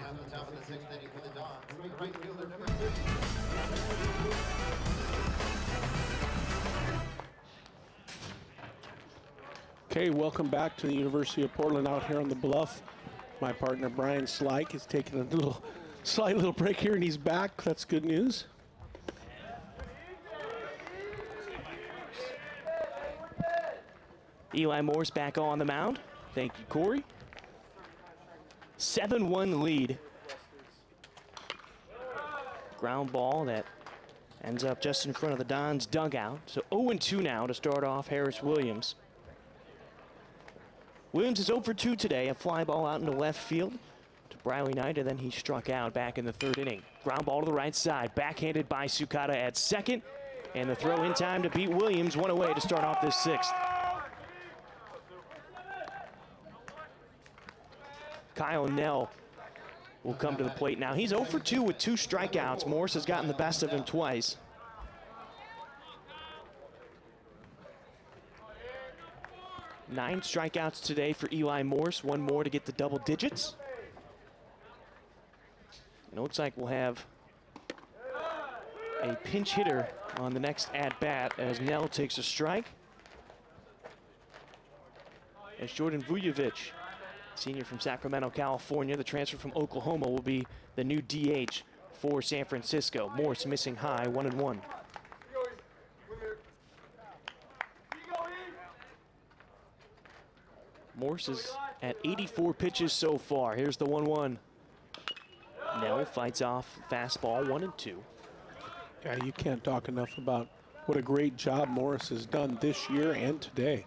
[SPEAKER 2] On the top of the 6th inning for the Dons. Right fielder number 30.
[SPEAKER 4] Okay, welcome back to the University of Portland out here on the Bluff. My partner Brian Slike is taking a slight little break here, and he's back. That's good news.
[SPEAKER 3] Eli Morse back on the mound. Thank you, Corey. 7-1 lead. Ground ball that ends up just in front of the Dons dugout. So 0-2 now to start off Harris Williams. Williams is 0 for 2 today. A fly ball out into left field to Briley Knight, and then he struck out back in the 3rd inning. Ground ball to the right side, backhanded by Sukata at second. And the throw in time to beat Williams, one away to start off this 6th. Kyle Nell will come to the plate now. He's 0 for 2 with 2 strikeouts. Morse has gotten the best of him twice. Nine strikeouts today for Eli Morse, one more to get the double digits. And it looks like we'll have a pinch hitter on the next at-bat as Nell takes a strike. As Jordan Vujovic, senior from Sacramento, California, the transfer from Oklahoma, will be the new DH for San Francisco. Morse missing high, 1-1. Morse is at 84 pitches so far. Here's the 1-1. Nell fights off fastball, 1-2.
[SPEAKER 4] Yeah, you can't talk enough about what a great job Morse has done this year and today.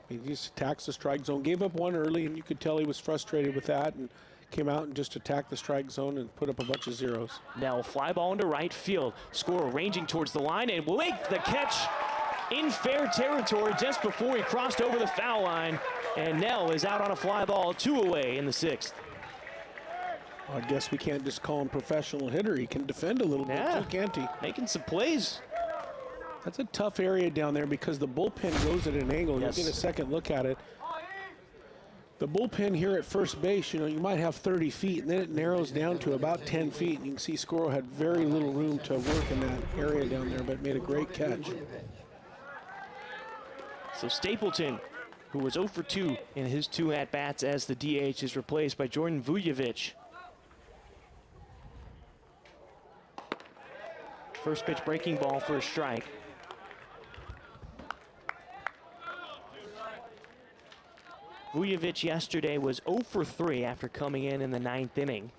[SPEAKER 4] He just attacks the strike zone, gave up one early, and you could tell he was frustrated with that, and came out and just attacked the strike zone and put up a bunch of zeros.
[SPEAKER 3] Nell fly ball into right field. Scorer ranging towards the line and will make the catch in fair territory just before he crossed over the foul line. And Nell is out on a fly ball, 2 away in the 6th.
[SPEAKER 4] Well, I guess we can't just call him professional hitter. He can defend a little bit too, can't he?
[SPEAKER 3] Making some plays.
[SPEAKER 4] That's a tough area down there because the bullpen goes at an angle.
[SPEAKER 3] Yes.
[SPEAKER 4] You'll get a second look at it. The bullpen here at first base, you know, you might have 30 feet, and then it narrows down to about 10 feet. And you can see Scoro had very little room to work in that area down there, but made a great catch.
[SPEAKER 3] So Stapleton, who was 0 for 2 in his 2 at-bats as the DH, is replaced by Jordan Vujovic. First pitch breaking ball for a strike. Vujovic yesterday was 0 for 3 after coming in the 9th inning.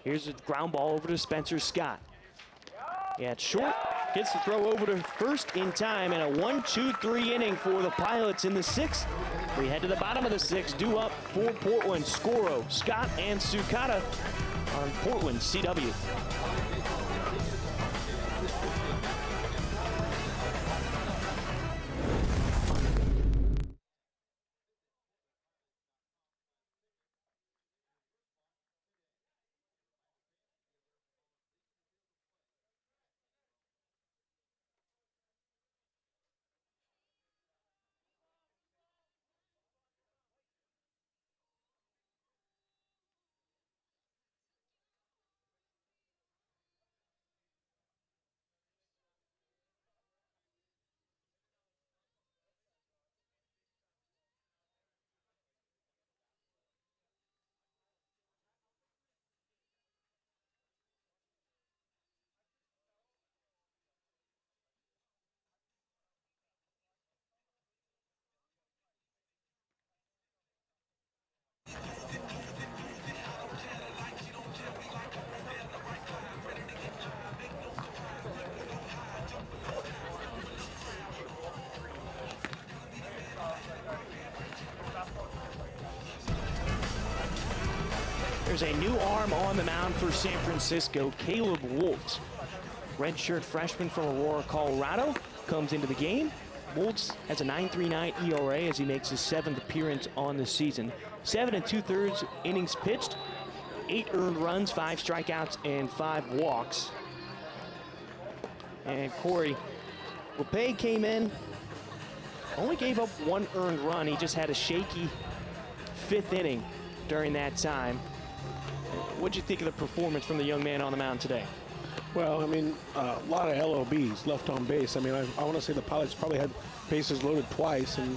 [SPEAKER 3] Here's a ground ball over to Spencer Scott. Yeah, it's short, gets the throw over to first in time, and a 1-2-3 inning for the Pilots in the sixth. We head to the bottom of the sixth, due up for Portland. Scoro, Scott, and Sukata on Portland CW. There's a new arm on the mound for San Francisco, Caleb Woltz. Redshirt freshman from Aurora, Colorado, comes into the game. Woltz has a 9.39 ERA as he makes his 7th appearance on the season. 7 2/3 innings pitched, 8 earned runs, 5 strikeouts, and 5 walks. And Corey LePay came in, only gave up 1 earned run. He just had a shaky 5th inning during that time. What'd you think of the performance from the young man on the mound today?
[SPEAKER 4] Well, I mean, a lot of LOBs, left on base. I mean, I want to say the Pilots probably had bases loaded twice, and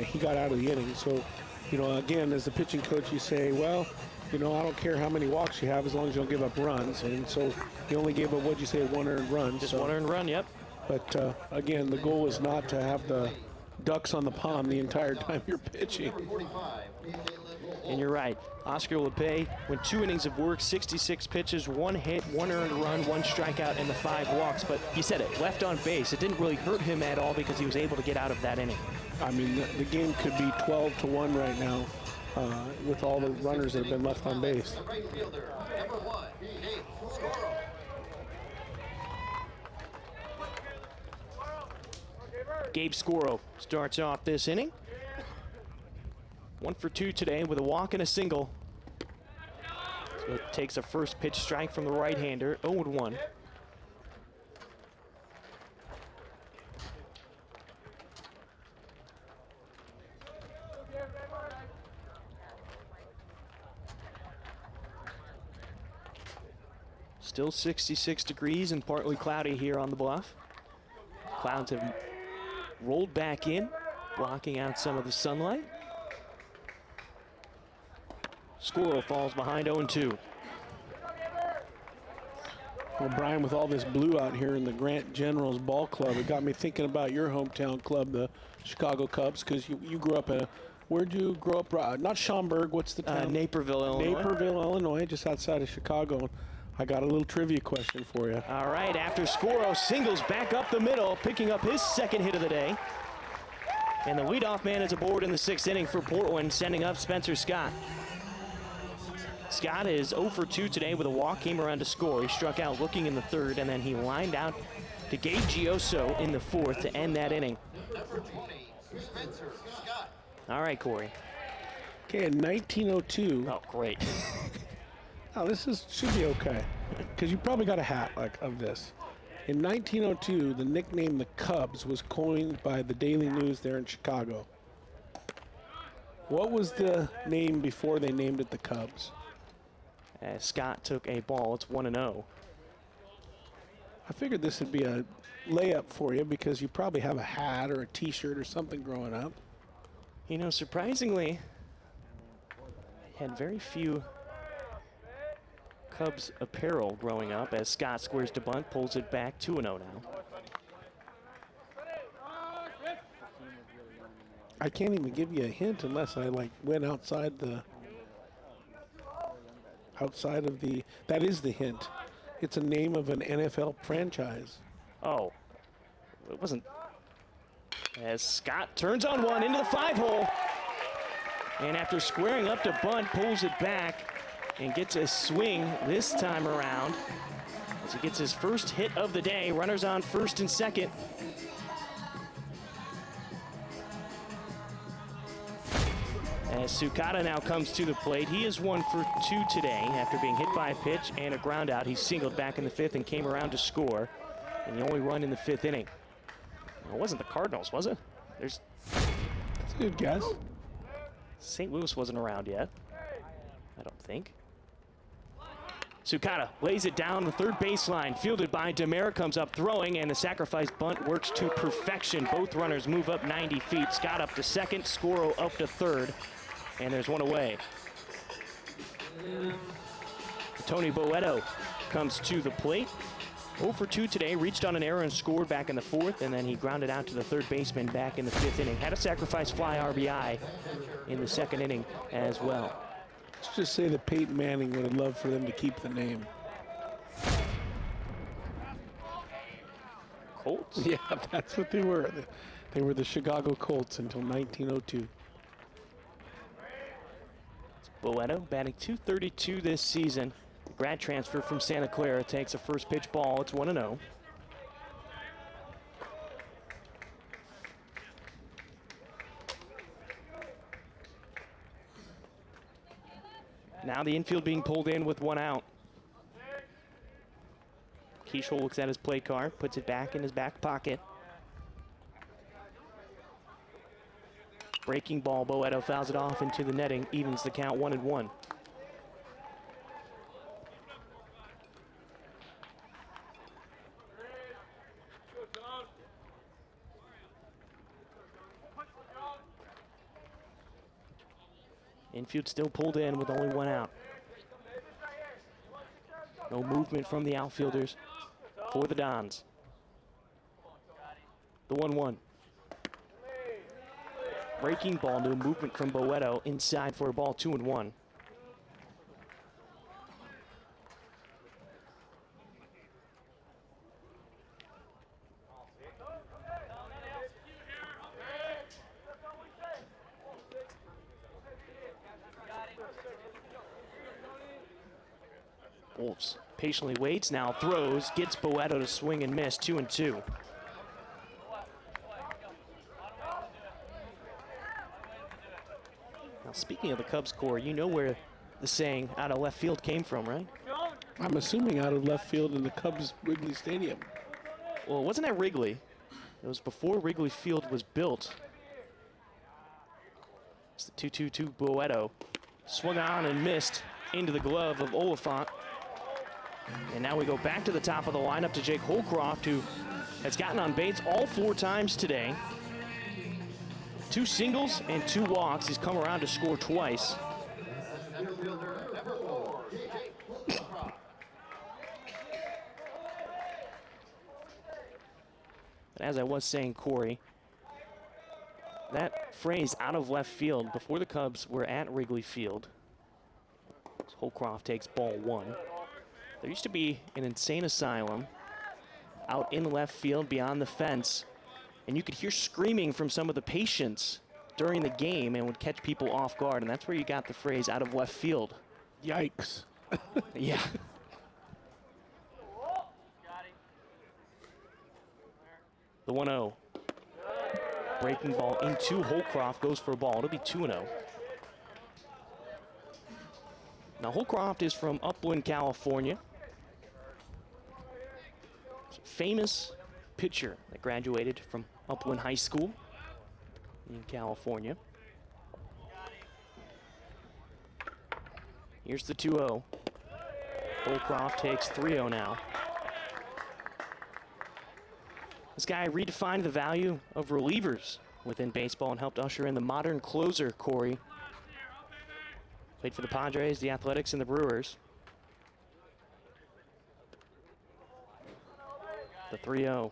[SPEAKER 4] he got out of the inning. So, you know, again, as the pitching coach, you say, well, you know, I don't care how many walks you have as long as you don't give up runs. And so he only gave up, what'd you say, 1 earned run.
[SPEAKER 3] Just 1 earned run, yep.
[SPEAKER 4] But, again, the goal is not to have the ducks on the pond the entire time you're pitching.
[SPEAKER 3] And you're right. Oscar LePay went 2 innings of work, 66 pitches, 1 hit, 1 earned run, 1 strikeout, and the 5 walks. But you said it, left on base. It didn't really hurt him at all because he was able to get out of that inning.
[SPEAKER 4] I mean, the game could be 12-1 right now with all the runners that have been left on base.
[SPEAKER 3] Gabe Scoro starts off this inning. 1 for 2 today with a walk and a single. So it takes a first pitch strike from the right-hander, 0-1. Still 66 degrees and partly cloudy here on the bluff. Clouds have rolled back in, blocking out some of the sunlight. Scoro falls behind 0-2.
[SPEAKER 4] Well, Brian, with all this blue out here in the Grant Generals Ball Club, it got me thinking about your hometown club, the Chicago Cubs, because you grew up where'd you grow up? Not Schaumburg, what's the town?
[SPEAKER 3] Naperville, Illinois.
[SPEAKER 4] Naperville, Illinois, just outside of Chicago. I got a little trivia question for you.
[SPEAKER 3] All right, after Scoro singles back up the middle, picking up his 2nd hit of the day. And the leadoff man is aboard in the 6th inning for Portland, sending up Spencer Scott. Scott is 0 for 2 today with a walk, came around to score. He struck out looking in the 3rd, and then he lined out to Gabe Gioso in the 4th to end that inning. All right, Corey.
[SPEAKER 4] Okay, in 1902.
[SPEAKER 3] Oh, great.
[SPEAKER 4] Oh, should be okay, because you probably got a hat of this. In 1902, the nickname the Cubs was coined by the Daily News there in Chicago. What was the name before they named it the Cubs?
[SPEAKER 3] Scott took a ball. It's 1-0.
[SPEAKER 4] I figured this would be a layup for you because you probably have a hat or a T-shirt or something growing up.
[SPEAKER 3] You know, surprisingly, I had very few Cubs apparel growing up as Scott squares to bunt, pulls it back 2-0 now.
[SPEAKER 4] I can't even give you a hint unless I went outside of the, that is the hint. It's a name of an NFL franchise.
[SPEAKER 3] Oh, it wasn't. As Scott turns on one into the 5-hole. And after squaring up to bunt, pulls it back and gets a swing this time around. As he gets his first hit of the day, runners on first and second. As Sukata now comes to the plate, he is 1 for 2 today after being hit by a pitch and a ground out. He singled back in the 5th and came around to score. And the only run in the 5th inning. It wasn't the Cardinals, was it?
[SPEAKER 4] That's a good guess.
[SPEAKER 3] St. Louis wasn't around yet, I don't think. Sukata lays it down the third baseline, fielded by Demare, comes up throwing, and the sacrifice bunt works to perfection. Both runners move up 90 feet. Scott up to second, Scoro up to third, and there's one away. Tony Boeto comes to the plate. 0 for 2 today, reached on an error and scored back in the 4th, and then he grounded out to the third baseman back in the 5th inning. Had a sacrifice fly RBI in the 2nd inning as well.
[SPEAKER 4] Let's just say that Peyton Manning would have loved for them to keep the name.
[SPEAKER 3] Colts?
[SPEAKER 4] Yeah, that's what they were. They were the Chicago Colts until 1902.
[SPEAKER 3] Boeto batting .232 this season. Grad transfer from Santa Clara takes a first pitch ball. It's 1-0. Now the infield being pulled in with 1 out. Keishol looks at his play card, puts it back in his back pocket. Breaking ball, Boeto fouls it off into the netting, evens the count 1-1. Infield still pulled in with only 1 out. No movement from the outfielders for the Dons. The 1-1. Breaking ball, no movement from Boeto inside for a ball, 2-1. Wolves patiently waits, now throws, gets Boeto to swing and miss, 2-2. Now speaking of the Cubs core, you know where the saying out of left field came from, right?
[SPEAKER 4] I'm assuming out of left field in the Cubs Wrigley Stadium.
[SPEAKER 3] Well, it wasn't at Wrigley. It was before Wrigley Field was built. It's the 2-2-2 Boeto. Swung on and missed into the glove of Oliphant. And now we go back to the top of the lineup to Jake Holcroft, who has gotten on base all 4 times today. 2 singles and 2 walks. He's come around to score twice. But as I was saying, Corey, that phrase out of left field before the Cubs were at Wrigley Field. Holcroft takes ball 1. There used to be an insane asylum out in left field beyond the fence, and you could hear screaming from some of the patients during the game and would catch people off guard, and that's where you got the phrase out of left field.
[SPEAKER 4] Yikes.
[SPEAKER 3] Yeah. The 1-0. Breaking ball into Holcroft, goes for a ball. It'll be 2-0. Now Holcroft is from Upland, California. Famous pitcher that graduated from Upland High School in California. Here's the 2-0. Holcroft takes 3-0 now. This guy redefined the value of relievers within baseball and helped usher in the modern closer, Corey. Played for the Padres, the Athletics, and the Brewers. The 3-0.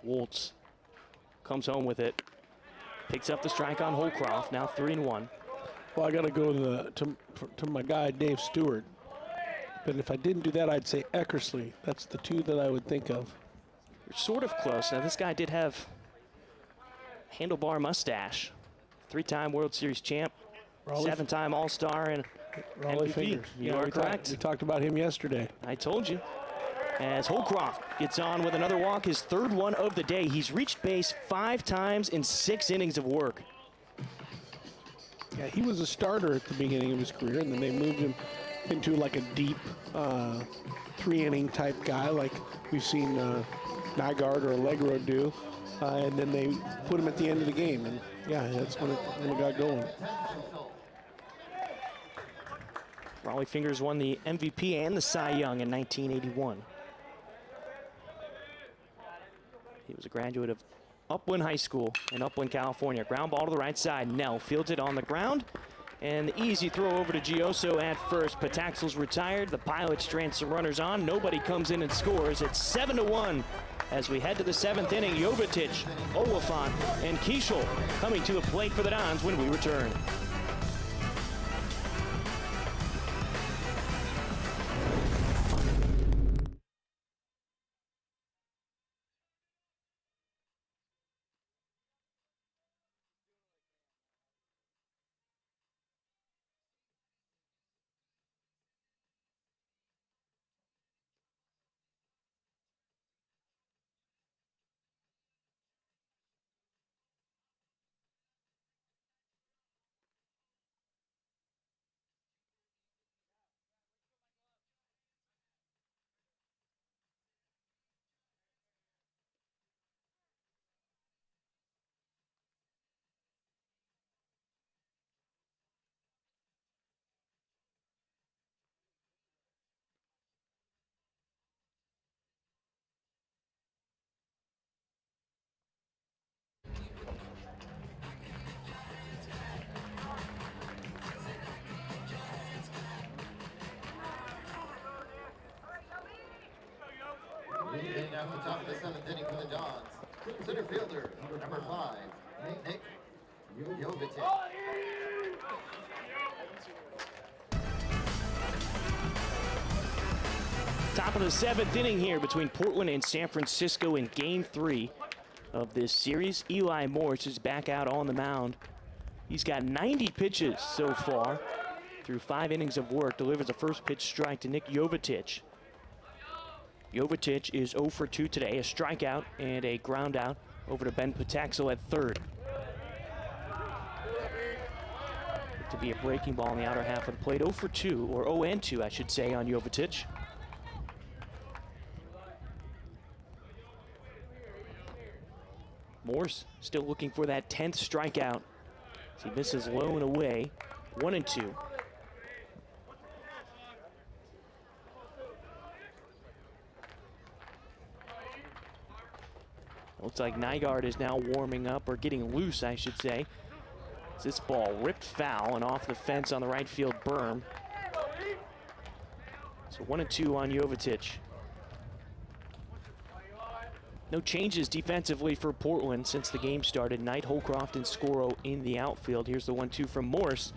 [SPEAKER 3] Woltz comes home with it. Picks up the strike on Holcroft, now 3-1.
[SPEAKER 4] Well, I got to go to my guy, Dave Stewart. But if I didn't do that, I'd say Eckersley. That's the 2 that I would think of.
[SPEAKER 3] You're sort of close. Now, this guy did have handlebar mustache. 3-time World Series champ,
[SPEAKER 4] Raleigh-
[SPEAKER 3] 7-time All-Star, and
[SPEAKER 4] Raleigh
[SPEAKER 3] MVP.
[SPEAKER 4] Fingers.
[SPEAKER 3] You
[SPEAKER 4] Yeah,
[SPEAKER 3] are
[SPEAKER 4] we
[SPEAKER 3] correct.
[SPEAKER 4] We talked about him yesterday.
[SPEAKER 3] I told you. As Holcroft gets on with another walk, his 3rd one of the day. He's reached base 5 times in 6 innings of work.
[SPEAKER 4] Yeah, he was a starter at the beginning of his career, and then they moved him into like a deep 3-inning type guy, like we've seen Nygaard or Allegro do, and then they put him at the end of the game, and yeah, that's when it got going.
[SPEAKER 3] Raleigh Fingers won the MVP and the Cy Young in 1981. He was a graduate of Upland High School in Upland, California. Ground ball to the right side. Nell fields it on the ground. And the easy throw over to Gioso at first. Pataxil's retired. The Pilots strand some runners on. Nobody comes in and scores. It's 7-1 as we head to the 7th inning. Jovetic, Oliphant, and Keichel coming to the plate for the Dons when we return.
[SPEAKER 2] Leading off the top of the 7th inning for the Dons. Center fielder, number 5, Nick Jovetic.
[SPEAKER 3] Top of the 7th inning here between Portland and San Francisco in Game 3 of this series. Eli Morse is back out on the mound. He's got 90 pitches so far through 5 innings of work. Delivers a first pitch strike to Nick Jovetic. Jovetic is 0 for 2 today. A strikeout and a ground out over to Ben Pataxil at 3rd. To be a breaking ball in the outer half of the plate. 0 for 2, or 0 and 2, I should say, on Jovetic. Morse still looking for that 10th strikeout. As he misses low and away. 1 and 2. Looks like Nygaard is now warming up, or getting loose, I should say. This ball ripped foul and off the fence on the right field berm. So 1 and 2 on Jovetic. No changes defensively for Portland since the game started. Knight, Holcroft, and Scoro in the outfield. Here's the 1-2 from Morse.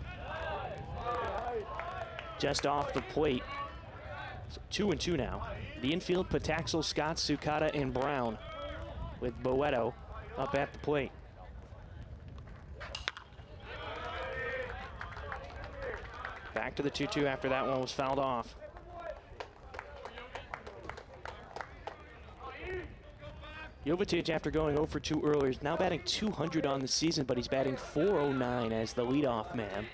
[SPEAKER 3] Just off the plate. So 2 and 2 now. The infield, Pataxil, Scott, Sukata, and Brown, with Boeto up at the plate. Back to the 2-2 after that one was fouled off. Jovetic, after going 0 for 2 earlier, is now batting 200 on the season, but he's batting .409 as the leadoff man.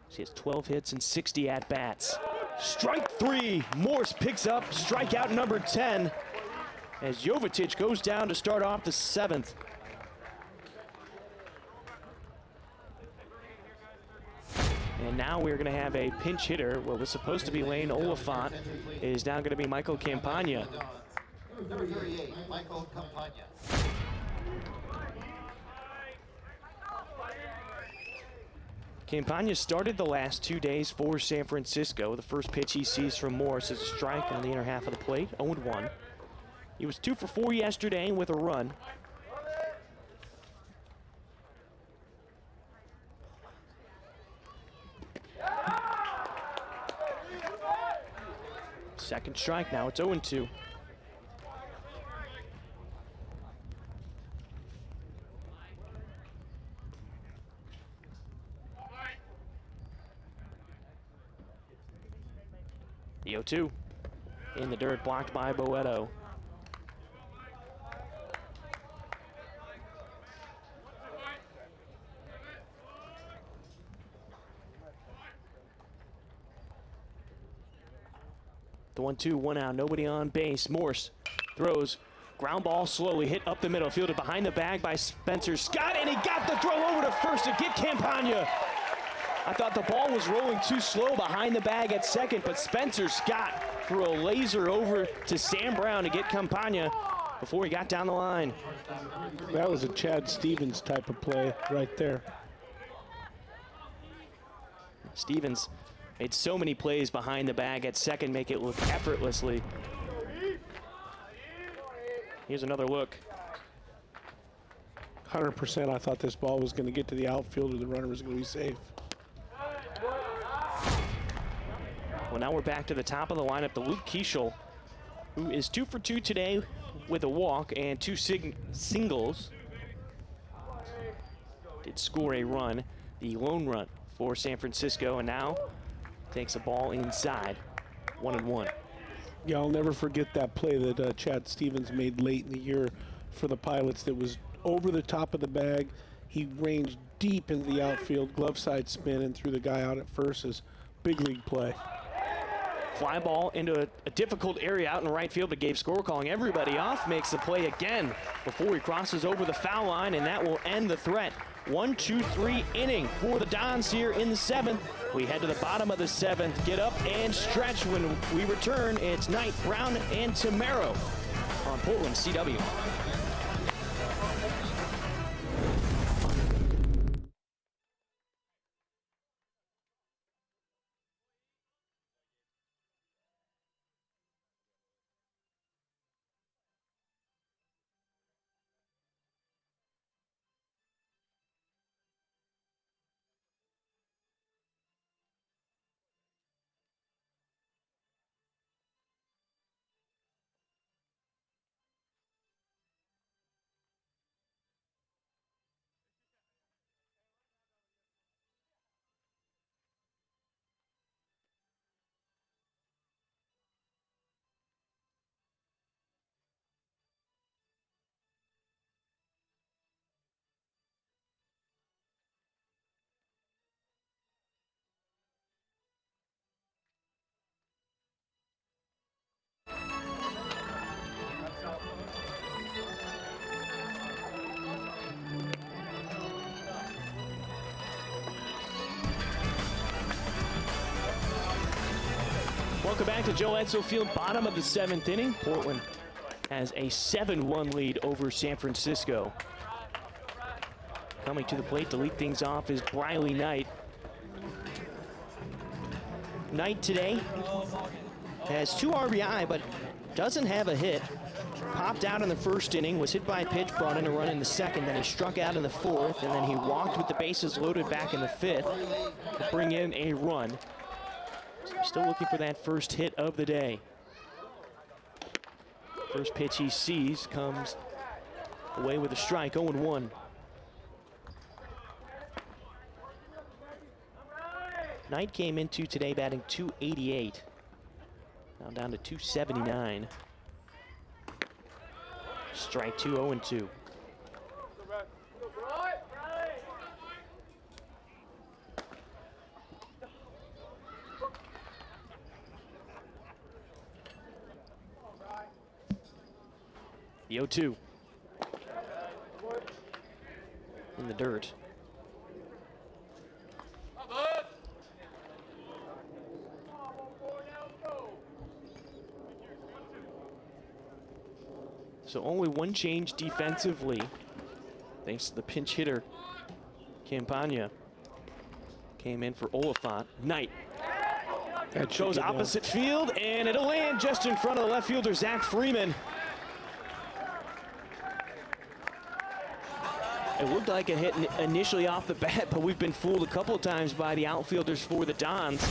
[SPEAKER 3] He has 12 hits and 60 at-bats. Strike 3, Morse picks up strikeout number 10 as Jovetic goes down to start off the 7th. And now we're going to have a pinch hitter. What was supposed to be Lane Oliphant is now going to be Michael Campagna.
[SPEAKER 2] Number 38, Michael Campagna.
[SPEAKER 3] Campagna started the last 2 days for San Francisco. The first pitch he sees from Morse is a strike on the inner half of the plate, 0-1. He was 2 for 4 yesterday with a run. Second strike, now it's 0-2. 0-2. In the dirt, blocked by Boeto. The 1-2, 1 out, nobody on base. Morse throws, ground ball slowly hit up the middle, fielded behind the bag by Spencer Scott, and he got the throw over to first to get Campagna. I thought the ball was rolling too slow behind the bag at second, but Spencer Scott threw a laser over to Sam Brown to get Campagna before he got down the line.
[SPEAKER 4] That was a Chad Stevens type of play right there.
[SPEAKER 3] Stevens made so many plays behind the bag at second, make it look effortlessly. Here's another look.
[SPEAKER 4] 100%, I thought this ball was going to get to the outfield or the runner was going to be safe.
[SPEAKER 3] Well, now we're back to the top of the lineup. The Luke Keischel, who is 2 for 2 today with a walk and 2 singles, did score a run, the lone run for San Francisco, and now takes a ball inside, 1-1.
[SPEAKER 4] Yeah, I'll never forget that play that Chad Stevens made late in the year for the Pilots that was over the top of the bag. He ranged deep into the outfield, glove side spin, and threw the guy out at first. As big league play.
[SPEAKER 3] Fly ball into a difficult area out in right field, but Gabe Score calling everybody off, makes the play again before he crosses over the foul line, and that will end the threat. 1-2-3 inning for the Dons here in the 7th. We head to the bottom of the 7th, get up and stretch. When we return, it's Knight, Brown, and Tamaro on Portland CW. Welcome back to Joe Edsall Field, bottom of the 7th inning. Portland has a 7-1 lead over San Francisco. Coming to the plate to lead things off is Briley Knight. Knight today has 2 RBI, but doesn't have a hit. Popped out in the first inning, was hit by a pitch, brought in a run in the second, then he struck out in the 4th, and then he walked with the bases loaded back in the 5th to bring in a run. Still looking for that first hit of the day. First pitch he sees comes away with a strike, 0-1. Knight came into today batting .288. Now down to .279. Strike 2, 0-2. The 0-2 in the dirt. So only one change defensively, thanks to the pinch hitter, Campagna. Came in for Oliphant. Knight. That goes opposite field, and it'll land just in front of the left fielder, Zach Freeman. It looked like a hit initially off the bat, but we've been fooled a couple of times by the outfielders for the Dons.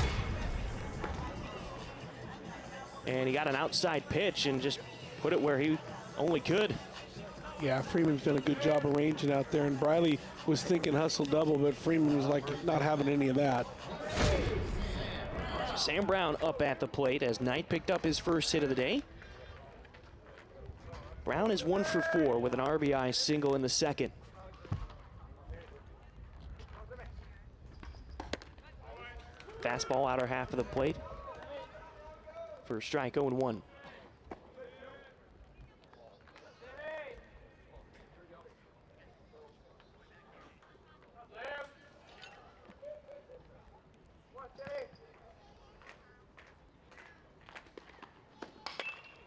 [SPEAKER 3] And he got an outside pitch and just put it where he only could.
[SPEAKER 4] Yeah, Freeman's done a good job arranging out there, and Briley was thinking hustle double, but Freeman was like not having any of that.
[SPEAKER 3] Sam Brown up at the plate as Knight picked up his first hit of the day. Brown is 1 for 4 with an RBI single in the second. Fastball outer half of the plate for a strike, 0-1.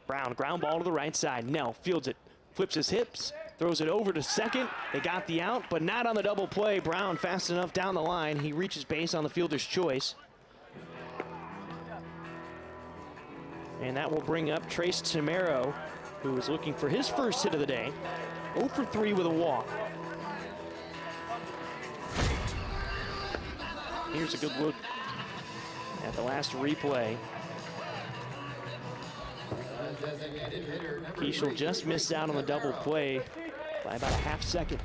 [SPEAKER 3] Brown, ground ball to the right side. Nell fields it, flips his hips, throws it over to second. They got the out, but not on the double play. Brown fast enough down the line. He reaches base on the fielder's choice. And that will bring up Trace Tamero, who is looking for his first hit of the day. 0 for 3 with a walk. Here's a good look at the last replay. Keishel just missed out on the double play by about a half second.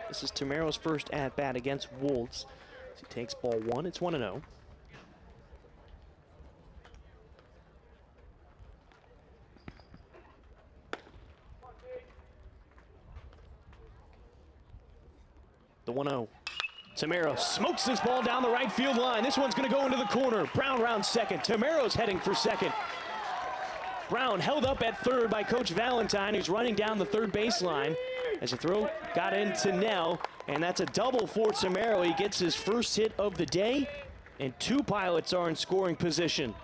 [SPEAKER 3] This is Tamero's first at-bat against Wolves. As he takes ball 1, it's 1-0. The 1-0. Tamero smokes this ball down the right field line. This one's going to go into the corner. Brown rounds second. Tamero's heading for second. Brown held up at third by Coach Valentine, who's running down the third baseline as the throw got into Nell, and that's a double for Tamero. He gets his first hit of the day, and 2 Pilots are in scoring position.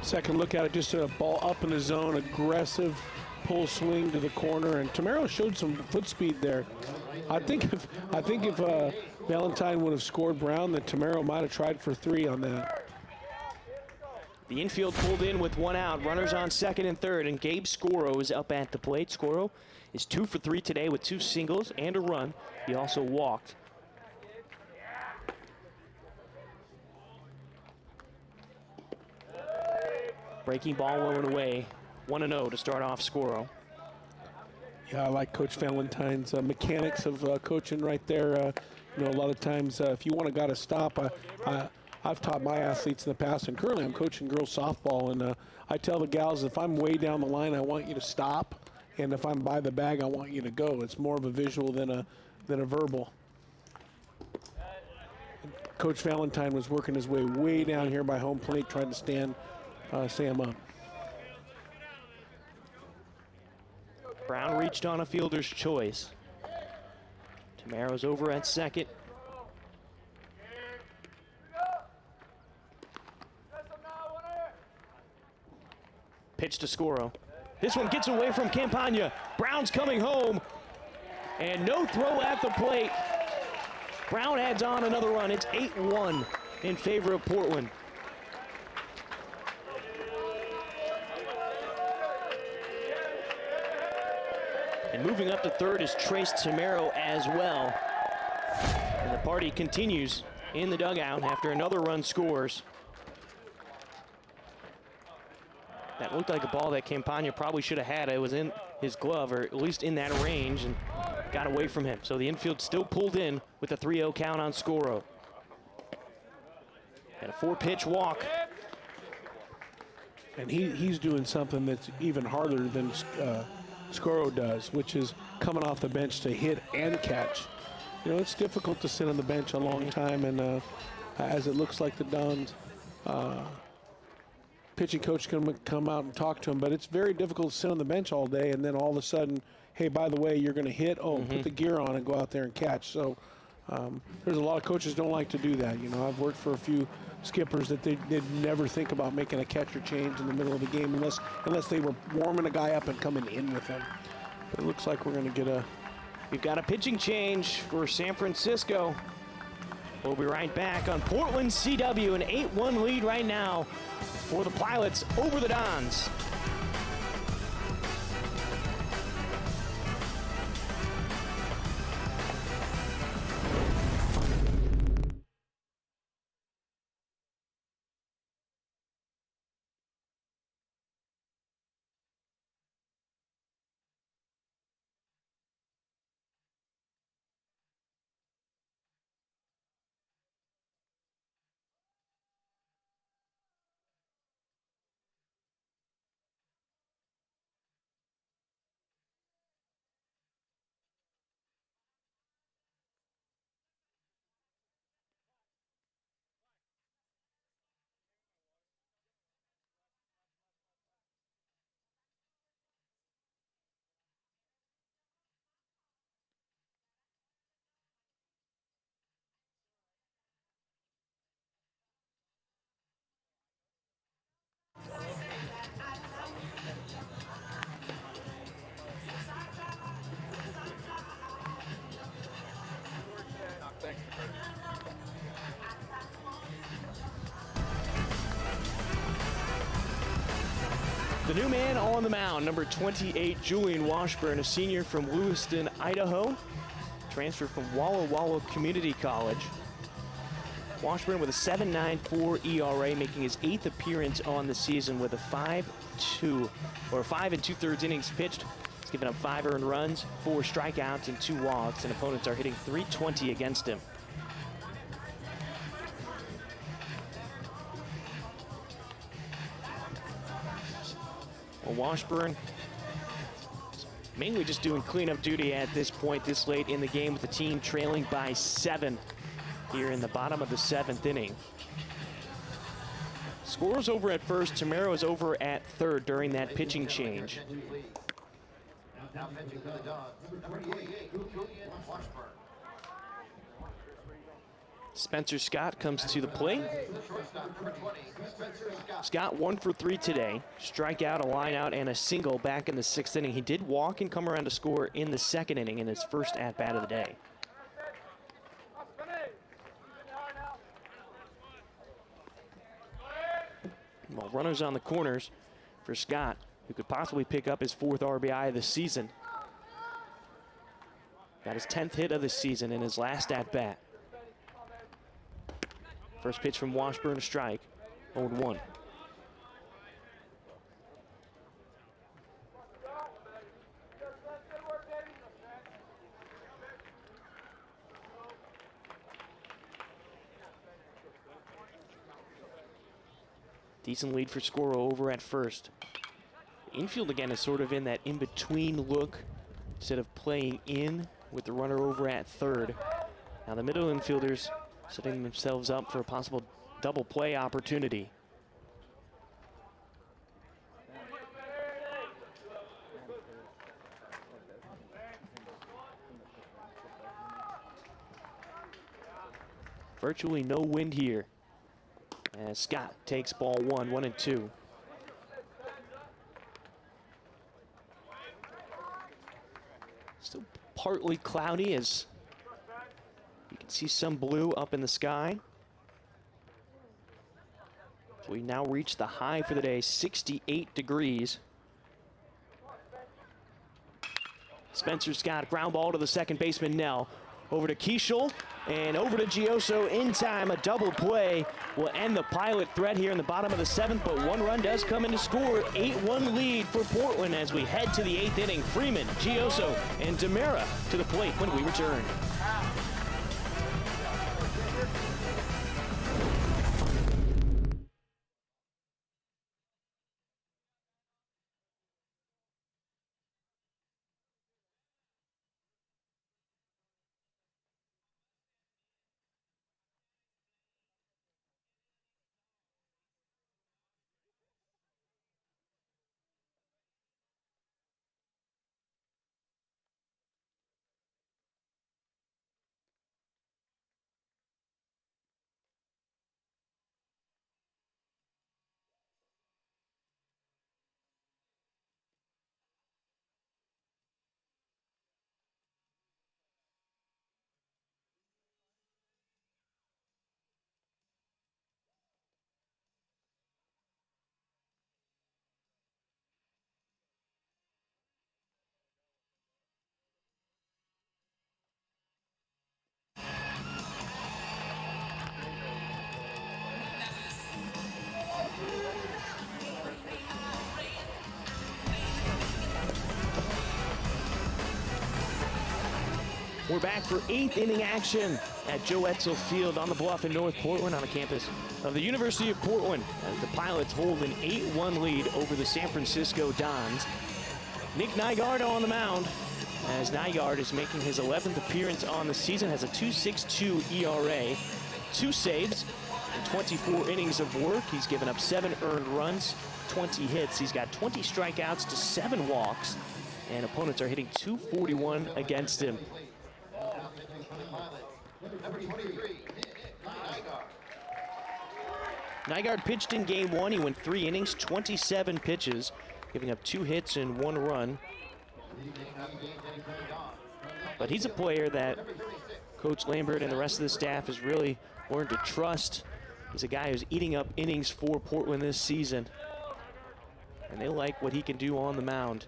[SPEAKER 4] Second look at it, just a ball up in the zone, aggressive pull swing to the corner, and Tamero showed some foot speed there. I think if Valentine would have scored Brown, then Tamero might have tried for 3 on that.
[SPEAKER 3] The infield pulled in with 1 out, runners on second and third, and Gabe Scoro is up at the plate. Scoro is 2 for 3 today with 2 singles and a run. He also walked. Breaking ball low and away. 1-0 to start off Scoro.
[SPEAKER 4] Yeah, I like Coach Valentine's mechanics of coaching right there. You know, a lot of times if you want a guy to stop, I've taught my athletes in the past, and currently I'm coaching girls softball, and I tell the gals, if I'm way down the line, I want you to stop, and if I'm by the bag, I want you to go. It's more of a visual than a verbal. Coach Valentine was working his way down here by home plate, trying to stand Sam up.
[SPEAKER 3] Brown reached on a fielder's choice. Tamero's over at second. Pitch to Scoro. This one gets away from Campagna. Brown's coming home, and no throw at the plate. Brown adds on another run. It's 8-1 in favor of Portland. And moving up to third is Trace Tamero as well. And the party continues in the dugout after another run scores. That looked like a ball that Campagna probably should have had. It was in his glove, or at least in that range, and got away from him. So the infield still pulled in with a 3-0 count on Scoro. And a 4-pitch walk.
[SPEAKER 4] And he's doing something that's even harder than Scoro does, which is coming off the bench to hit and catch. You know, it's difficult to sit on the bench a long time, and as it looks like the Dons pitching coach can come out and talk to him, but it's very difficult to sit on the bench all day, and then all of a sudden, hey, by the way, you're going to hit. Oh, put the gear on and go out there and catch. So there's a lot of coaches don't like to do that. You know, I've worked for a few skippers that they'd never think about making a catcher change in the middle of the game unless they were warming a guy up and coming in with him. But it looks like we're going to get
[SPEAKER 3] We've got a pitching change for San Francisco. We'll be right back on Portland CW, an 8-1 lead right now for the Pilots over the Dons. The new man on the mound, number 28, Julian Washburn, a senior from Lewiston, Idaho, transferred from Walla Walla Community College. Washburn with a 7.94 ERA, making his 8th appearance on the season with a 5 2/3 innings pitched. He's given up 5 earned runs, 4 strikeouts, and 2 walks, and opponents are hitting .320 against him. Well, Washburn mainly just doing cleanup duty at this point this late in the game, with the team trailing by 7 here in the bottom of the 7th inning. Scorers over at first, Tamero is over at third during that pitching change.
[SPEAKER 2] Now pitching for the Dogs, number 28, Julian Washburn.
[SPEAKER 3] Spencer Scott comes to the plate. Scott 1 for 3 today. Strikeout, a line out, and a single back in the 6th inning. He did walk and come around to score in the 2nd inning in his first at-bat of the day. Well, runners on the corners for Scott, who could possibly pick up his 4th RBI of the season. Got his 10th hit of the season in his last at-bat. First pitch from Washburn, a strike, 0-1. Decent lead for Scoro over at first. Infield again is sort of in that in-between look instead of playing in with the runner over at third. Now the middle infielders setting themselves up for a possible double play opportunity. Virtually no wind here as Scott takes ball 1, 1-2. Still partly cloudy as you can see some blue up in the sky. So we now reach the high for the day, 68 degrees. Spencer Scott, ground ball to the second baseman, Nell. Over to Keishel and over to Gioso in time. A double play will end the Pilot threat here in the bottom of the 7th, but 1 run does come in to score. 8-1 lead for Portland as we head to the 8th inning. Freeman, Gioso, and Demera to the plate when we return. We're back for 8th inning action at Joe Etzel Field on the Bluff in North Portland on the campus of the University of Portland as the Pilots hold an 8-1 lead over the San Francisco Dons. Nick Nygaard on the mound as Nygaard is making his 11th appearance on the season, has a 2.62 ERA, 2 saves, and 24 innings of work. He's given up 7 earned runs, 20 hits. He's got 20 strikeouts to 7 walks, and opponents are hitting .241 against him. Nygaard pitched in game 1. He went 3 innings, 27 pitches, giving up 2 hits and 1 run. But he's a player that Coach Lambert and the rest of the staff has really learned to trust. He's a guy who's eating up innings for Portland this season. and they like what he can do on the mound.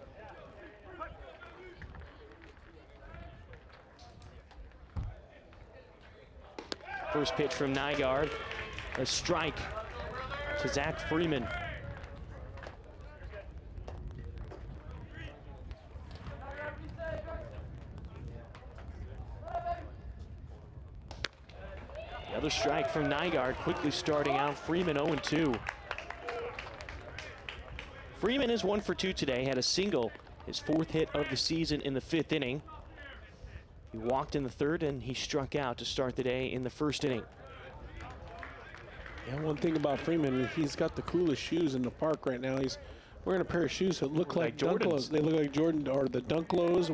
[SPEAKER 3] First pitch from Nygaard, a strike to Zach Freeman. Another strike from Nygaard, quickly starting out. Freeman 0-2. Freeman is 1 for 2 today, had a single, his 4th hit of the season in the 5th inning. He walked in the 3rd and he struck out to start the day in the 1st inning.
[SPEAKER 4] Yeah, one thing about Freeman, he's got the coolest shoes in the park right now. He's wearing a pair of shoes that look like Dunklos. They look like Jordan, or the Dunklos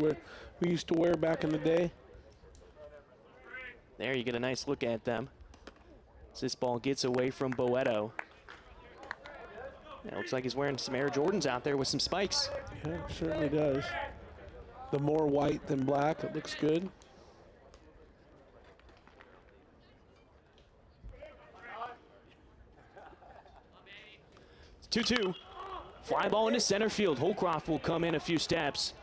[SPEAKER 4] we used to wear back in the day.
[SPEAKER 3] There you get a nice look at them. As this ball gets away from Boeto. It looks like he's wearing some Air Jordans out there with some spikes.
[SPEAKER 4] Yeah, it certainly does. The more white than black, it looks good.
[SPEAKER 3] It's 2-2. Fly ball into center field. Holcroft will come in a few steps.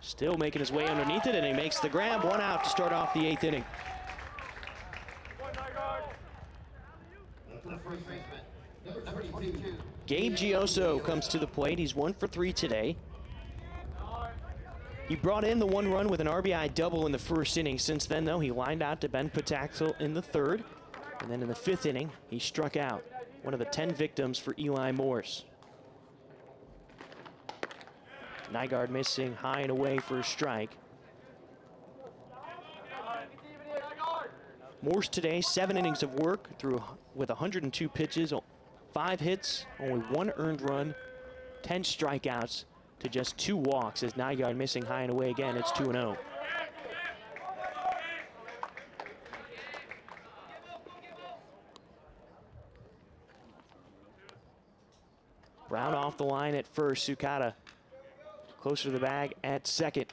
[SPEAKER 3] Still making his way underneath it, and he makes the grab. 1 out to start off the 8th inning. Gabe Gioso comes to the plate. He's 1 for 3 today. He brought in the 1 run with an RBI double in the 1st inning. Since then, though, he lined out to Ben Pataxel in the 3rd. And then in the 5th inning, he struck out. One of the 10 victims for Eli Morse. Nygaard missing high and away for a strike. Morse today, 7 innings of work through with 102 pitches, 5 hits, only 1 earned run, 10 strikeouts to just 2 walks as Nygaard missing high and away again. It's 2-0. Brown off the line at first. Sukata closer to the bag at 2nd.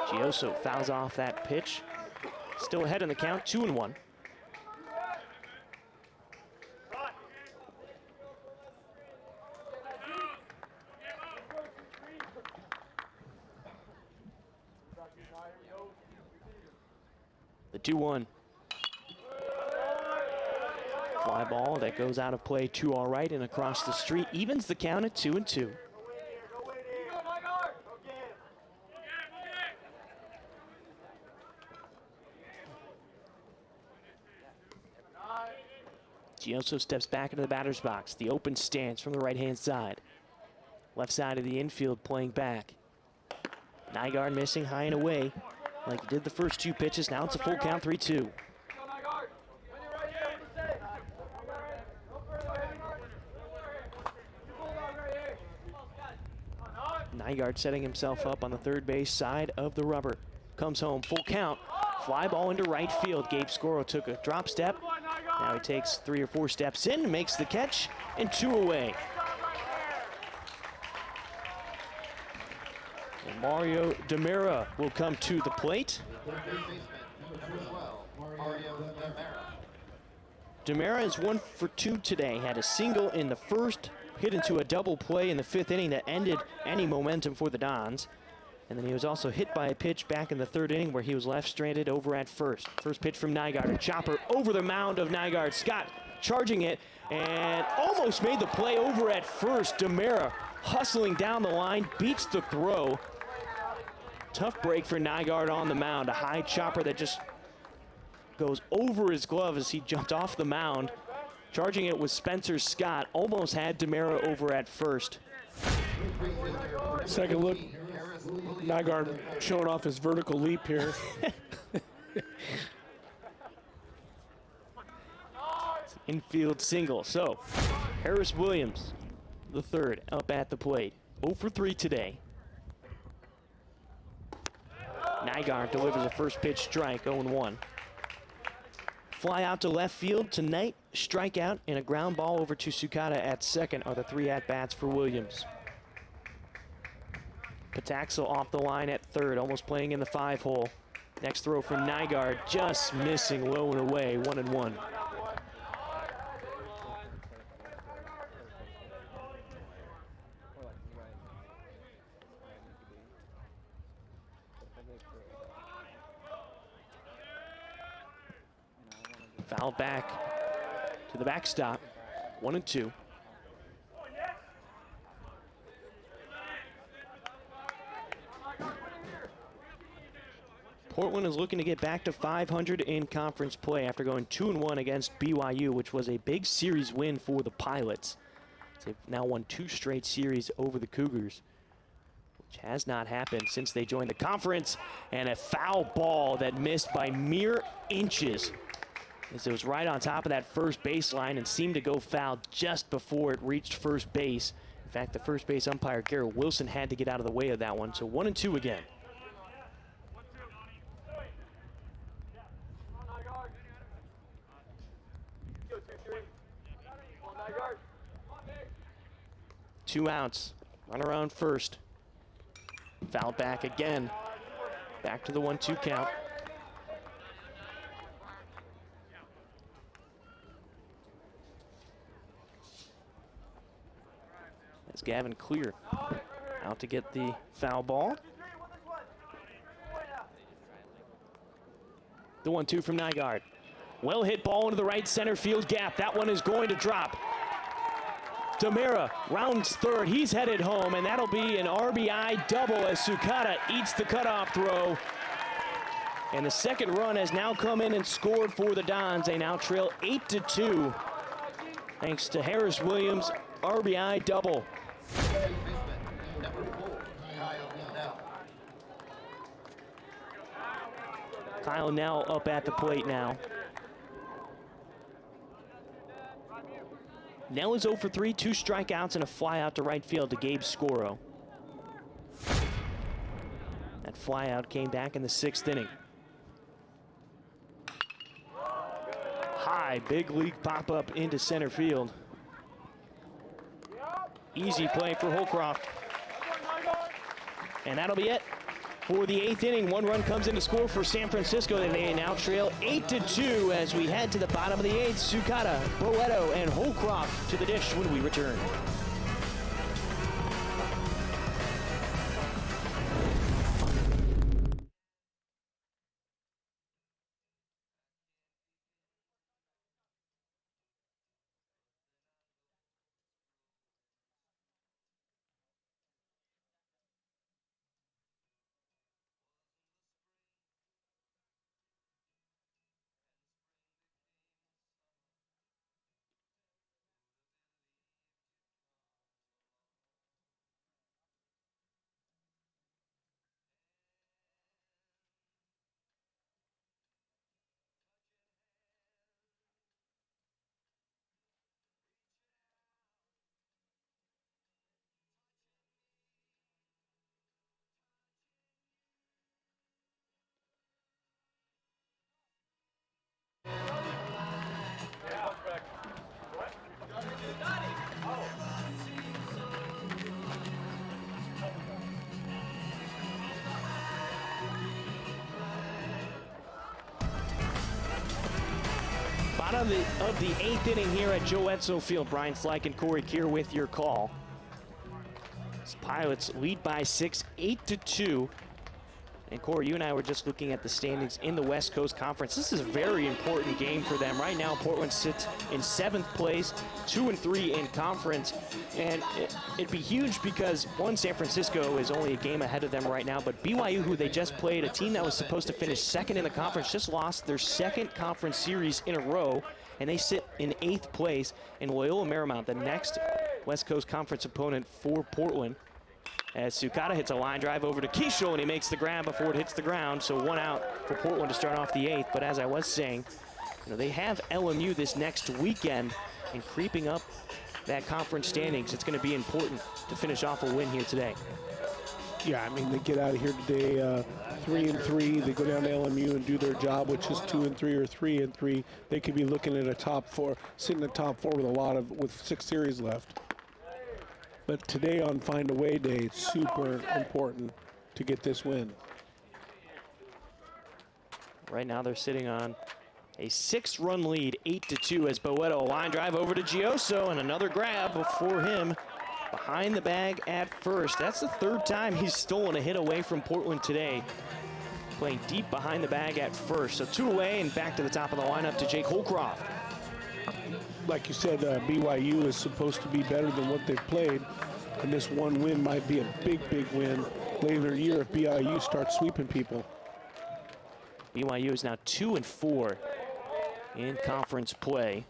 [SPEAKER 3] Gioso fouls off that pitch. Still ahead in the count, 2-1. The 2-1. Fly ball that goes out of play to our right and across the street. Evens the count at 2-2. Gioso steps back into the batter's box. The open stance from the right-hand side. Left side of the infield playing back. Nygaard missing high and away like he did the first 2 pitches. Now it's a full count, 3-2. Nygaard setting himself up on the 3rd base side of the rubber. Comes home, full count. Fly ball into right field. Gabe Scoro took a drop step. Now he takes 3 or 4 steps in, makes the catch, and 2 away. And Mario Demera will come to the plate. Demera is 1 for 2 today. Had a single in the 1st, hit into a double play in the 5th inning that ended any momentum for the Dons. And then he was also hit by a pitch back in the 3rd inning where he was left stranded over at first. First pitch from Nygaard, a chopper over the mound of Nygaard. Scott charging it and almost made the play over at first. Demera hustling down the line, beats the throw. Tough break for Nygaard on the mound. A high chopper that just goes over his glove as he jumped off the mound. Charging it was Spencer Scott. Almost had Demera over at first.
[SPEAKER 4] Second look. Nygaard showing off his vertical leap here.
[SPEAKER 3] Infield single. So, Harris Williams, the 3rd, up at the plate. 0 for 3 today. Nygaard delivers a first pitch strike, 0-1. Fly out to left field tonight. Strikeout and a ground ball over to Sukata at 2nd are the 3 at-bats for Williams. Pataxel off the line at 3rd, almost playing in the 5-hole. Next throw from Nygaard, just missing low and away, 1-1. Foul back to the backstop. 1-2. Portland is looking to get back to 500 in conference play after going 2-1 against BYU, which was a big series win for the Pilots. They've now won 2 straight series over the Cougars, which has not happened since they joined the conference. And a foul ball that missed by mere inches, as it was right on top of that first baseline and seemed to go foul just before it reached first base. In fact, the first base umpire, Garrett Wilson, had to get out of the way of that one. So 1-2 again. Two outs, run around first. Foul back again. Back to the 1-2 count. As Gavin Clear out to get the foul ball. The 1-2 from Nygaard. Well hit ball into the right center field gap. That one is going to drop. Demera rounds third. He's headed home, and that'll be an RBI double as Sukata eats the cutoff throw. And the second run has now come in and scored for the Dons. They now trail 8-2 thanks to Harris Williams' RBI double. Kyle Nell up at the plate now. Nell is 0 for 3, 2 strikeouts and a fly out to right field to Gabe Scoro. That fly out came back in the 6th inning. High, big league pop up into center field. Easy play for Holcroft. And that'll be it for the 8th inning. 1 run comes in to score for San Francisco, and they now trail 8-2 as we head to the bottom of the 8th. Sukata, Boeto, and Holcroft to the dish when we return. Bottom of the 8th inning here at Joe Edsel Field. Brian Slyke and Corey Keir with your call. As Pilots lead by 6, 8-2. And Corey, you and I were just looking at the standings in the West Coast Conference. This is a very important game for them. Right now, Portland sits in 7th place, 2-3 in conference. And it'd be huge because, one, San Francisco is only a game ahead of them right now, but BYU, who they just played, a team that was supposed to finish 2nd in the conference, just lost their 2nd conference series in a row, and they sit in 8th place. And Loyola Marymount, the next West Coast Conference opponent for Portland, as Sukata hits a line drive over to Keishel, and he makes the grab before it hits the ground. So 1 out for Portland to start off the 8th. But as I was saying, they have LMU this next weekend, and creeping up that conference standings, it's going to be important to finish off a win here today.
[SPEAKER 4] Yeah, I mean, they get out of here today 3-3. They go down to LMU and do their job, which is 2-3 or 3-3. They could be looking at a top 4, sitting in the top 4 with 6 series left. But today on Find a Way Day, it's super important to get this win.
[SPEAKER 3] Right now they're sitting on a 6-run lead, 8-2, as Boeto, a line drive over to Gioso, and another grab for him behind the bag at first. That's the 3rd time he's stolen a hit away from Portland today. playing deep behind the bag at first. So 2 away and back to the top of the lineup to Jake Holcroft.
[SPEAKER 4] Like you said, BYU is supposed to be better than what they've played, and this one win might be a big, big win later in the year if BYU starts sweeping people.
[SPEAKER 3] BYU is now 2-4 in conference play.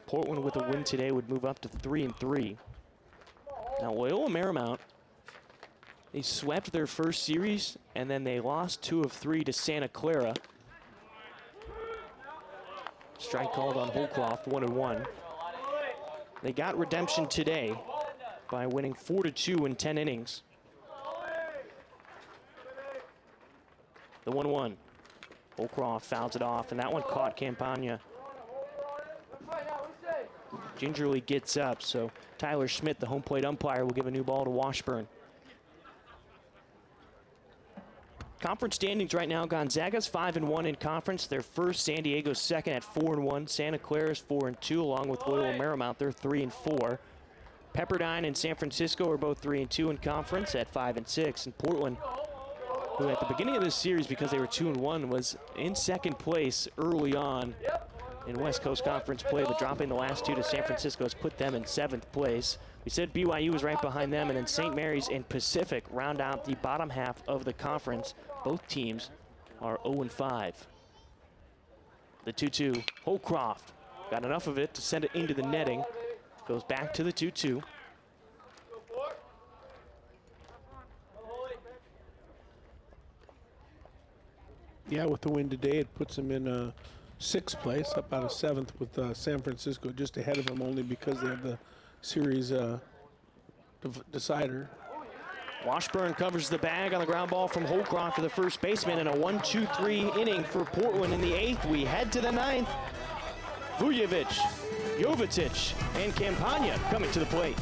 [SPEAKER 3] Portland with a win today would move up to 3-3. Now Loyola Marymount, they swept their first series and then they lost 2 of 3 to Santa Clara. Strike called on Holcroft, 1-1. They got redemption today by winning 4-2 in 10 innings. The 1-1. Holcroft fouls it off, and that one caught Campagna. Gingerly gets up, so Tyler Schmidt, the home plate umpire, will give a new ball to Washburn. Conference standings right now, Gonzaga's 5-1 in conference. They're first, San Diego's second at 4-1. Santa Clara's 4-2, along with Loyola Marymount. They're 3-4. Pepperdine and San Francisco are both 3-2 in conference at 5-6. And Portland, who at the beginning of this series, because they were 2-1, was in second place early on in West Coast Conference play, but dropping the last 2 to San Francisco has put them in 7th place. We said BYU was right behind them, and then St. Mary's and Pacific round out the bottom half of the conference. Both teams are 0-5. The 2-2, Holcroft got enough of it to send it into the netting. Goes back to the 2-2.
[SPEAKER 4] Yeah, with the win today, it puts them in 6th place, up out of 7th with San Francisco just ahead of them only because they have the series decider.
[SPEAKER 3] Washburn covers the bag on the ground ball from Holcroft to the first baseman, and a 1-2-3 inning for Portland in the 8th. We head to the 9th. Vujovic, Jovetic, and Campagna coming to the plate.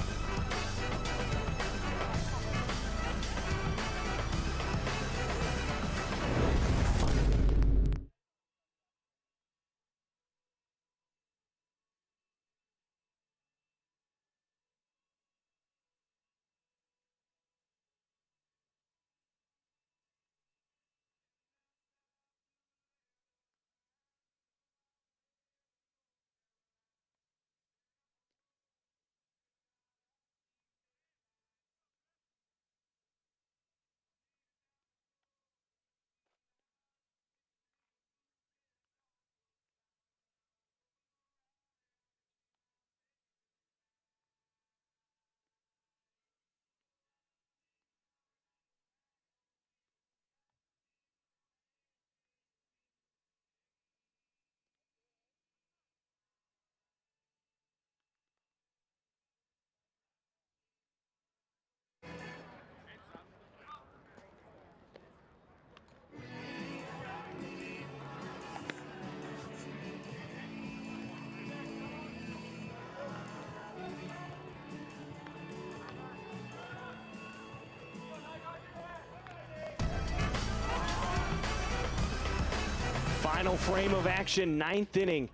[SPEAKER 3] Final frame of action, 9th inning.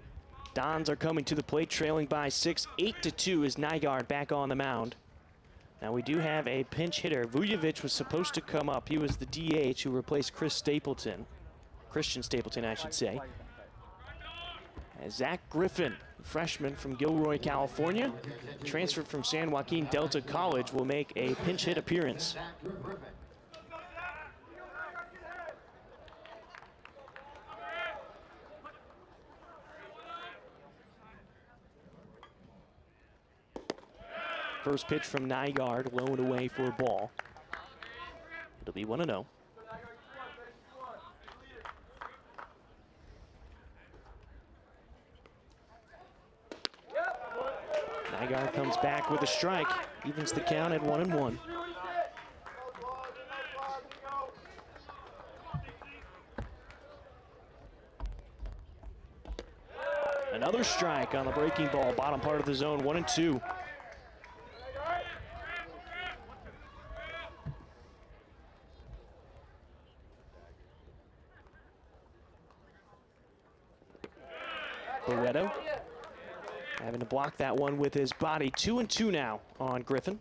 [SPEAKER 3] Dons are coming to the plate, trailing by 6, 8-2 is Nygaard back on the mound. Now we do have a pinch hitter. Vujovic was supposed to come up. He was the DH who replaced Christian Stapleton, I should say. As Zach Griffin, freshman from Gilroy, California, transferred from San Joaquin Delta College, will make a pinch hit appearance. First pitch from Nygaard, low and away for a ball. It'll be 1-0. Nygaard comes back with a strike, evens the count at 1-1. Another strike on the breaking ball, bottom part of the zone, 1-2. Barreto having to block that one with his body. 2-2 now on Griffin.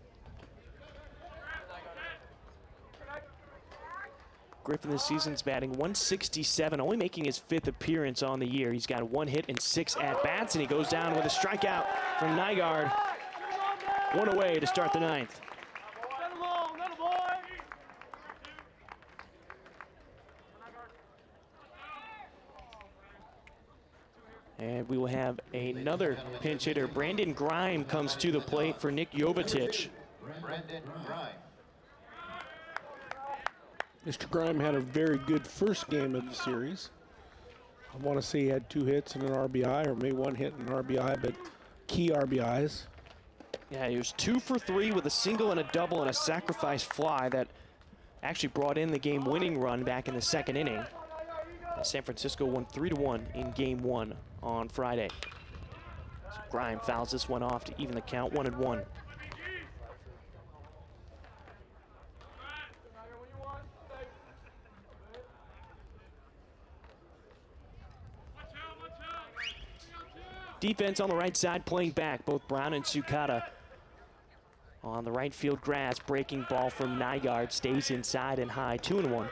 [SPEAKER 3] Griffin this season's batting 167, only making his 5th appearance on the year. He's got 1 hit and 6 at-bats, and he goes down with a strikeout from Nygaard. 1 away to start the 9th. And we will have another pinch hitter. Brandon Grime comes to the plate for Nick Jovetic.
[SPEAKER 2] Brandon Grime.
[SPEAKER 4] Mr. Grime had a very good first game of the series. I want to say he had 2 hits and an RBI, or maybe 1 hit and an RBI, but key RBIs.
[SPEAKER 3] Yeah, he was 2 for 3 with a single and a double and a sacrifice fly that actually brought in the game-winning run back in the 2nd inning. San Francisco won 3-1 in Game 1 on Friday. So Grime fouls this one off to even the count, 1-1. Defense on the right side playing back, both Brown and Sukata. On the right field grass, breaking ball from Nygaard, stays inside and high, 2-1.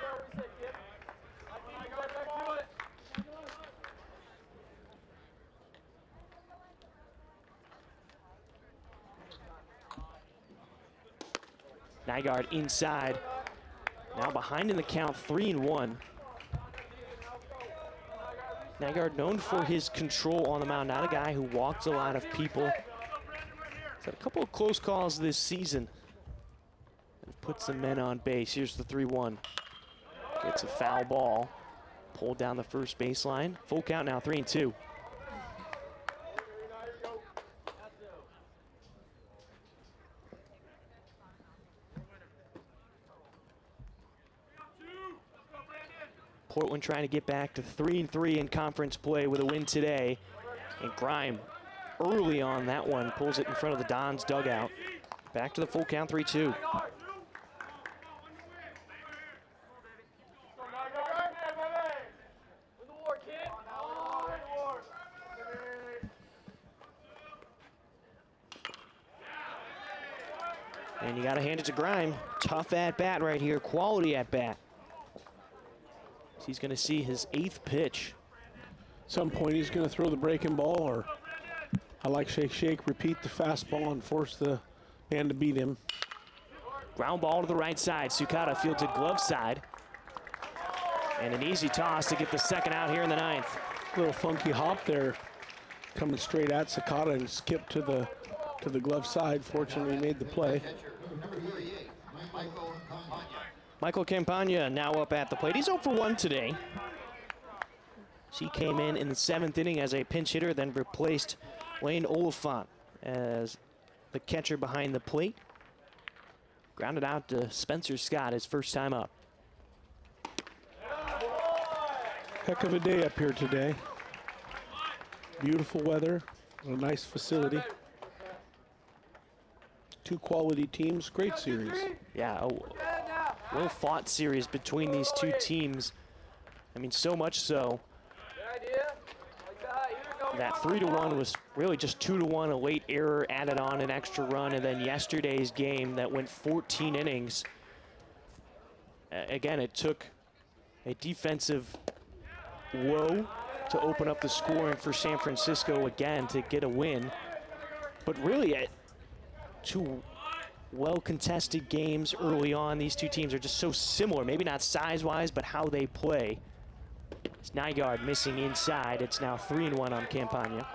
[SPEAKER 3] Nygaard inside, now behind in the count, 3-1. Nygaard known for his control on the mound, not a guy who walks a lot of people. He's had a couple of close calls this season. And put some men on base. Here's the 3-1. Gets a foul ball. Pulled down the first baseline. Full count now, 3-2. Portland trying to get back to 3-3 in conference play with a win today. And Grime early on that one pulls it in front of the Dons dugout. Back to the full count, 3-2. And you got to hand it to Grime. Tough at bat right here, quality at bat. He's going to see his 8th pitch.
[SPEAKER 4] At some point he's going to throw the breaking ball, or I like shake, repeat the fastball and force the man to beat him.
[SPEAKER 3] Ground ball to the right side. Sukata fields it glove side. And an easy toss to get the 2nd out here in the 9th.
[SPEAKER 4] Little funky hop there, coming straight at Sukata and skip to the glove side. Fortunately, he made the play.
[SPEAKER 3] Michael Campagna now up at the plate. He's 0 for 1 today. He came in the 7th inning as a pinch hitter, then replaced Lane Oliphant as the catcher behind the plate. Grounded out to Spencer Scott his first time up.
[SPEAKER 4] Heck of a day up here today. Beautiful weather, a nice facility. 2 quality teams, great series.
[SPEAKER 3] Yeah, a well-fought series between these 2 teams. I mean, so much so that 3-1 was really just 2-1, a late error added on an extra run, and then yesterday's game that went 14 innings. Again, it took a defensive woe to open up the scoring for San Francisco again to get a win. But really, 2 well-contested games early on. These 2 teams are just so similar, maybe not size-wise, but how they play. It's Nygaard missing inside. It's now 3-1 on Campagna.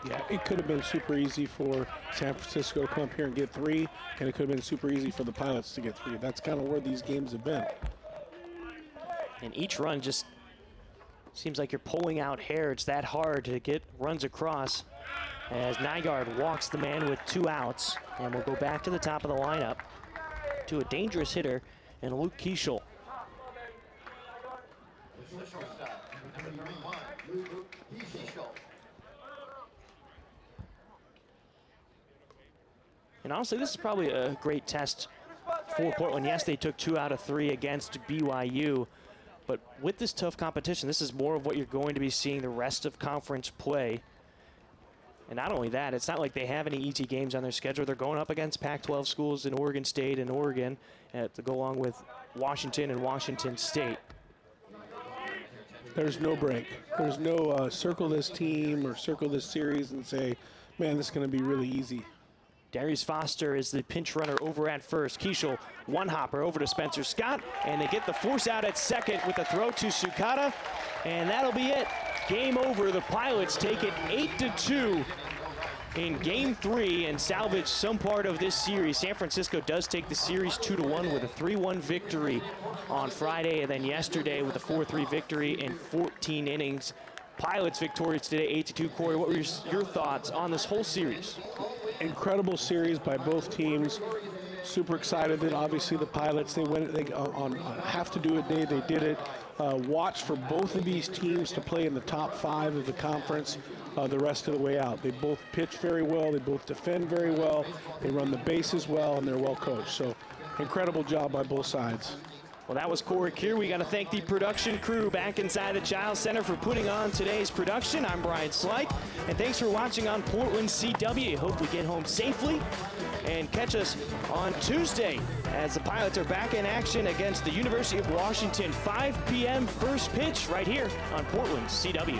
[SPEAKER 4] Yeah, it could have been super easy for San Francisco to come up here and get 3, and it could have been super easy for the Pilots to get 3. That's kind of where these games have been.
[SPEAKER 3] And each run just seems like you're pulling out hair. It's that hard to get runs across as Nygaard walks the man with 2 outs. And we'll go back to the top of the lineup to a dangerous hitter and Luke Keischel. And honestly, this is probably a great test for Portland. Yes, they took 2 out of 3 against BYU, but with this tough competition, this is more of what you're going to be seeing the rest of conference play. And not only that, it's not like they have any easy games on their schedule. They're going up against Pac-12 schools in Oregon State and Oregon to go along with Washington and Washington State.
[SPEAKER 4] There's no break. There's no circle this team or circle this series and say, man, this is going to be really easy.
[SPEAKER 3] Darius Foster is the pinch runner over at first. Keishel, one hopper over to Spencer Scott, and they get the force out at second with the throw to Sukata, and that'll be it. Game over. The Pilots take it 8-2 in Game 3 and salvage some part of this series. San Francisco does take the series 2-1 with a 3-1 victory on Friday, and then yesterday with a 4-3 victory in 14 innings. Pilots victorious today, 8-2. Corey, what were your thoughts on this whole series?
[SPEAKER 4] Incredible series by both teams. Super excited that obviously the Pilots, they went on have-to-do-it day, they did it. Watch for both of these teams to play in the top 5 of the conference the rest of the way out. They both pitch very well, they both defend very well, they run the bases well, and they're well coached. So incredible job by both sides.
[SPEAKER 3] Well, that was Corey Kier. We got to thank the production crew back inside the Chiles Center for putting on today's production. I'm Brian Slyke, and thanks for watching on Portland CW. Hope we get home safely, and catch us on Tuesday as the Pilots are back in action against the University of Washington. 5 p.m. first pitch right here on Portland CW.